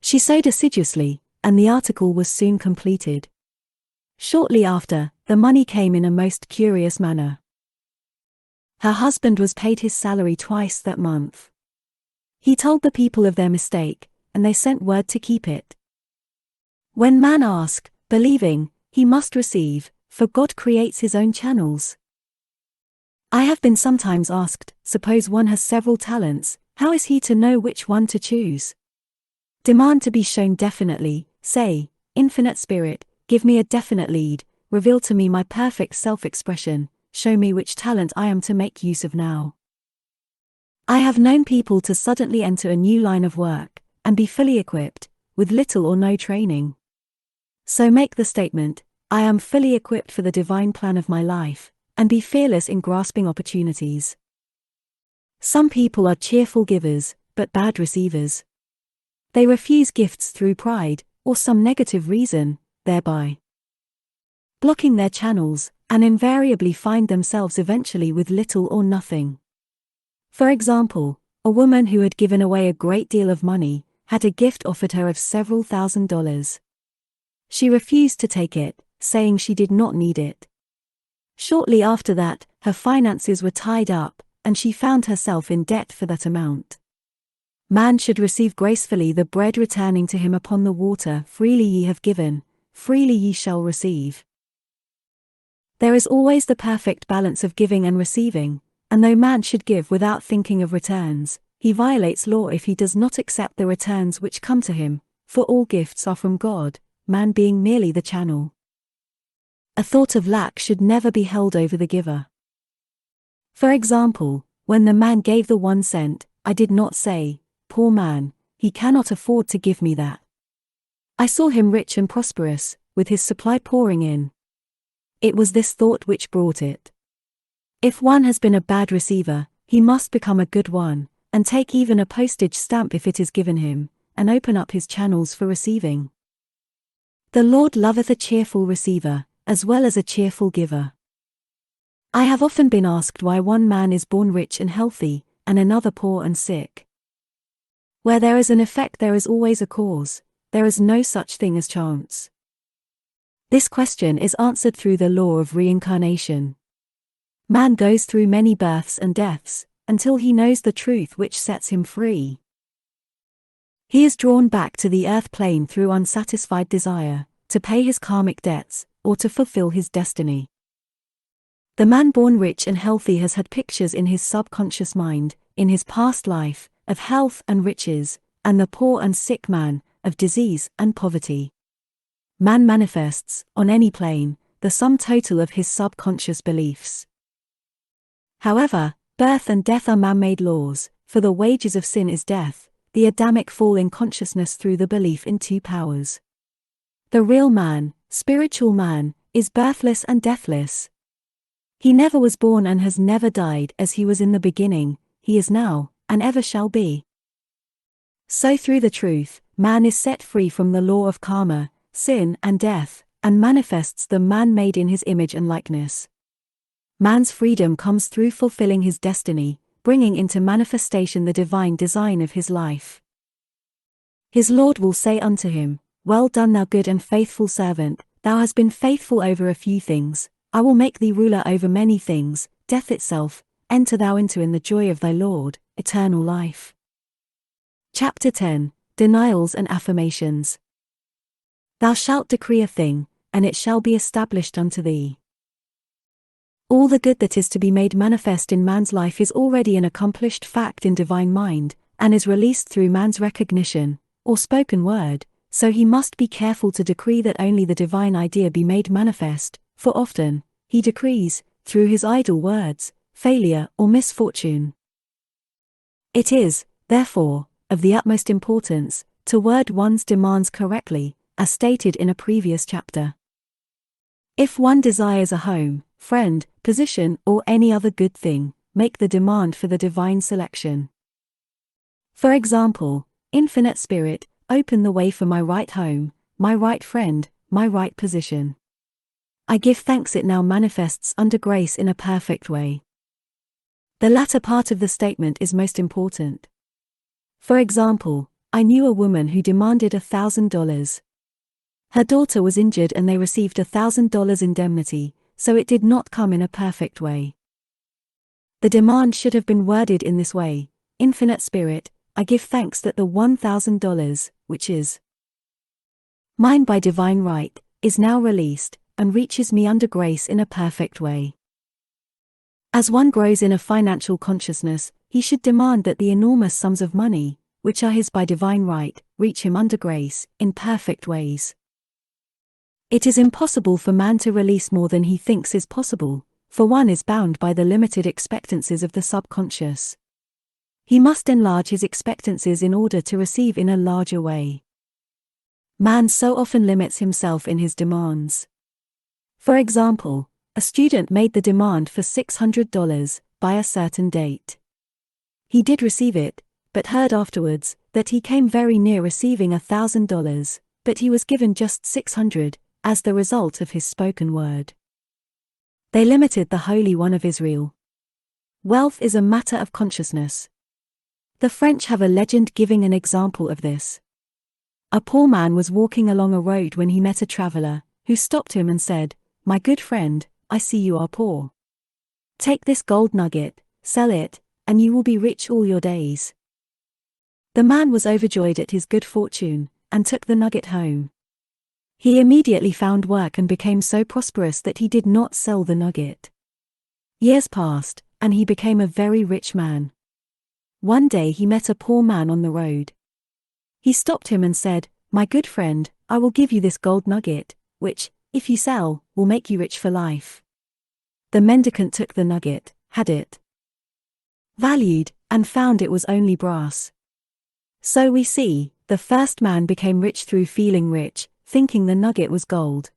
She sewed assiduously, and the article was soon completed. Shortly after, the money came in a most curious manner. Her husband was paid his salary twice that month. He told the people of their mistake, and they sent word to keep it. When man asks, believing, he must receive, for God creates his own channels. I have been sometimes asked, suppose one has several talents, how is he to know which one to choose? Demand to be shown definitely, say, Infinite Spirit, give me a definite lead, reveal to me my perfect self-expression, show me which talent I am to make use of now. I have known people to suddenly enter a new line of work, and be fully equipped, with little or no training. So make the statement, I am fully equipped for the divine plan of my life, and be fearless in grasping opportunities. Some people are cheerful givers, but bad receivers. They refuse gifts through pride, or some negative reason, thereby blocking their channels, and invariably find themselves eventually with little or nothing. For example, a woman who had given away a great deal of money, had a gift offered her of several $1,000s. She refused to take it, saying she did not need it. Shortly after that, her finances were tied up, and she found herself in debt for that amount. Man should receive gracefully the bread returning to him upon the water. Freely ye have given, freely ye shall receive. There is always the perfect balance of giving and receiving, and though man should give without thinking of returns, he violates law if he does not accept the returns which come to him, for all gifts are from God, man being merely the channel. A thought of lack should never be held over the giver. For example, when the man gave the 1 cent, I did not say, poor man, he cannot afford to give me that. I saw him rich and prosperous, with his supply pouring in. It was this thought which brought it. If one has been a bad receiver, he must become a good one, and take even a postage stamp if it is given him, and open up his channels for receiving. The Lord loveth a cheerful receiver, as well as a cheerful giver. I have often been asked why one man is born rich and healthy, and another poor and sick. Where there is an effect there is always a cause, there is no such thing as chance. This question is answered through the law of reincarnation. Man goes through many births and deaths, until he knows the truth which sets him free. He is drawn back to the earth plane through unsatisfied desire, to pay his karmic debts, or to fulfill his destiny. The man born rich and healthy has had pictures in his subconscious mind, in his past life, of health and riches, and the poor and sick man, of disease and poverty. Man manifests, on any plane, the sum total of his subconscious beliefs. However, birth and death are man-made laws, for the wages of sin is death, the Adamic fall in consciousness through the belief in 2 powers. The real man, spiritual man, is birthless and deathless. He never was born and has never died. As he was in the beginning, he is now, and ever shall be. So through the truth, man is set free from the law of karma, sin and death, and manifests the man made in his image and likeness. Man's freedom comes through fulfilling his destiny, bringing into manifestation the divine design of his life. His Lord will say unto him, Well done, thou good and faithful servant, thou hast been faithful over a few things, I will make thee ruler over many things. Death itself, enter thou into in the joy of thy Lord, eternal life. Chapter 10, Denials and Affirmations. Thou shalt decree a thing, and it shall be established unto thee. All the good that is to be made manifest in man's life is already an accomplished fact in divine mind, and is released through man's recognition, or spoken word, so he must be careful to decree that only the divine idea be made manifest, for often, he decrees, through his idle words, failure or misfortune. It is, therefore, of the utmost importance, to word one's demands correctly, as stated in a previous chapter. If one desires a home, friend, position, or any other good thing, make the demand for the divine selection. For example, Infinite Spirit, open the way for my right home, my right friend, my right position. I give thanks it now manifests under grace in a perfect way. The latter part of the statement is most important. For example, I knew a woman who demanded $1,000. Her daughter was injured and they received $1,000 indemnity, so it did not come in a perfect way. The demand should have been worded in this way: Infinite Spirit, I give thanks that the $1,000, which is mine by divine right, is now released, and reaches me under grace in a perfect way. As one grows in a financial consciousness, he should demand that the enormous sums of money, which are his by divine right, reach him under grace, in perfect ways. It is impossible for man to release more than he thinks is possible, for one is bound by the limited expectancies of the subconscious. He must enlarge his expectancies in order to receive in a larger way. Man so often limits himself in his demands. For example, a student made the demand for $600 by a certain date. He did receive it, but heard afterwards that he came very near receiving $1,000, but he was given just $600, as the result of his spoken word. They limited the Holy One of Israel. Wealth is a matter of consciousness. The French have a legend giving an example of this. A poor man was walking along a road when he met a traveler, who stopped him and said, "My good friend, I see you are poor. Take this gold nugget, sell it, and you will be rich all your days." The man was overjoyed at his good fortune, and took the nugget home. He immediately found work and became so prosperous that he did not sell the nugget. Years passed, and he became a very rich man. One day he met a poor man on the road. He stopped him and said, "My good friend, I will give you this gold nugget, which, if you sell, will make you rich for life." The mendicant took the nugget, had it valued, and found it was only brass. So we see, the first man became rich through feeling rich, thinking the nugget was gold.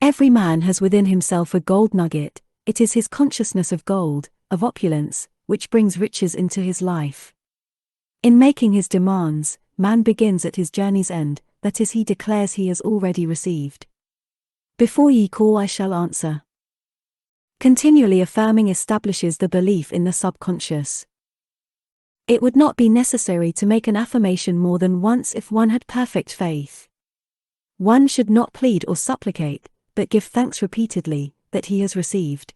Every man has within himself a gold nugget. It is his consciousness of gold, of opulence, which brings riches into his life. In making his demands, man begins at his journey's end, that is, he declares he has already received. Before ye call I shall answer. Continually affirming establishes the belief in the subconscious. It would not be necessary to make an affirmation more than once if one had perfect faith. One should not plead or supplicate, but give thanks repeatedly, that he has received.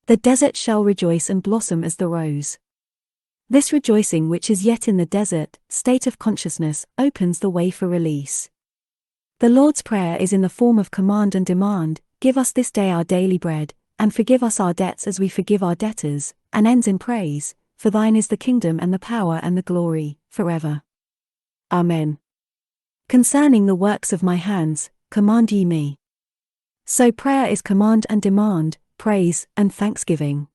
The desert shall rejoice and blossom as the rose. This rejoicing, which is yet in the desert state of consciousness, opens the way for release. The Lord's Prayer is in the form of command and demand: give us this day our daily bread, and forgive us our debts as we forgive our debtors, and ends in praise, for thine is the kingdom and the power and the glory, forever. Amen. Concerning the works of my hands, command ye me. So prayer is command and demand, praise and thanksgiving.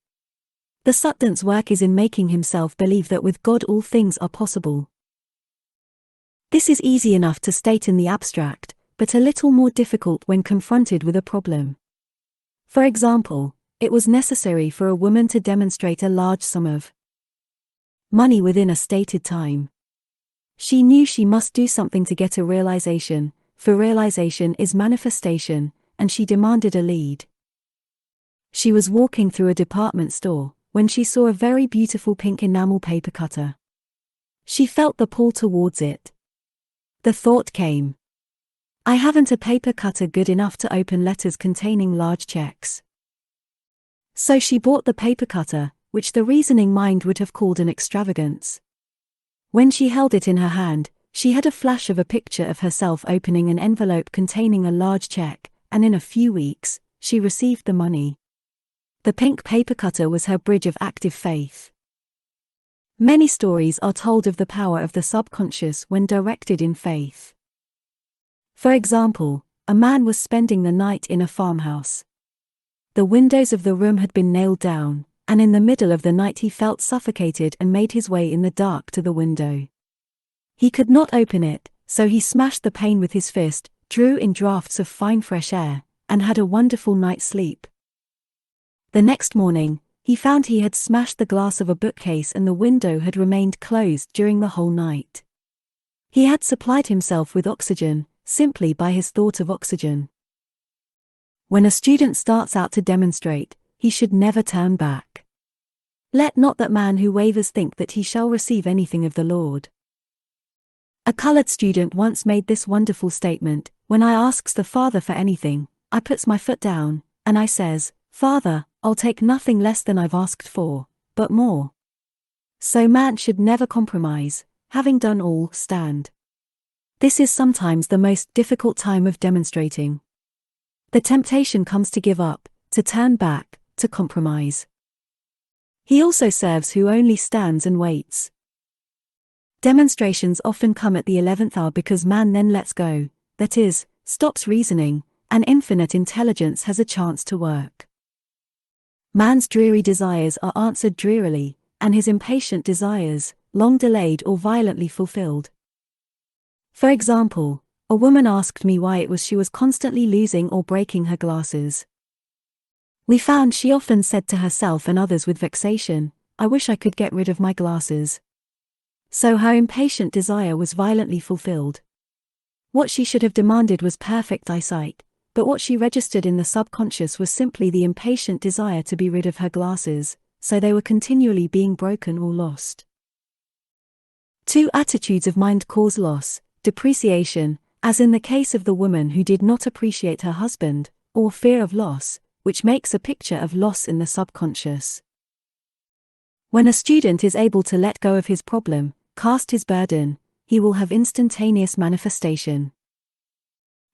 The Sutton's work is in making himself believe that with God all things are possible. This is easy enough to state in the abstract, but a little more difficult when confronted with a problem. For example, it was necessary for a woman to demonstrate a large sum of money within a stated time. She knew she must do something to get a realization, for realization is manifestation, and she demanded a lead. She was walking through a department store, when she saw a very beautiful pink enamel paper cutter. She felt the pull towards it. The thought came, I haven't a paper cutter good enough to open letters containing large checks. So she bought the paper cutter, which the reasoning mind would have called an extravagance. When she held it in her hand, she had a flash of a picture of herself opening an envelope containing a large check, and in a few weeks, she received the money. The pink paper cutter was her bridge of active faith. Many stories are told of the power of the subconscious when directed in faith. For example, a man was spending the night in a farmhouse. The windows of the room had been nailed down, and in the middle of the night he felt suffocated and made his way in the dark to the window. He could not open it, so he smashed the pane with his fist, drew in draughts of fine fresh air, and had a wonderful night's sleep. The next morning, he found he had smashed the glass of a bookcase and the window had remained closed during the whole night. He had supplied himself with oxygen, simply by his thought of oxygen. When a student starts out to demonstrate, he should never turn back. Let not that man who wavers think that he shall receive anything of the Lord. A colored student once made this wonderful statement: "When I asks the Father for anything, I puts my foot down, and I says, 'Father, I'll take nothing less than I've asked for, but more.'" So man should never compromise, having done all, stand. This is sometimes the most difficult time of demonstrating. The temptation comes to give up, to turn back, to compromise. He also serves who only stands and waits. Demonstrations often come at the 11th hour because man then lets go, that is, stops reasoning, and infinite intelligence has a chance to work. Man's dreary desires are answered drearily, and his impatient desires, long delayed or violently fulfilled. For example, a woman asked me why it was she was constantly losing or breaking her glasses. We found she often said to herself and others with vexation, "I wish I could get rid of my glasses." So her impatient desire was violently fulfilled. What she should have demanded was perfect eyesight, but what she registered in the subconscious was simply the impatient desire to be rid of her glasses, so they were continually being broken or lost. Two attitudes of mind cause loss, depreciation, as in the case of the woman who did not appreciate her husband, or fear of loss, which makes a picture of loss in the subconscious. When a student is able to let go of his problem, cast his burden, he will have instantaneous manifestation.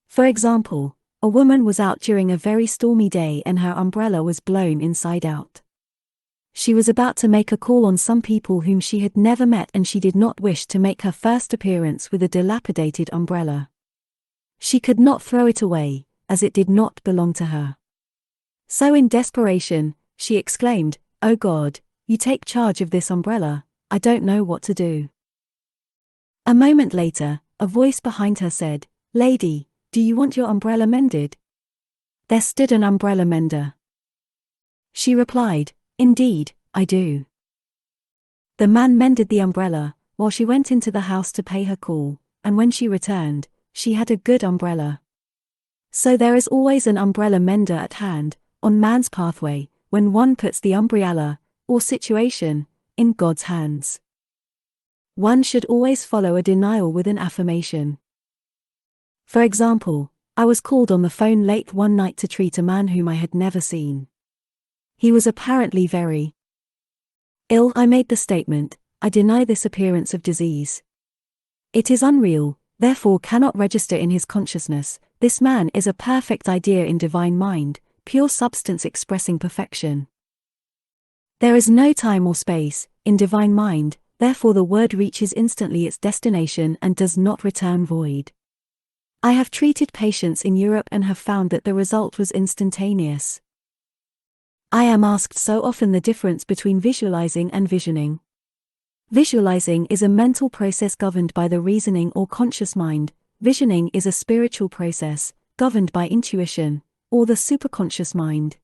For example, a woman was out during a very stormy day and her umbrella was blown inside out. She was about to make a call on some people whom she had never met and she did not wish to make her first appearance with a dilapidated umbrella. She could not throw it away, as it did not belong to her. So in desperation, she exclaimed, "Oh God, you take charge of this umbrella, I don't know what to do." A moment later, a voice behind her said, "Lady, do you want your umbrella mended?" There stood an umbrella mender. She replied, "Indeed, I do." The man mended the umbrella, while she went into the house to pay her call, and when she returned, she had a good umbrella. So there is always an umbrella mender at hand, on man's pathway, when one puts the umbrella, or situation, in God's hands. One should always follow a denial with an affirmation. For example, I was called on the phone late one night to treat a man whom I had never seen. He was apparently very ill. I made the statement, "I deny this appearance of disease. It is unreal, therefore cannot register in his consciousness. This man is a perfect idea in divine mind, pure substance expressing perfection. There is no time or space, in divine mind, therefore the word reaches instantly its destination and does not return void. I have treated patients in Europe and have found that the result was instantaneous." I am asked so often the difference between visualizing and visioning. Visualizing is a mental process governed by the reasoning or conscious mind. Visioning is a spiritual process, governed by intuition, or the superconscious mind.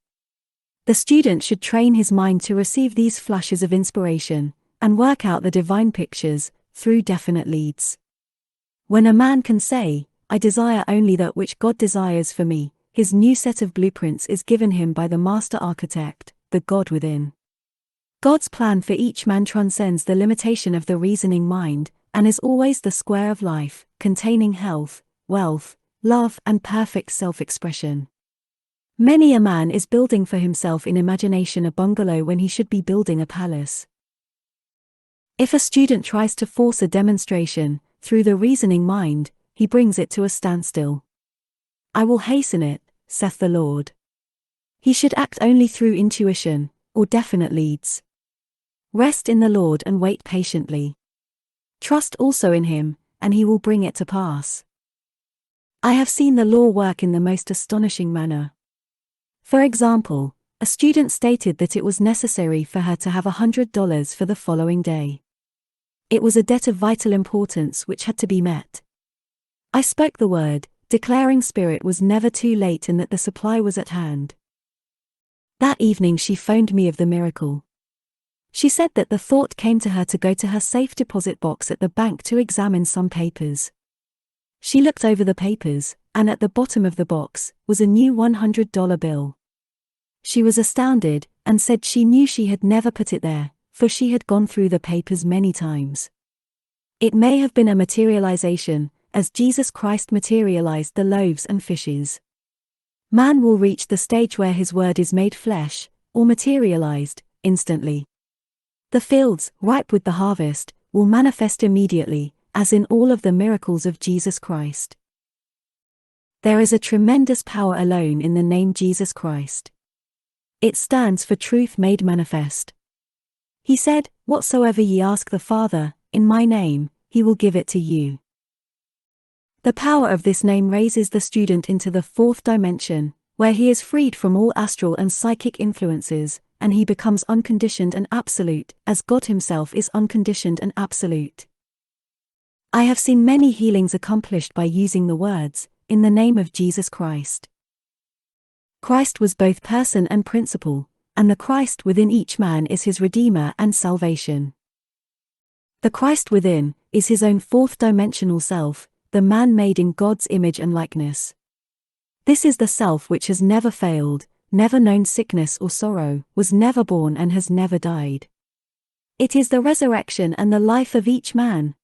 The student should train his mind to receive these flashes of inspiration, and work out the divine pictures, through definite leads. When a man can say, "I desire only that which God desires for me," his new set of blueprints is given him by the master architect, the God within. God's plan for each man transcends the limitation of the reasoning mind, and is always the square of life, containing health, wealth, love and perfect self-expression. Many a man is building for himself in imagination a bungalow when he should be building a palace. If a student tries to force a demonstration, through the reasoning mind, he brings it to a standstill. I will hasten it, saith the Lord. He should act only through intuition, or definite leads. Rest in the Lord and wait patiently. Trust also in Him, and He will bring it to pass. I have seen the law work in the most astonishing manner. For example, a student stated that it was necessary for her to have $100 for the following day. It was a debt of vital importance which had to be met. I spoke the word, declaring Spirit was never too late and that the supply was at hand. That evening she phoned me of the miracle. She said that the thought came to her to go to her safe deposit box at the bank to examine some papers. She looked over the papers, and at the bottom of the box was a new $100 bill. She was astounded, and said she knew she had never put it there, for she had gone through the papers many times. It may have been a materialization, as Jesus Christ materialized the loaves and fishes. Man will reach the stage where his word is made flesh, or materialized, instantly. The fields, ripe with the harvest, will manifest immediately, as in all of the miracles of Jesus Christ. There is a tremendous power alone in the name Jesus Christ. It stands for truth made manifest. He said, "Whatsoever ye ask the Father, in my name, He will give it to you." The power of this name raises the student into the fourth dimension, where he is freed from all astral and psychic influences, and he becomes unconditioned and absolute, as God Himself is unconditioned and absolute. I have seen many healings accomplished by using the words, "in the name of Jesus Christ." Christ was both person and principle, and the Christ within each man is his Redeemer and salvation. The Christ within is his own fourth-dimensional self, the man made in God's image and likeness. This is the self which has never failed, never known sickness or sorrow, was never born and has never died. It is the resurrection and the life of each man.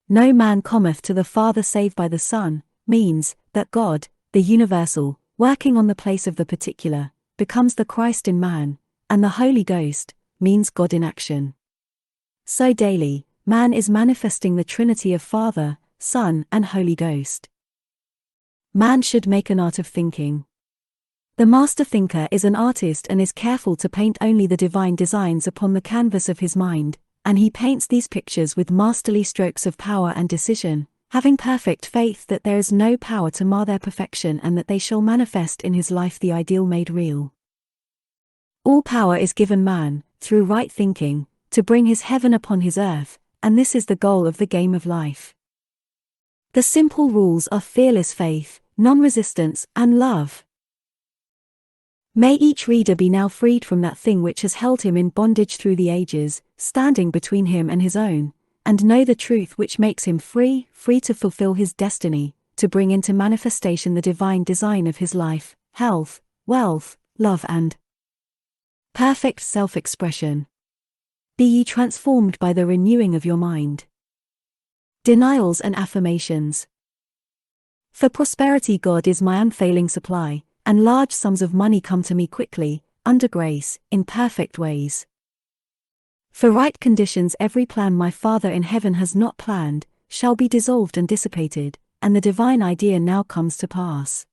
"No man cometh to the Father save by the Son," means that God, the universal, working on the place of the particular, becomes the Christ in man, and the Holy Ghost means God in action. So daily, man is manifesting the Trinity of Father, Son, and Holy Ghost. Man should make an art of thinking. The master thinker is an artist and is careful to paint only the divine designs upon the canvas of his mind, and he paints these pictures with masterly strokes of power and decision, having perfect faith that there is no power to mar their perfection and that they shall manifest in his life the ideal made real. All power is given man, through right thinking, to bring his heaven upon his earth, and this is the goal of the game of life. The simple rules are fearless faith, non-resistance, and love. May each reader be now freed from that thing which has held him in bondage through the ages, standing between him and his own, and know the truth which makes him free to fulfill his destiny, to bring into manifestation the divine design of his life, health, wealth, love and perfect self-expression. Be ye transformed by the renewing of your mind. Denials and affirmations. For prosperity God is my unfailing supply, and large sums of money come to me quickly, under grace, in perfect ways. For right conditions every plan my Father in heaven has not planned, shall be dissolved and dissipated, and the divine idea now comes to pass.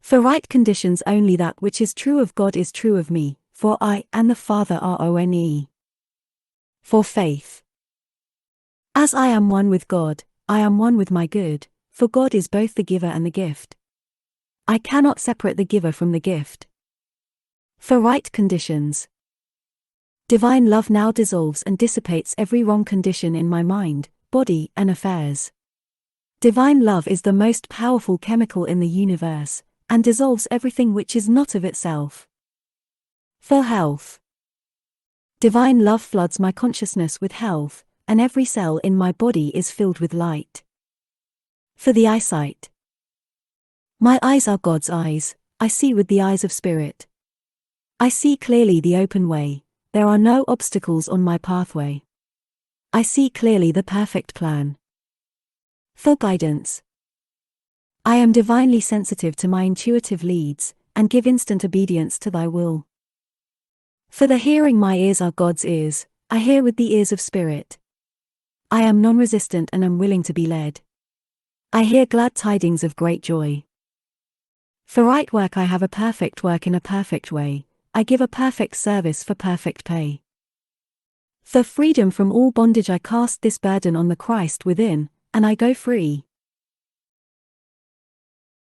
For right conditions only that which is true of God is true of me, for I and the Father are one. For faith. As I am one with God, I am one with my good, for God is both the giver and the gift. I cannot separate the giver from the gift. For right conditions. Divine love now dissolves and dissipates every wrong condition in my mind, body, and affairs. Divine love is the most powerful chemical in the universe, and dissolves everything which is not of itself. For health. Divine love floods my consciousness with health, and every cell in my body is filled with light. For the eyesight. My eyes are God's eyes, I see with the eyes of spirit. I see clearly the open way, there are no obstacles on my pathway. I see clearly the perfect plan. For guidance. I am divinely sensitive to my intuitive leads, and give instant obedience to thy will. For the hearing my ears are God's ears, I hear with the ears of spirit. I am non-resistant and am willing to be led. I hear glad tidings of great joy. For right work I have a perfect work in a perfect way, I give a perfect service for perfect pay. For freedom from all bondage I cast this burden on the Christ within, and I go free.